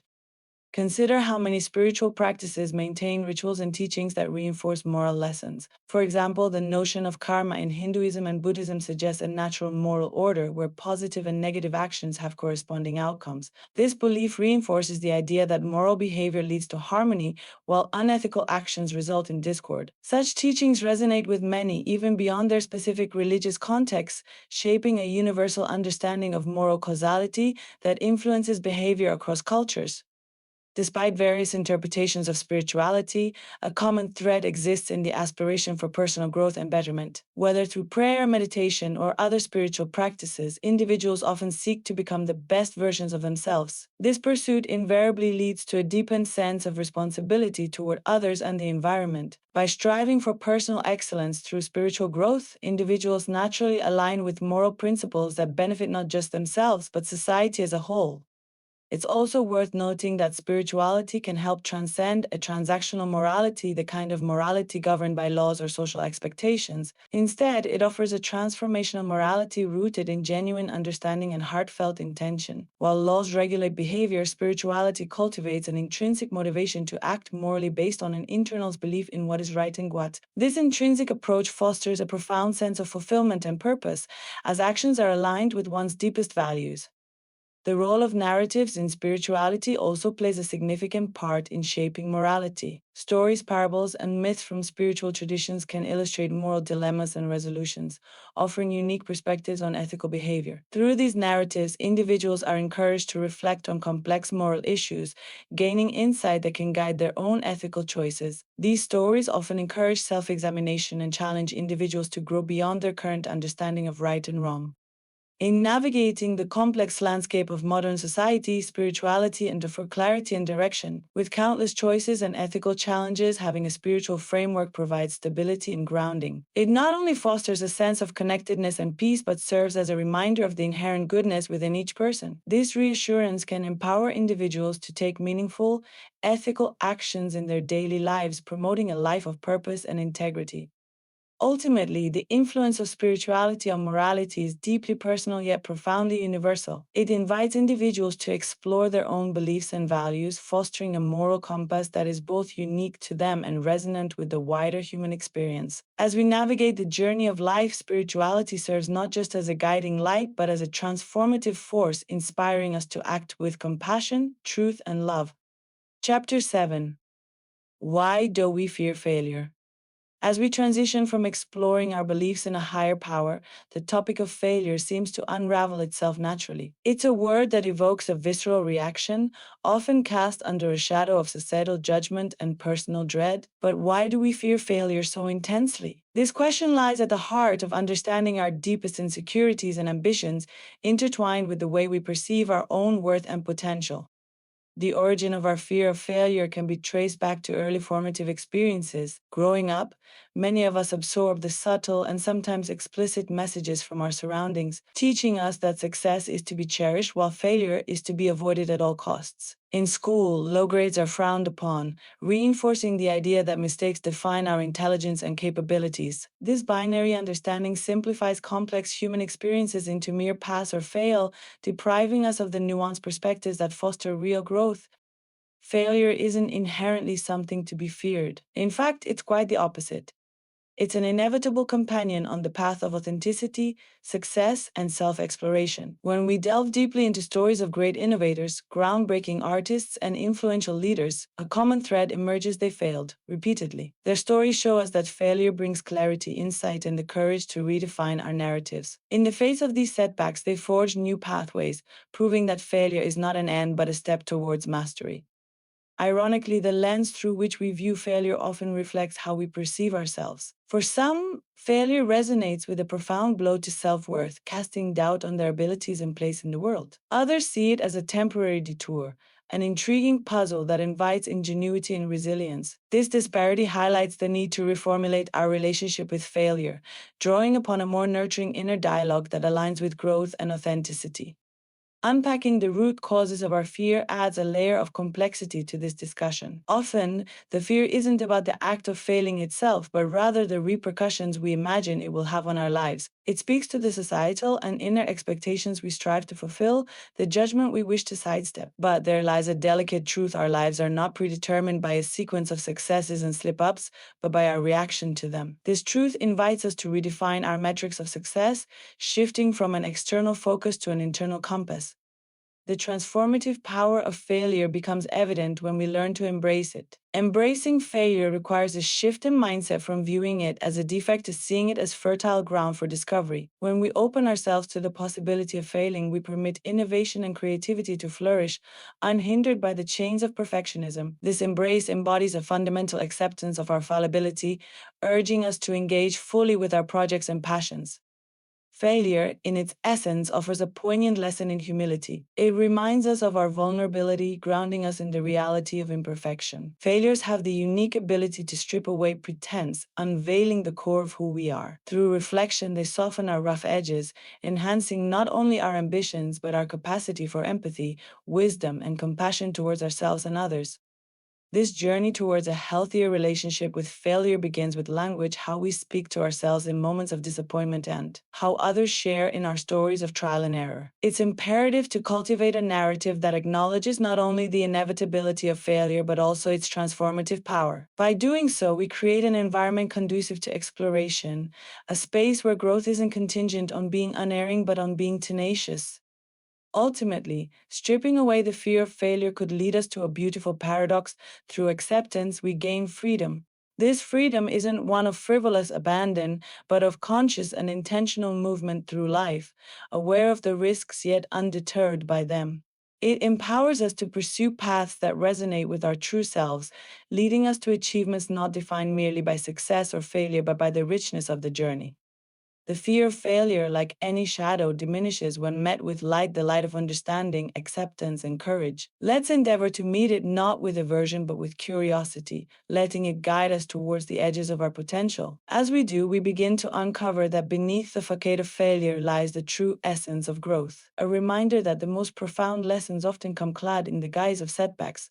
Consider how many spiritual practices maintain rituals and teachings that reinforce moral lessons. For example, the notion of karma in Hinduism and Buddhism suggests a natural moral order where positive and negative actions have corresponding outcomes. This belief reinforces the idea that moral behavior leads to harmony, while unethical actions result in discord. Such teachings resonate with many, even beyond their specific religious contexts, shaping a universal understanding of moral causality that influences behavior across cultures. Despite various interpretations of spirituality, a common thread exists in the aspiration for personal growth and betterment. Whether through prayer, meditation, or other spiritual practices, individuals often seek to become the best versions of themselves. This pursuit invariably leads to a deepened sense of responsibility toward others and the environment. By striving for personal excellence through spiritual growth, individuals naturally align with moral principles that benefit not just themselves, but society as a whole. It's also worth noting that spirituality can help transcend a transactional morality, the kind of morality governed by laws or social expectations. Instead, it offers a transformational morality rooted in genuine understanding and heartfelt intention. While laws regulate behavior, spirituality cultivates an intrinsic motivation to act morally based on an internal belief in what is right and what. This intrinsic approach fosters a profound sense of fulfillment and purpose, as actions are aligned with one's deepest values. The role of narratives in spirituality also plays a significant part in shaping morality. Stories, parables, and myths from spiritual traditions can illustrate moral dilemmas and resolutions, offering unique perspectives on ethical behavior. Through these narratives, individuals are encouraged to reflect on complex moral issues, gaining insight that can guide their own ethical choices. These stories often encourage self-examination and challenge individuals to grow beyond their current understanding of right and wrong. In navigating the complex landscape of modern society, spirituality and for clarity and direction, with countless choices and ethical challenges, having a spiritual framework provides stability and grounding. It not only fosters a sense of connectedness and peace, but serves as a reminder of the inherent goodness within each person. This reassurance can empower individuals to take meaningful, ethical actions in their daily lives, promoting a life of purpose and integrity. Ultimately, the influence of spirituality on morality is deeply personal yet profoundly universal. It invites individuals to explore their own beliefs and values, fostering a moral compass that is both unique to them and resonant with the wider human experience. As we navigate the journey of life, spirituality serves not just as a guiding light, but as a transformative force, inspiring us to act with compassion, truth, and love. Chapter 7. Why do we fear failure? As we transition from exploring our beliefs in a higher power, the topic of failure seems to unravel itself naturally. It's a word that evokes a visceral reaction, often cast under a shadow of societal judgment and personal dread. But why do we fear failure so intensely? This question lies at the heart of understanding our deepest insecurities and ambitions, intertwined with the way we perceive our own worth and potential. The origin of our fear of failure can be traced back to early formative experiences. Growing up, many of us absorb the subtle and sometimes explicit messages from our surroundings, teaching us that success is to be cherished while failure is to be avoided at all costs. In school, low grades are frowned upon, reinforcing the idea that mistakes define our intelligence and capabilities. This binary understanding simplifies complex human experiences into mere pass or fail, depriving us of the nuanced perspectives that foster real growth. Failure isn't inherently something to be feared. In fact, it's quite the opposite. It's an inevitable companion on the path of authenticity, success, and self exploration. When we delve deeply into stories of great innovators, groundbreaking artists, and influential leaders, a common thread emerges: they failed, repeatedly. Their stories show us that failure brings clarity, insight, and the courage to redefine our narratives. In the face of these setbacks, they forged new pathways, proving that failure is not an end but a step towards mastery. Ironically, the lens through which we view failure often reflects how we perceive ourselves. For some, failure resonates with a profound blow to self worth, casting doubt on their abilities and place in the world. Others see it as a temporary detour, an intriguing puzzle that invites ingenuity and resilience. This disparity highlights the need to reformulate our relationship with failure, drawing upon a more nurturing inner dialogue that aligns with growth and authenticity. Unpacking the root causes of our fear adds a layer of complexity to this discussion. Often, the fear isn't about the act of failing itself, but rather the repercussions we imagine it will have on our lives. It speaks to the societal and inner expectations we strive to fulfill, the judgment we wish to sidestep. But there lies a delicate truth: our lives are not predetermined by a sequence of successes and slip ups, but by our reaction to them. This truth invites us to redefine our metrics of success, shifting from an external focus to an internal compass. The transformative power of failure becomes evident when we learn to embrace it. Embracing failure requires a shift in mindset from viewing it as a defect to seeing it as fertile ground for discovery. When we open ourselves to the possibility of failing, we permit innovation and creativity to flourish, unhindered by the chains of perfectionism. This embrace embodies a fundamental acceptance of our fallibility, urging us to engage fully with our projects and passions. Failure, in its essence, offers a poignant lesson in humility. It reminds us of our vulnerability, grounding us in the reality of imperfection. Failures have the unique ability to strip away pretense, unveiling the core of who we are. Through reflection, they soften our rough edges, enhancing not only our ambitions but our capacity for empathy, wisdom, and compassion towards ourselves and others. This journey towards a healthier relationship with failure begins with language: how we speak to ourselves in moments of disappointment and how others share in our stories of trial and error. It's imperative to cultivate a narrative that acknowledges not only the inevitability of failure but also its transformative power. By doing so, we create an environment conducive to exploration, a space where growth isn't contingent on being unerring but on being tenacious. Ultimately, stripping away the fear of failure could lead us to a beautiful paradox. Through acceptance, we gain freedom. This freedom isn't one of frivolous abandon, but of conscious and intentional movement through life, aware of the risks yet undeterred by them. It empowers us to pursue paths that resonate with our true selves, leading us to achievements not defined merely by success or failure, but by the richness of the journey. The fear of failure, like any shadow, diminishes when met with light, the light of understanding, acceptance, and courage. Let's endeavor to meet it not with aversion but with curiosity, letting it guide us towards the edges of our potential. As we do, we begin to uncover that beneath the facade of failure lies the true essence of growth, a reminder that the most profound lessons often come clad in the guise of setbacks.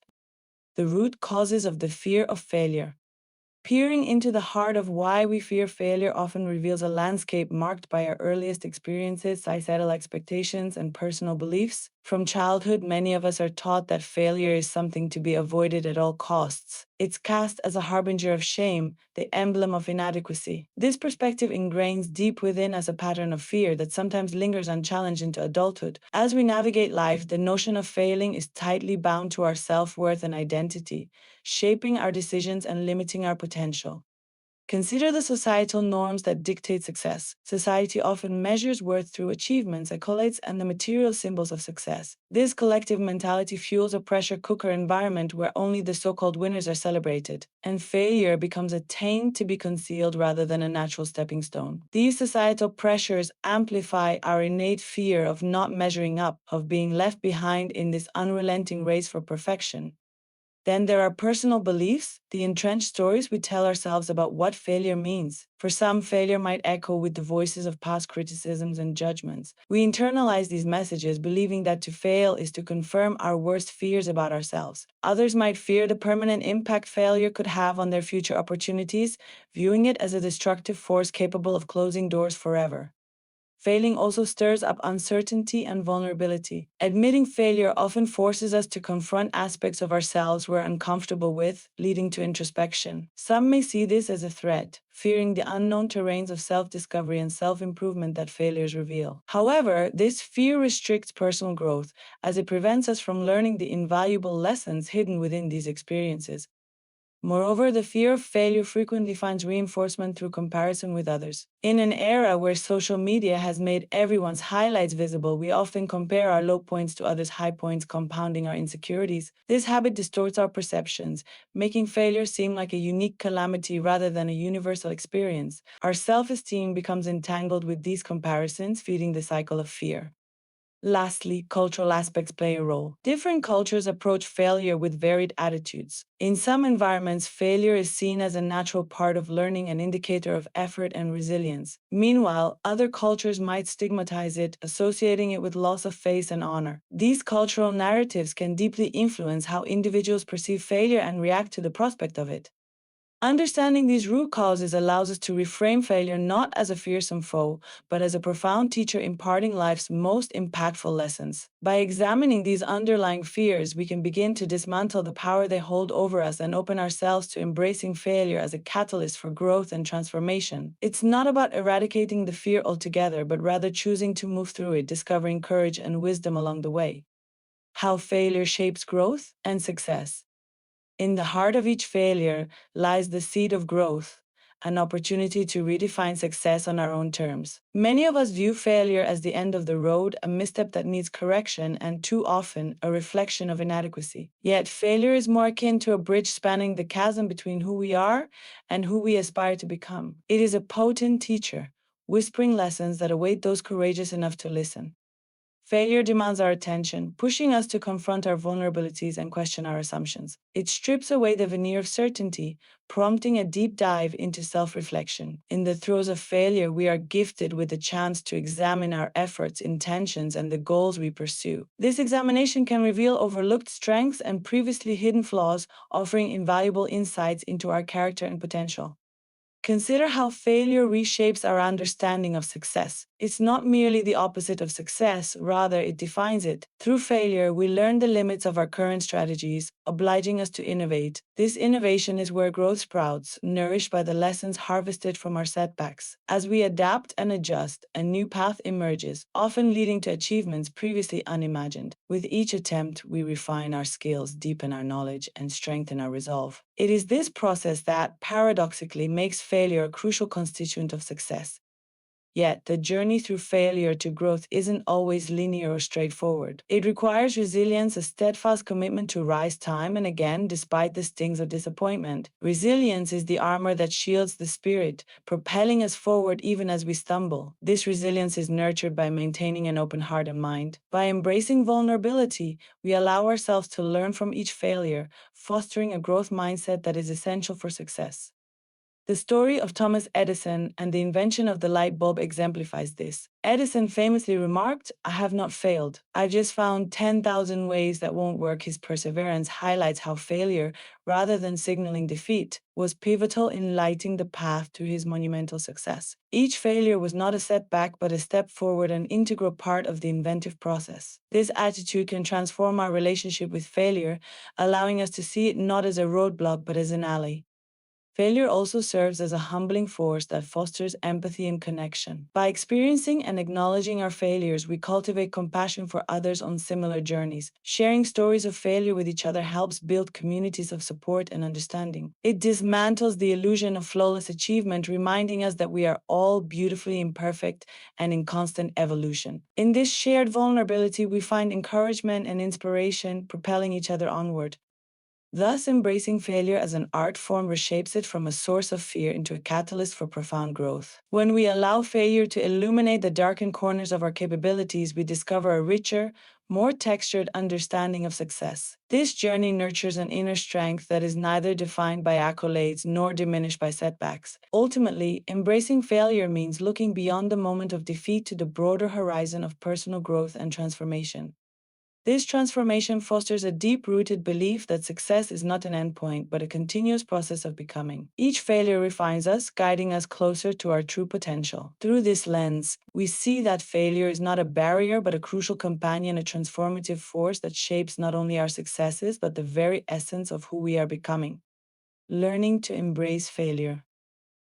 The root causes of the fear of failure. Peering into the heart of why we fear failure often reveals a landscape marked by our earliest experiences, societal expectations, and personal beliefs. From childhood, many of us are taught that failure is something to be avoided at all costs. It's cast as a harbinger of shame, the emblem of inadequacy. This perspective ingrains deep within us a pattern of fear that sometimes lingers unchallenged into adulthood. As we navigate life, the notion of failing is tightly bound to our self-worth and identity, shaping our decisions and limiting our potential. Consider the societal norms that dictate success. Society often measures worth through achievements, accolades, and the material symbols of success. This collective mentality fuels a pressure cooker environment where only the so-called winners are celebrated, and failure becomes a taint to be concealed rather than a natural stepping stone. These societal pressures amplify our innate fear of not measuring up, of being left behind in this unrelenting race for perfection. Then there are personal beliefs, the entrenched stories we tell ourselves about what failure means. For some, failure might echo with the voices of past criticisms and judgments. We internalize these messages, believing that to fail is to confirm our worst fears about ourselves. Others might fear the permanent impact failure could have on their future opportunities, viewing it as a destructive force capable of closing doors forever. Failing also stirs up uncertainty and vulnerability. Admitting failure often forces us to confront aspects of ourselves we're uncomfortable with, leading to introspection. Some may see this as a threat, fearing the unknown terrains of self-discovery and self-improvement that failures reveal. However, this fear restricts personal growth, as it prevents us from learning the invaluable lessons hidden within these experiences. Moreover, the fear of failure frequently finds reinforcement through comparison with others. In an era where social media has made everyone's highlights visible, we often compare our low points to others' high points, compounding our insecurities. This habit distorts our perceptions, making failure seem like a unique calamity rather than a universal experience. Our self-esteem becomes entangled with these comparisons, feeding the cycle of fear. Lastly, cultural aspects play a role. Different cultures approach failure with varied attitudes. In some environments, failure is seen as a natural part of learning, an indicator of effort and resilience. Meanwhile, other cultures might stigmatize it, associating it with loss of face and honor. These cultural narratives can deeply influence how individuals perceive failure and react to the prospect of it. Understanding these root causes allows us to reframe failure not as a fearsome foe, but as a profound teacher imparting life's most impactful lessons. By examining these underlying fears, we can begin to dismantle the power they hold over us and open ourselves to embracing failure as a catalyst for growth and transformation. It's not about eradicating the fear altogether, but rather choosing to move through it, discovering courage and wisdom along the way. How failure shapes growth and success. In the heart of each failure lies the seed of growth, an opportunity to redefine success on our own terms. Many of us view failure as the end of the road, a misstep that needs correction, and too often a reflection of inadequacy. Yet, failure is more akin to a bridge spanning the chasm between who we are and who we aspire to become. It is a potent teacher, whispering lessons that await those courageous enough to listen. Failure demands our attention, pushing us to confront our vulnerabilities and question our assumptions. It strips away the veneer of certainty, prompting a deep dive into self-reflection. In the throes of failure, we are gifted with the chance to examine our efforts, intentions, and the goals we pursue. This examination can reveal overlooked strengths and previously hidden flaws, offering invaluable insights into our character and potential. Consider how failure reshapes our understanding of success. It's not merely the opposite of success, rather, it defines it. Through failure, we learn the limits of our current strategies, obliging us to innovate. This innovation is where growth sprouts, nourished by the lessons harvested from our setbacks. As we adapt and adjust, a new path emerges, often leading to achievements previously unimagined. With each attempt, we refine our skills, deepen our knowledge, and strengthen our resolve. It is this process that, paradoxically, makes failure a crucial constituent of success. Yet, the journey through failure to growth isn't always linear or straightforward. It requires resilience, a steadfast commitment to rise time and again despite the stings of disappointment. Resilience is the armor that shields the spirit, propelling us forward even as we stumble. This resilience is nurtured by maintaining an open heart and mind. By embracing vulnerability, we allow ourselves to learn from each failure, fostering a growth mindset that is essential for success. The story of Thomas Edison and the invention of the light bulb exemplifies this. Edison famously remarked, "I have not failed. I've just found 10,000 ways that won't work." His perseverance highlights how failure, rather than signaling defeat, was pivotal in lighting the path to his monumental success. Each failure was not a setback but a step forward, an integral part of the inventive process. This attitude can transform our relationship with failure, allowing us to see it not as a roadblock but as an ally. Failure also serves as a humbling force that fosters empathy and connection. By experiencing and acknowledging our failures, we cultivate compassion for others on similar journeys. Sharing stories of failure with each other helps build communities of support and understanding. It dismantles the illusion of flawless achievement, reminding us that we are all beautifully imperfect and in constant evolution. In this shared vulnerability, we find encouragement and inspiration, propelling each other onward. Thus, embracing failure as an art form reshapes it from a source of fear into a catalyst for profound growth. When we allow failure to illuminate the darkened corners of our capabilities, we discover a richer, more textured understanding of success. This journey nurtures an inner strength that is neither defined by accolades nor diminished by setbacks. Ultimately, embracing failure means looking beyond the moment of defeat to the broader horizon of personal growth and transformation. This transformation fosters a deep rooted belief that success is not an endpoint, but a continuous process of becoming. Each failure refines us, guiding us closer to our true potential. Through this lens, we see that failure is not a barrier, but a crucial companion, a transformative force that shapes not only our successes, but the very essence of who we are becoming. Learning to embrace failure.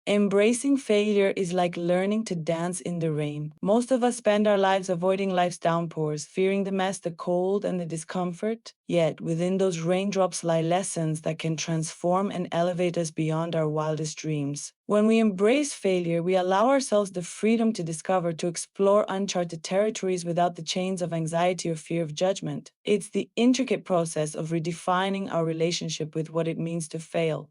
Embracing failure is like learning to dance in the rain. Most of us spend our lives avoiding life's downpours, fearing the mess, the cold, and the discomfort. Yet, within those raindrops lie lessons that can transform and elevate us beyond our wildest dreams. When we embrace failure, we allow ourselves the freedom to discover, to explore uncharted territories without the chains of anxiety or fear of judgment. It's the intricate process of redefining our relationship with what it means to fail.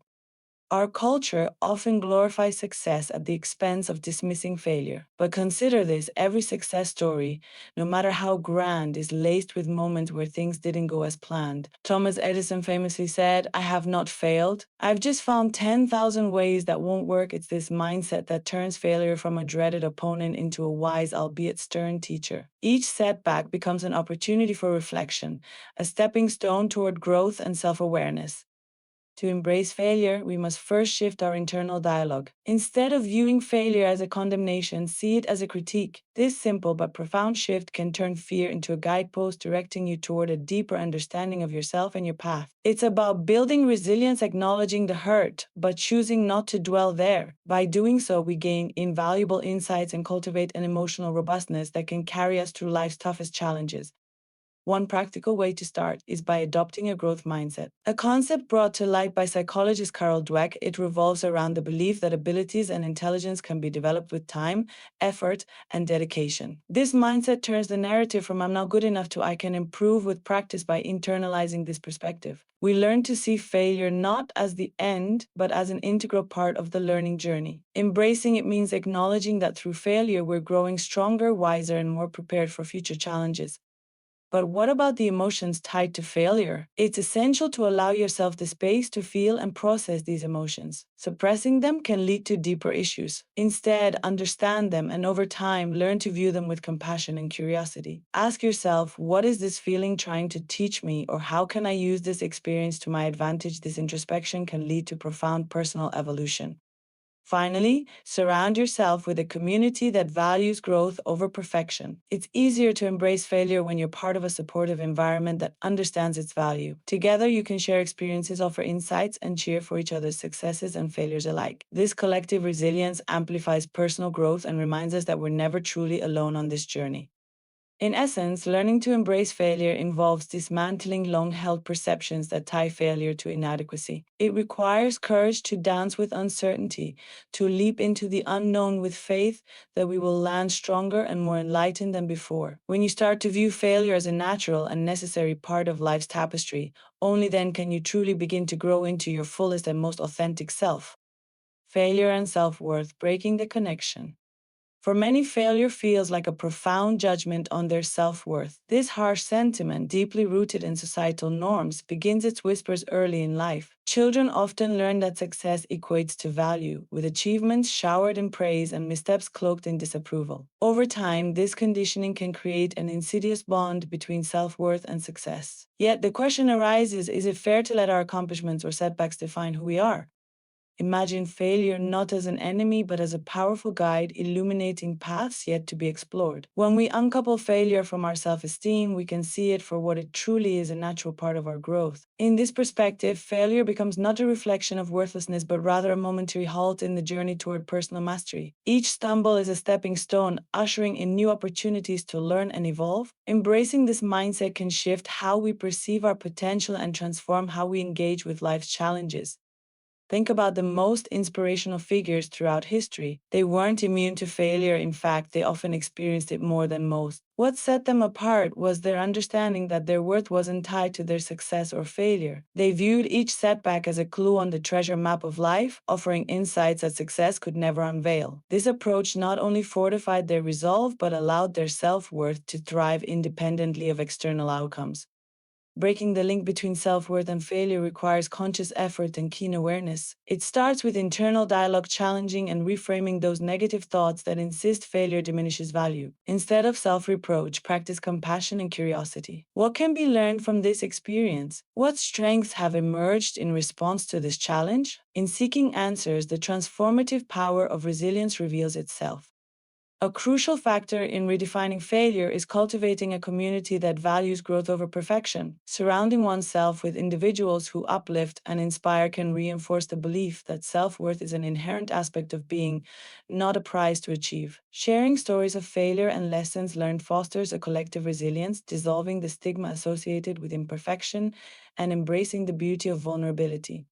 Our culture often glorifies success at the expense of dismissing failure. But consider this, every success story, no matter how grand, is laced with moments where things didn't go as planned. Thomas Edison famously said, "I have not failed. I've just found 10,000 ways that won't work." It's this mindset that turns failure from a dreaded opponent into a wise, albeit stern teacher. Each setback becomes an opportunity for reflection, a stepping stone toward growth and self-awareness. To embrace failure, we must first shift our internal dialogue. Instead of viewing failure as a condemnation, see it as a critique. This simple but profound shift can turn fear into a guidepost, directing you toward a deeper understanding of yourself and your path. It's about building resilience, acknowledging the hurt, but choosing not to dwell there. By doing so, we gain invaluable insights and cultivate an emotional robustness that can carry us through life's toughest challenges. One practical way to start is by adopting a growth mindset. A concept brought to light by psychologist Carol Dweck, it revolves around the belief that abilities and intelligence can be developed with time, effort, and dedication. This mindset turns the narrative from "I'm not good enough" to "I can improve" with practice. By internalizing this perspective, we learn to see failure not as the end, but as an integral part of the learning journey. Embracing it means acknowledging that through failure, we're growing stronger, wiser, and more prepared for future challenges. But what about the emotions tied to failure? It's essential to allow yourself the space to feel and process these emotions. Suppressing them can lead to deeper issues. Instead, understand them and over time, learn to view them with compassion and curiosity. Ask yourself, what is this feeling trying to teach me, or how can I use this experience to my advantage? This introspection can lead to profound personal evolution. Finally, surround yourself with a community that values growth over perfection. It's easier to embrace failure when you're part of a supportive environment that understands its value. Together, you can share experiences, offer insights, and cheer for each other's successes and failures alike. This collective resilience amplifies personal growth and reminds us that we're never truly alone on this journey. In essence, learning to embrace failure involves dismantling long-held perceptions that tie failure to inadequacy. It requires courage to dance with uncertainty, to leap into the unknown with faith that we will land stronger and more enlightened than before. When you start to view failure as a natural and necessary part of life's tapestry, only then can you truly begin to grow into your fullest and most authentic self. Failure and self-worth, breaking the connection. For many, failure feels like a profound judgment on their self-worth. This harsh sentiment, deeply rooted in societal norms, begins its whispers early in life. Children often learn that success equates to value, with achievements showered in praise and missteps cloaked in disapproval. Over time, this conditioning can create an insidious bond between self-worth and success. Yet the question arises, is it fair to let our accomplishments or setbacks define who we are? Imagine failure not as an enemy, but as a powerful guide illuminating paths yet to be explored. When we uncouple failure from our self-esteem, we can see it for what it truly is, a natural part of our growth. In this perspective, failure becomes not a reflection of worthlessness, but rather a momentary halt in the journey toward personal mastery. Each stumble is a stepping stone, ushering in new opportunities to learn and evolve. Embracing this mindset can shift how we perceive our potential and transform how we engage with life's challenges. Think about the most inspirational figures throughout history. They weren't immune to failure. In fact, they often experienced it more than most. What set them apart was their understanding that their worth wasn't tied to their success or failure. They viewed each setback as a clue on the treasure map of life, offering insights that success could never unveil. This approach not only fortified their resolve but allowed their self-worth to thrive independently of external outcomes. Breaking the link between self worth and failure requires conscious effort and keen awareness. It starts with internal dialogue, challenging and reframing those negative thoughts that insist failure diminishes value. Instead of self reproach, practice compassion and curiosity. What can be learned from this experience? What strengths have emerged in response to this challenge? In seeking answers, the transformative power of resilience reveals itself. A crucial factor in redefining failure is cultivating a community that values growth over perfection. Surrounding oneself with individuals who uplift and inspire can reinforce the belief that self-worth is an inherent aspect of being, not a prize to achieve. Sharing stories of failure and lessons learned fosters a collective resilience, dissolving the stigma associated with imperfection and embracing the beauty of vulnerability.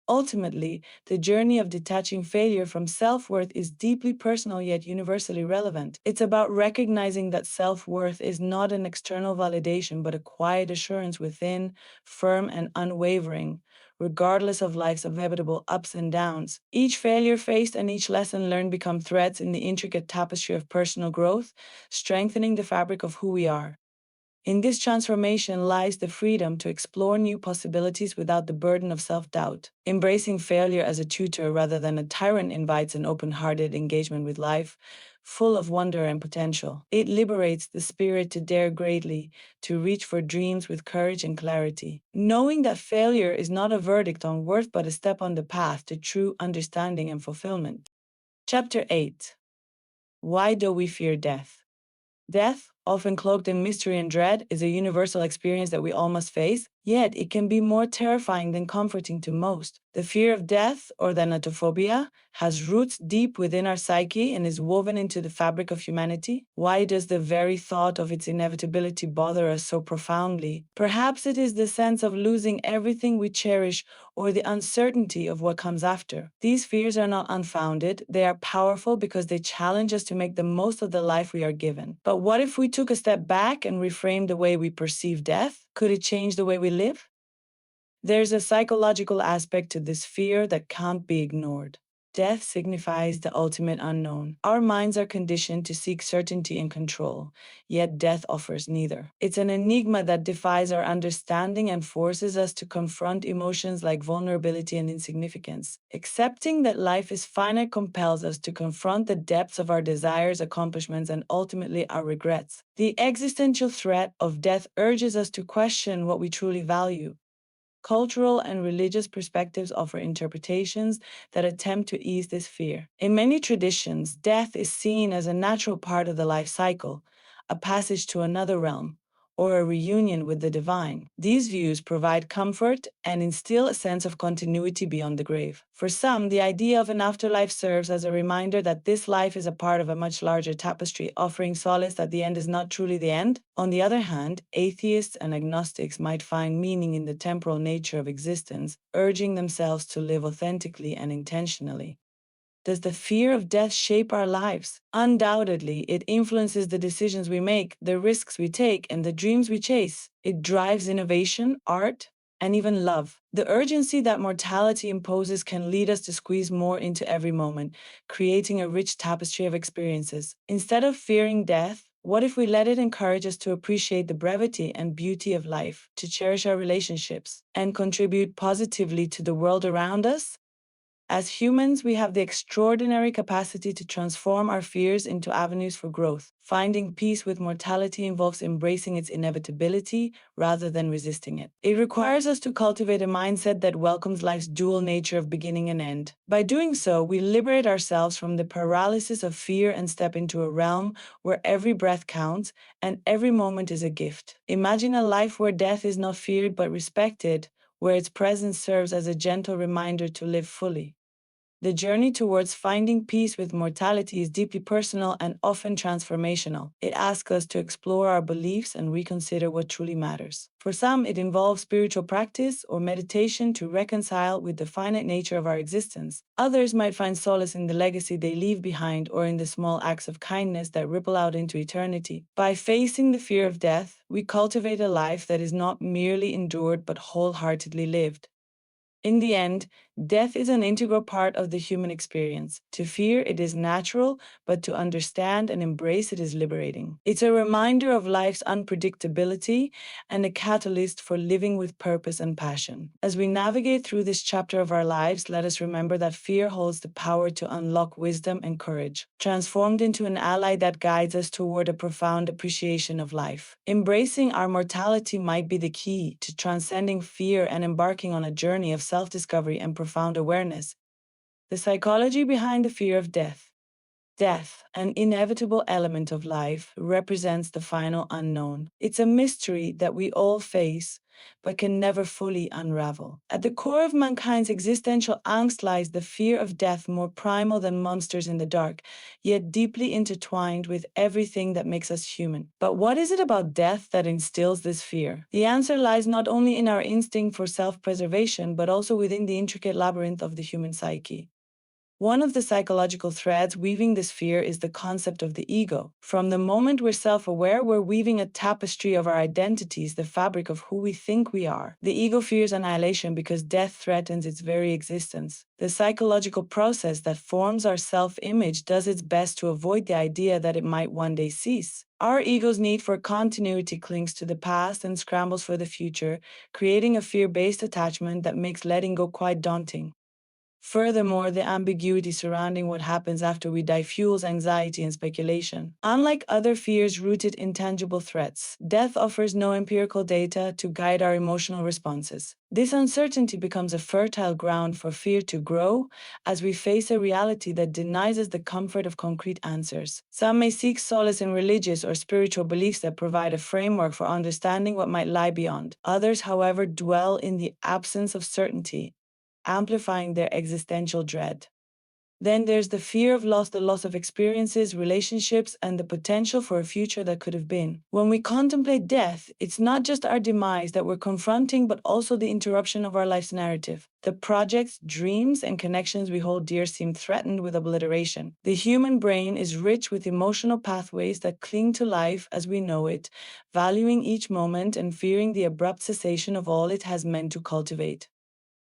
Ultimately, the journey of detaching failure from self-worth is deeply personal yet universally relevant. It's about recognizing that self-worth is not an external validation but a quiet assurance within, firm and unwavering, regardless of life's inevitable ups and downs. Each failure faced and each lesson learned become threads in the intricate tapestry of personal growth, strengthening the fabric of who we are. In this transformation lies the freedom to explore new possibilities without the burden of self-doubt. Embracing failure as a tutor rather than a tyrant invites an open-hearted engagement with life, full of wonder and potential. It liberates the spirit to dare greatly, to reach for dreams with courage and clarity. Knowing that failure is not a verdict on worth but a step on the path to true understanding and fulfillment. Chapter 8. Why do we fear death? Death, often cloaked in mystery and dread, is a universal experience that we all must face, yet it can be more terrifying than comforting to most. The fear of death, or thanatophobia, has roots deep within our psyche and is woven into the fabric of humanity. Why does the very thought of its inevitability bother us so profoundly? Perhaps it is the sense of losing everything we cherish or the uncertainty of what comes after. These fears are not unfounded, they are powerful because they challenge us to make the most of the life we are given. But what if we took a step back and reframed the way we perceive death? Could it change the way we live? There's a psychological aspect to this fear that can't be ignored. Death signifies the ultimate unknown. Our minds are conditioned to seek certainty and control, yet death offers neither. It's an enigma that defies our understanding and forces us to confront emotions like vulnerability and insignificance. Accepting that life is finite compels us to confront the depths of our desires, accomplishments, and ultimately our regrets. The existential threat of death urges us to question what we truly value. Cultural and religious perspectives offer interpretations that attempt to ease this fear. In many traditions, death is seen as a natural part of the life cycle, a passage to another realm, or a reunion with the divine. These views provide comfort and instill a sense of continuity beyond the grave. For some, the idea of an afterlife serves as a reminder that this life is a part of a much larger tapestry, offering solace that the end is not truly the end. On the other hand, atheists and agnostics might find meaning in the temporal nature of existence, urging themselves to live authentically and intentionally. Does the fear of death shape our lives? Undoubtedly, it influences the decisions we make, the risks we take, and the dreams we chase. It drives innovation, art, and even love. The urgency that mortality imposes can lead us to squeeze more into every moment, creating a rich tapestry of experiences. Instead of fearing death, what if we let it encourage us to appreciate the brevity and beauty of life, to cherish our relationships, and contribute positively to the world around us? As humans, we have the extraordinary capacity to transform our fears into avenues for growth. Finding peace with mortality involves embracing its inevitability rather than resisting it. It requires us to cultivate a mindset that welcomes life's dual nature of beginning and end. By doing so, we liberate ourselves from the paralysis of fear and step into a realm where every breath counts and every moment is a gift. Imagine a life where death is not feared but respected, where its presence serves as a gentle reminder to live fully. The journey towards finding peace with mortality is deeply personal and often transformational. It asks us to explore our beliefs and reconsider what truly matters. For some, it involves spiritual practice or meditation to reconcile with the finite nature of our existence. Others might find solace in the legacy they leave behind or in the small acts of kindness that ripple out into eternity. By facing the fear of death, we cultivate a life that is not merely endured but wholeheartedly lived. In the end, death is an integral part of the human experience. To fear it is natural, but to understand and embrace it is liberating. It's a reminder of life's unpredictability and a catalyst for living with purpose and passion. As we navigate through this chapter of our lives, let us remember that fear holds the power to unlock wisdom and courage, transformed into an ally that guides us toward a profound appreciation of life. Embracing our mortality might be the key to transcending fear and embarking on a journey of self-discovery and profound awareness. The psychology behind the fear of death. Death, an inevitable element of life, represents the final unknown. It's a mystery that we all face, but can never fully unravel. At the core of mankind's existential angst lies the fear of death, more primal than monsters in the dark, yet deeply intertwined with everything that makes us human. But what is it about death that instills this fear? The answer lies not only in our instinct for self-preservation, but also within the intricate labyrinth of the human psyche. One of the psychological threads weaving this fear is the concept of the ego. From the moment we're self-aware, we're weaving a tapestry of our identities, the fabric of who we think we are. The ego fears annihilation because death threatens its very existence. The psychological process that forms our self-image does its best to avoid the idea that it might one day cease. Our ego's need for continuity clings to the past and scrambles for the future, creating a fear-based attachment that makes letting go quite daunting. Furthermore, the ambiguity surrounding what happens after we die fuels anxiety and speculation. Unlike other fears rooted in tangible threats, death offers no empirical data to guide our emotional responses. This uncertainty becomes a fertile ground for fear to grow as we face a reality that denies us the comfort of concrete answers. Some may seek solace in religious or spiritual beliefs that provide a framework for understanding what might lie beyond. Others, however, dwell in the absence of certainty, amplifying their existential dread. Then there's the fear of loss, the loss of experiences, relationships, and the potential for a future that could have been. When we contemplate death, it's not just our demise that we're confronting, but also the interruption of our life's narrative. The projects, dreams, and connections we hold dear seem threatened with obliteration. The human brain is rich with emotional pathways that cling to life as we know it, valuing each moment and fearing the abrupt cessation of all it has meant to cultivate.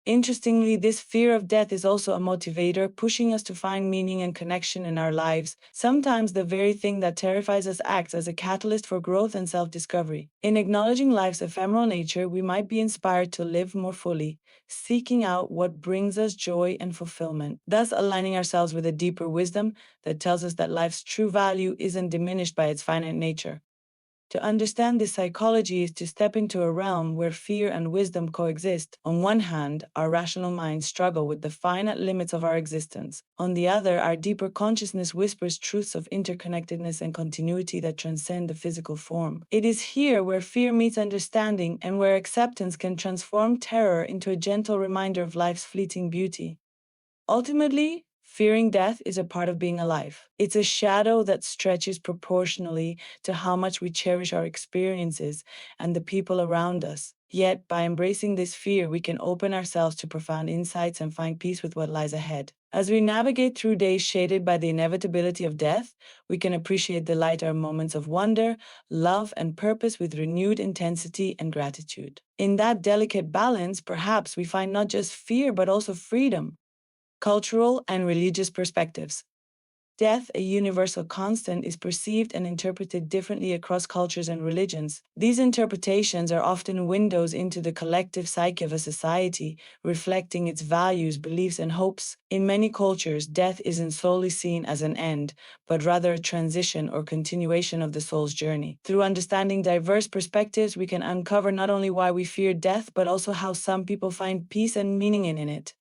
Interestingly, this fear of death is also a motivator, pushing us to find meaning and connection in our lives. Sometimes the very thing that terrifies us acts as a catalyst for growth and self-discovery. In acknowledging life's ephemeral nature, we might be inspired to live more fully, seeking out what brings us joy and fulfillment, thus aligning ourselves with a deeper wisdom that tells us that life's true value isn't diminished by its finite nature. To understand this psychology is to step into a realm where fear and wisdom coexist. On one hand, our rational minds struggle with the finite limits of our existence. On the other, our deeper consciousness whispers truths of interconnectedness and continuity that transcend the physical form. It is here where fear meets understanding and where acceptance can transform terror into a gentle reminder of life's fleeting beauty. Ultimately, fearing death is a part of being alive. It's a shadow that stretches proportionally to how much we cherish our experiences and the people around us. Yet, by embracing this fear, we can open ourselves to profound insights and find peace with what lies ahead. As we navigate through days shaded by the inevitability of death, we can appreciate the lighter moments of wonder, love, and purpose with renewed intensity and gratitude. In that delicate balance, perhaps we find not just fear but also freedom. Cultural and religious perspectives. Death, a universal constant, is perceived and interpreted differently across cultures and religions. These interpretations are often windows into the collective psyche of a society, reflecting its values, beliefs, and hopes. In many cultures, death isn't solely seen as an end, but rather a transition or continuation of the soul's journey. Through understanding diverse perspectives, we can uncover not only why we fear death, but also how some people find peace and meaning in it.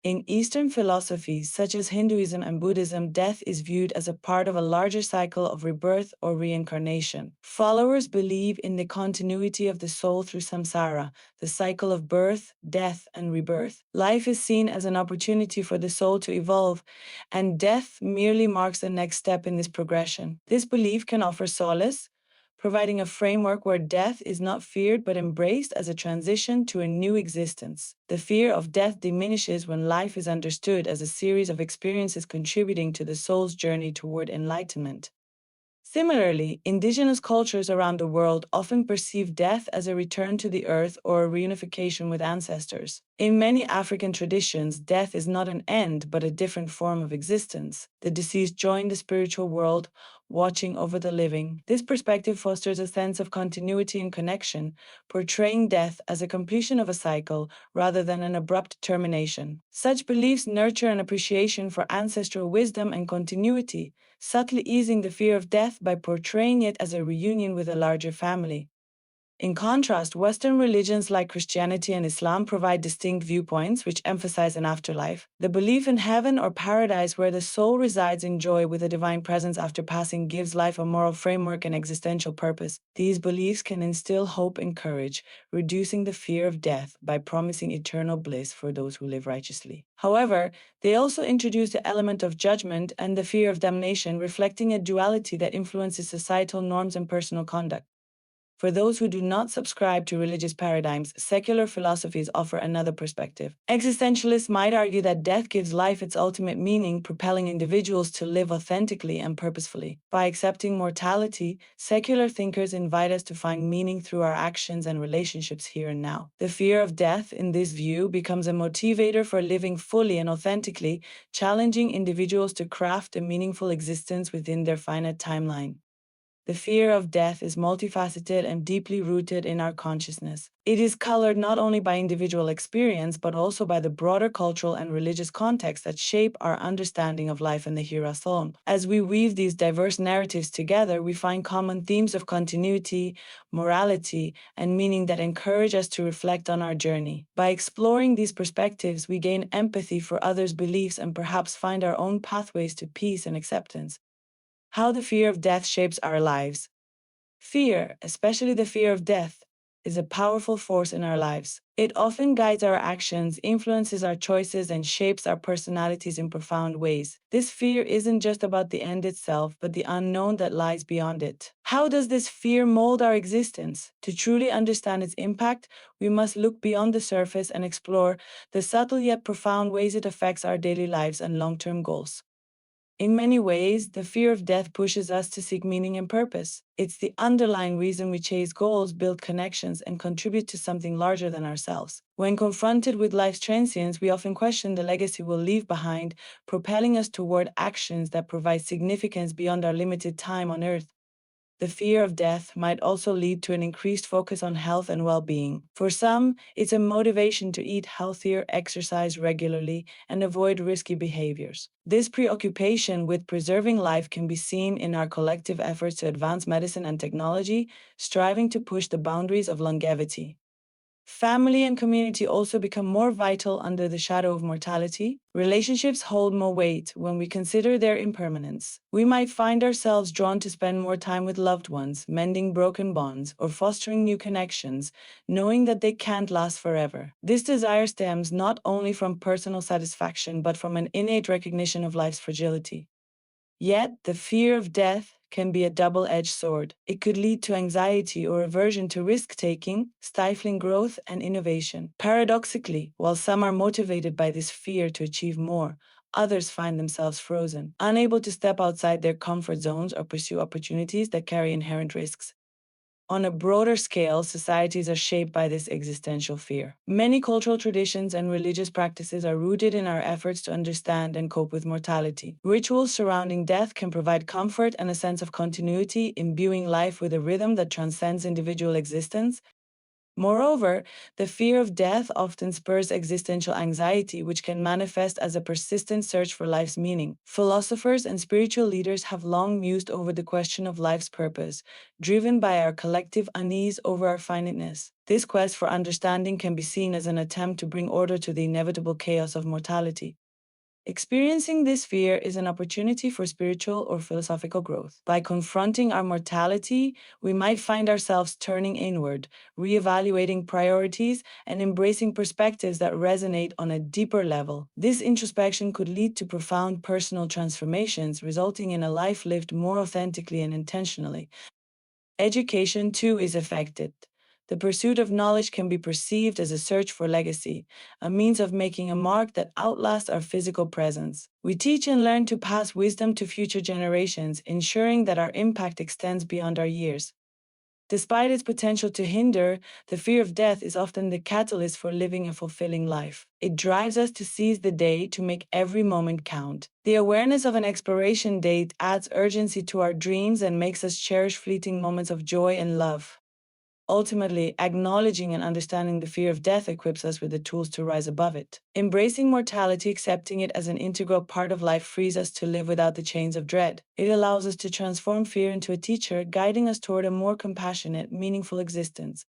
In Eastern philosophies such as Hinduism and Buddhism, death is viewed as a part of a larger cycle of rebirth or reincarnation. Followers believe in the continuity of the soul through samsara, the cycle of birth, death, and rebirth. Life is seen as an opportunity for the soul to evolve, and death merely marks the next step in this progression. This belief can offer solace, providing a framework where death is not feared but embraced as a transition to a new existence. The fear of death diminishes when life is understood as a series of experiences contributing to the soul's journey toward enlightenment. Similarly, indigenous cultures around the world often perceive death as a return to the earth or a reunification with ancestors. In many African traditions, death is not an end but a different form of existence. The deceased join the spiritual world, watching over the living. This perspective fosters a sense of continuity and connection, portraying death as a completion of a cycle rather than an abrupt termination. Such beliefs nurture an appreciation for ancestral wisdom and continuity, subtly easing the fear of death by portraying it as a reunion with a larger family. In contrast, Western religions like Christianity and Islam provide distinct viewpoints which emphasize an afterlife. The belief in heaven or paradise where the soul resides in joy with a divine presence after passing gives life a moral framework and existential purpose. These beliefs can instill hope and courage, reducing the fear of death by promising eternal bliss for those who live righteously. However, they also introduce the element of judgment and the fear of damnation, reflecting a duality that influences societal norms and personal conduct. For those who do not subscribe to religious paradigms, secular philosophies offer another perspective. Existentialists might argue that death gives life its ultimate meaning, propelling individuals to live authentically and purposefully. By accepting mortality, secular thinkers invite us to find meaning through our actions and relationships here and now. The fear of death, in this view, becomes a motivator for living fully and authentically, challenging individuals to craft a meaningful existence within their finite timeline. The fear of death is multifaceted and deeply rooted in our consciousness. It is colored not only by individual experience, but also by the broader cultural and religious context that shape our understanding of life and the hereafter. As we weave these diverse narratives together, we find common themes of continuity, morality, and meaning that encourage us to reflect on our journey. By exploring these perspectives, we gain empathy for others' beliefs and perhaps find our own pathways to peace and acceptance. How the fear of death shapes our lives. Fear, especially the fear of death, is a powerful force in our lives. It often guides our actions, influences our choices, and shapes our personalities in profound ways. This fear isn't just about the end itself, but the unknown that lies beyond it. How does this fear mold our existence? To truly understand its impact, we must look beyond the surface and explore the subtle yet profound ways it affects our daily lives and long-term goals. In many ways, the fear of death pushes us to seek meaning and purpose. It's the underlying reason we chase goals, build connections, and contribute to something larger than ourselves. When confronted with life's transience, we often question the legacy we'll leave behind, propelling us toward actions that provide significance beyond our limited time on earth. The fear of death might also lead to an increased focus on health and well-being. For some, it's a motivation to eat healthier, exercise regularly, and avoid risky behaviors. This preoccupation with preserving life can be seen in our collective efforts to advance medicine and technology, striving to push the boundaries of longevity. Family and community also become more vital under the shadow of mortality. Relationships hold more weight when we consider their impermanence. We might find ourselves drawn to spend more time with loved ones, mending broken bonds, or fostering new connections, knowing that they can't last forever. This desire stems not only from personal satisfaction, but from an innate recognition of life's fragility. Yet, the fear of death can be a double-edged sword. It could lead to anxiety or aversion to risk-taking, stifling growth and innovation. Paradoxically, while some are motivated by this fear to achieve more, others find themselves frozen, unable to step outside their comfort zones or pursue opportunities that carry inherent risks. On a broader scale, societies are shaped by this existential fear. Many cultural traditions and religious practices are rooted in our efforts to understand and cope with mortality. Rituals surrounding death can provide comfort and a sense of continuity, imbuing life with a rhythm that transcends individual existence. Moreover, the fear of death often spurs existential anxiety, which can manifest as a persistent search for life's meaning. Philosophers and spiritual leaders have long mused over the question of life's purpose, driven by our collective unease over our finiteness. This quest for understanding can be seen as an attempt to bring order to the inevitable chaos of mortality. Experiencing this fear is an opportunity for spiritual or philosophical growth. By confronting our mortality, we might find ourselves turning inward, reevaluating priorities, and embracing perspectives that resonate on a deeper level. This introspection could lead to profound personal transformations, resulting in a life lived more authentically and intentionally. Education, too, is affected. The pursuit of knowledge can be perceived as a search for legacy, a means of making a mark that outlasts our physical presence. We teach and learn to pass wisdom to future generations, ensuring that our impact extends beyond our years. Despite its potential to hinder, the fear of death is often the catalyst for living a fulfilling life. It drives us to seize the day, to make every moment count. The awareness of an expiration date adds urgency to our dreams and makes us cherish fleeting moments of joy and love. Ultimately, acknowledging and understanding the fear of death equips us with the tools to rise above it. Embracing mortality, accepting it as an integral part of life, frees us to live without the chains of dread. It allows us to transform fear into a teacher, guiding us toward a more compassionate, meaningful existence.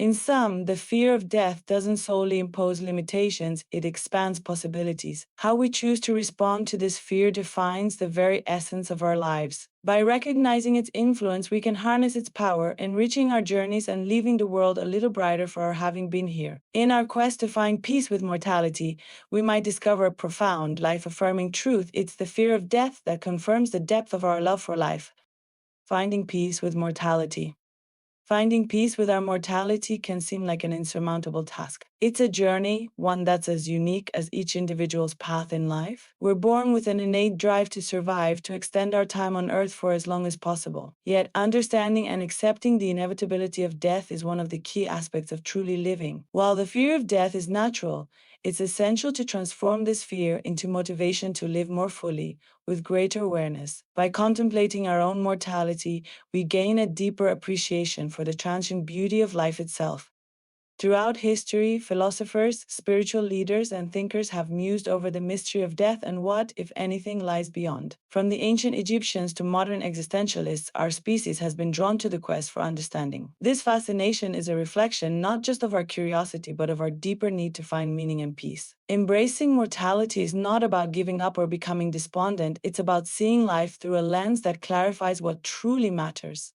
In sum, the fear of death doesn't solely impose limitations, it expands possibilities. How we choose to respond to this fear defines the very essence of our lives. By recognizing its influence, we can harness its power, enriching our journeys and leaving the world a little brighter for our having been here. In our quest to find peace with mortality, we might discover a profound, life-affirming truth. It's the fear of death that confirms the depth of our love for life. Finding peace with mortality. Finding peace with our mortality can seem like an insurmountable task. It's a journey, one that's as unique as each individual's path in life. We're born with an innate drive to survive, to extend our time on earth for as long as possible. Yet, understanding and accepting the inevitability of death is one of the key aspects of truly living. While the fear of death is natural, it's essential to transform this fear into motivation to live more fully, with greater awareness. By contemplating our own mortality, we gain a deeper appreciation for the transient beauty of life itself. Throughout history, philosophers, spiritual leaders, and thinkers have mused over the mystery of death and what, if anything, lies beyond. From the ancient Egyptians to modern existentialists, our species has been drawn to the quest for understanding. This fascination is a reflection not just of our curiosity, but of our deeper need to find meaning and peace. Embracing mortality is not about giving up or becoming despondent, it's about seeing life through a lens that clarifies what truly matters.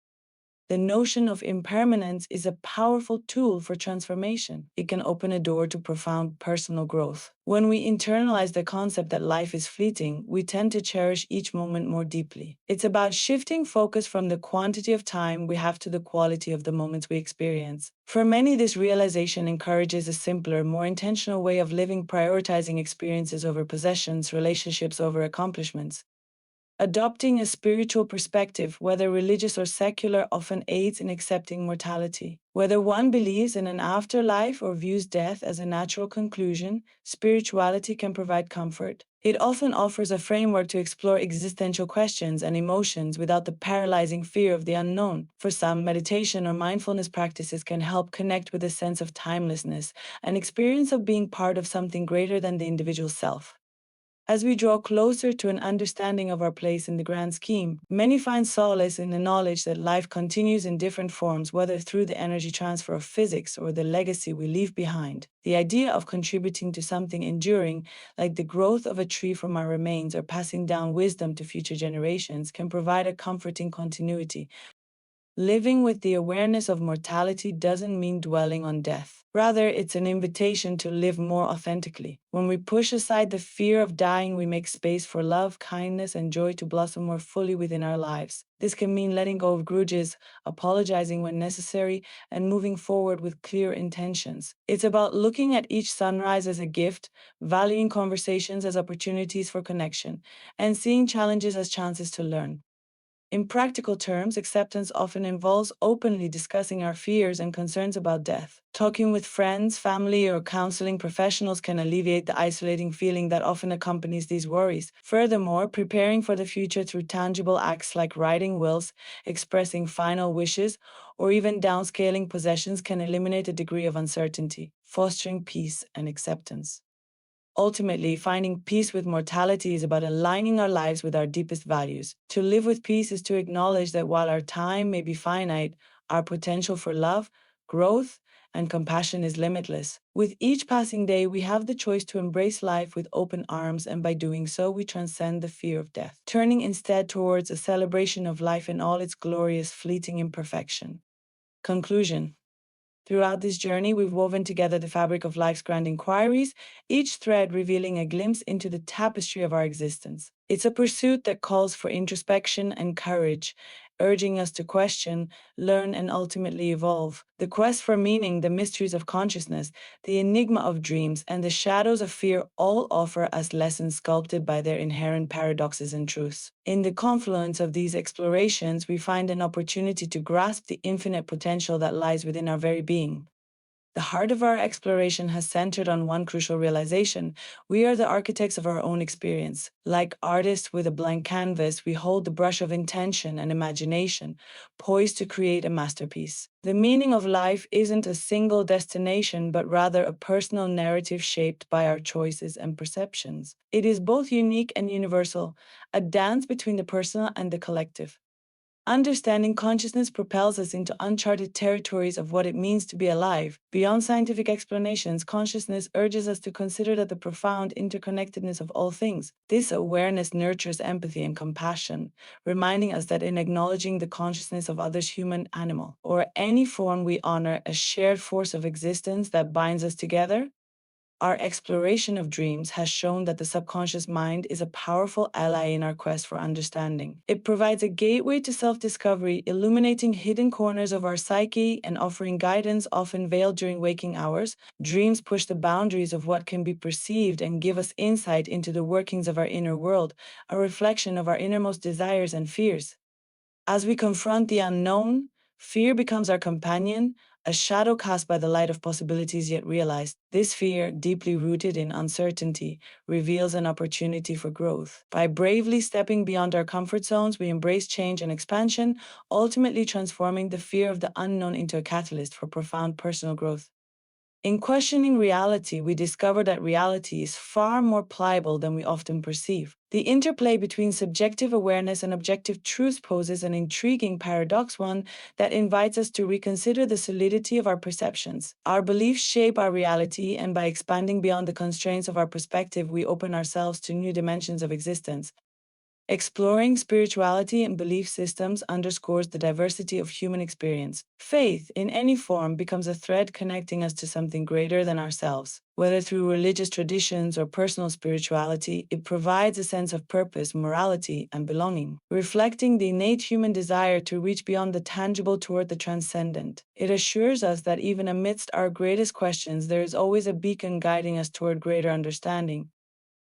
The notion of impermanence is a powerful tool for transformation. It can open a door to profound personal growth. When we internalize the concept that life is fleeting, we tend to cherish each moment more deeply. It's about shifting focus from the quantity of time we have to the quality of the moments we experience. For many, this realization encourages a simpler, more intentional way of living, prioritizing experiences over possessions, relationships over accomplishments. Adopting a spiritual perspective, whether religious or secular, often aids in accepting mortality. Whether one believes in an afterlife or views death as a natural conclusion, spirituality can provide comfort. It often offers a framework to explore existential questions and emotions without the paralyzing fear of the unknown. For some, meditation or mindfulness practices can help connect with a sense of timelessness, an experience of being part of something greater than the individual self. As we draw closer to an understanding of our place in the grand scheme, many find solace in the knowledge that life continues in different forms, whether through the energy transfer of physics or the legacy we leave behind. The idea of contributing to something enduring, like the growth of a tree from our remains or passing down wisdom to future generations, can provide a comforting continuity. Living with the awareness of mortality doesn't mean dwelling on death. Rather, it's an invitation to live more authentically. When we push aside the fear of dying, we make space for love, kindness, and joy to blossom more fully within our lives. This can mean letting go of grudges, apologizing when necessary, and moving forward with clear intentions. It's about looking at each sunrise as a gift, valuing conversations as opportunities for connection, and seeing challenges as chances to learn. In practical terms, acceptance often involves openly discussing our fears and concerns about death. Talking with friends, family, or counseling professionals can alleviate the isolating feeling that often accompanies these worries. Furthermore, preparing for the future through tangible acts like writing wills, expressing final wishes, or even downscaling possessions can eliminate a degree of uncertainty, fostering peace and acceptance. Ultimately, finding peace with mortality is about aligning our lives with our deepest values. To live with peace is to acknowledge that while our time may be finite, our potential for love, growth, and compassion is limitless. With each passing day, we have the choice to embrace life with open arms, and by doing so, we transcend the fear of death, turning instead towards a celebration of life in all its glorious, fleeting imperfection. Conclusion. Throughout this journey, we've woven together the fabric of life's grand inquiries, each thread revealing a glimpse into the tapestry of our existence. It's a pursuit that calls for introspection and courage, urging us to question, learn, and ultimately evolve. The quest for meaning, the mysteries of consciousness, the enigma of dreams, and the shadows of fear all offer us lessons sculpted by their inherent paradoxes and truths. In the confluence of these explorations, we find an opportunity to grasp the infinite potential that lies within our very being. The heart of our exploration has centered on one crucial realization: we are the architects of our own experience. Like artists with a blank canvas, we hold the brush of intention and imagination, poised to create a masterpiece. The meaning of life isn't a single destination, but rather a personal narrative shaped by our choices and perceptions. It is both unique and universal, a dance between the personal and the collective. Understanding consciousness propels us into uncharted territories of what it means to be alive. Beyond scientific explanations, consciousness urges us to consider that the profound interconnectedness of all things. This awareness nurtures empathy and compassion, reminding us that in acknowledging the consciousness of others, human, animal, or any form, we honor a shared force of existence that binds us together. Our exploration of dreams has shown that the subconscious mind is a powerful ally in our quest for understanding. It provides a gateway to self discovery, illuminating hidden corners of our psyche and offering guidance often veiled during waking hours. Dreams push the boundaries of what can be perceived and give us insight into the workings of our inner world, a reflection of our innermost desires and fears. As we confront the unknown, fear becomes our companion, a shadow cast by the light of possibilities yet realized. This fear, deeply rooted in uncertainty, reveals an opportunity for growth. By bravely stepping beyond our comfort zones, we embrace change and expansion, ultimately transforming the fear of the unknown into a catalyst for profound personal growth. In questioning reality, we discover that reality is far more pliable than we often perceive. The interplay between subjective awareness and objective truth poses an intriguing paradox, one that invites us to reconsider the solidity of our perceptions. Our beliefs shape our reality, and by expanding beyond the constraints of our perspective, we open ourselves to new dimensions of existence. Exploring spirituality and belief systems underscores the diversity of human experience. Faith, in any form, becomes a thread connecting us to something greater than ourselves. Whether through religious traditions or personal spirituality, it provides a sense of purpose, morality, and belonging, reflecting the innate human desire to reach beyond the tangible toward the transcendent. It assures us that even amidst our greatest questions, there is always a beacon guiding us toward greater understanding.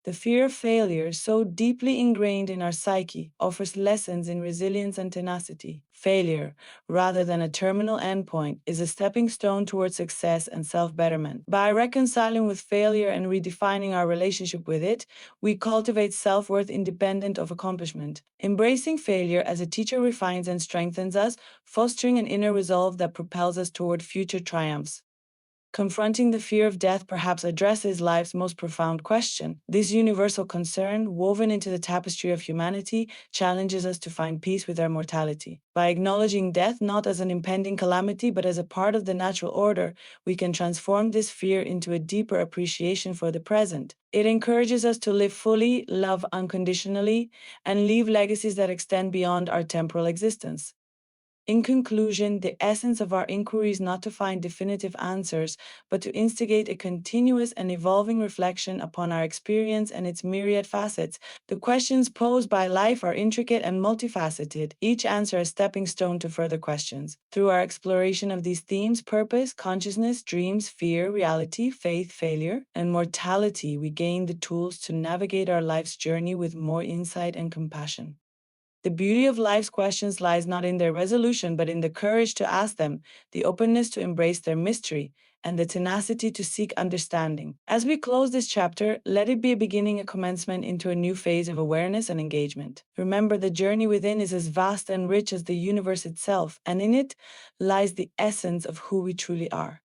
The fear of failure, so deeply ingrained in our psyche, offers lessons in resilience and tenacity. Failure, rather than a terminal endpoint, is a stepping stone towards success and self-betterment. By reconciling with failure and redefining our relationship with it, we cultivate self-worth independent of accomplishment. Embracing failure as a teacher refines and strengthens us, fostering an inner resolve that propels us toward future triumphs. Confronting the fear of death perhaps addresses life's most profound question. This universal concern, woven into the tapestry of humanity, challenges us to find peace with our mortality. By acknowledging death not as an impending calamity but as a part of the natural order, we can transform this fear into a deeper appreciation for the present. It encourages us to live fully, love unconditionally, and leave legacies that extend beyond our temporal existence. In conclusion, the essence of our inquiry is not to find definitive answers, but to instigate a continuous and evolving reflection upon our experience and its myriad facets. The questions posed by life are intricate and multifaceted, each answer a stepping stone to further questions. Through our exploration of these themes, purpose, consciousness, dreams, fear, reality, faith, failure, and mortality, we gain the tools to navigate our life's journey with more insight and compassion. The beauty of life's questions lies not in their resolution, but in the courage to ask them, the openness to embrace their mystery, and the tenacity to seek understanding. As we close this chapter, let it be a beginning, a commencement into a new phase of awareness and engagement. Remember, the journey within is as vast and rich as the universe itself, and in it lies the essence of who we truly are.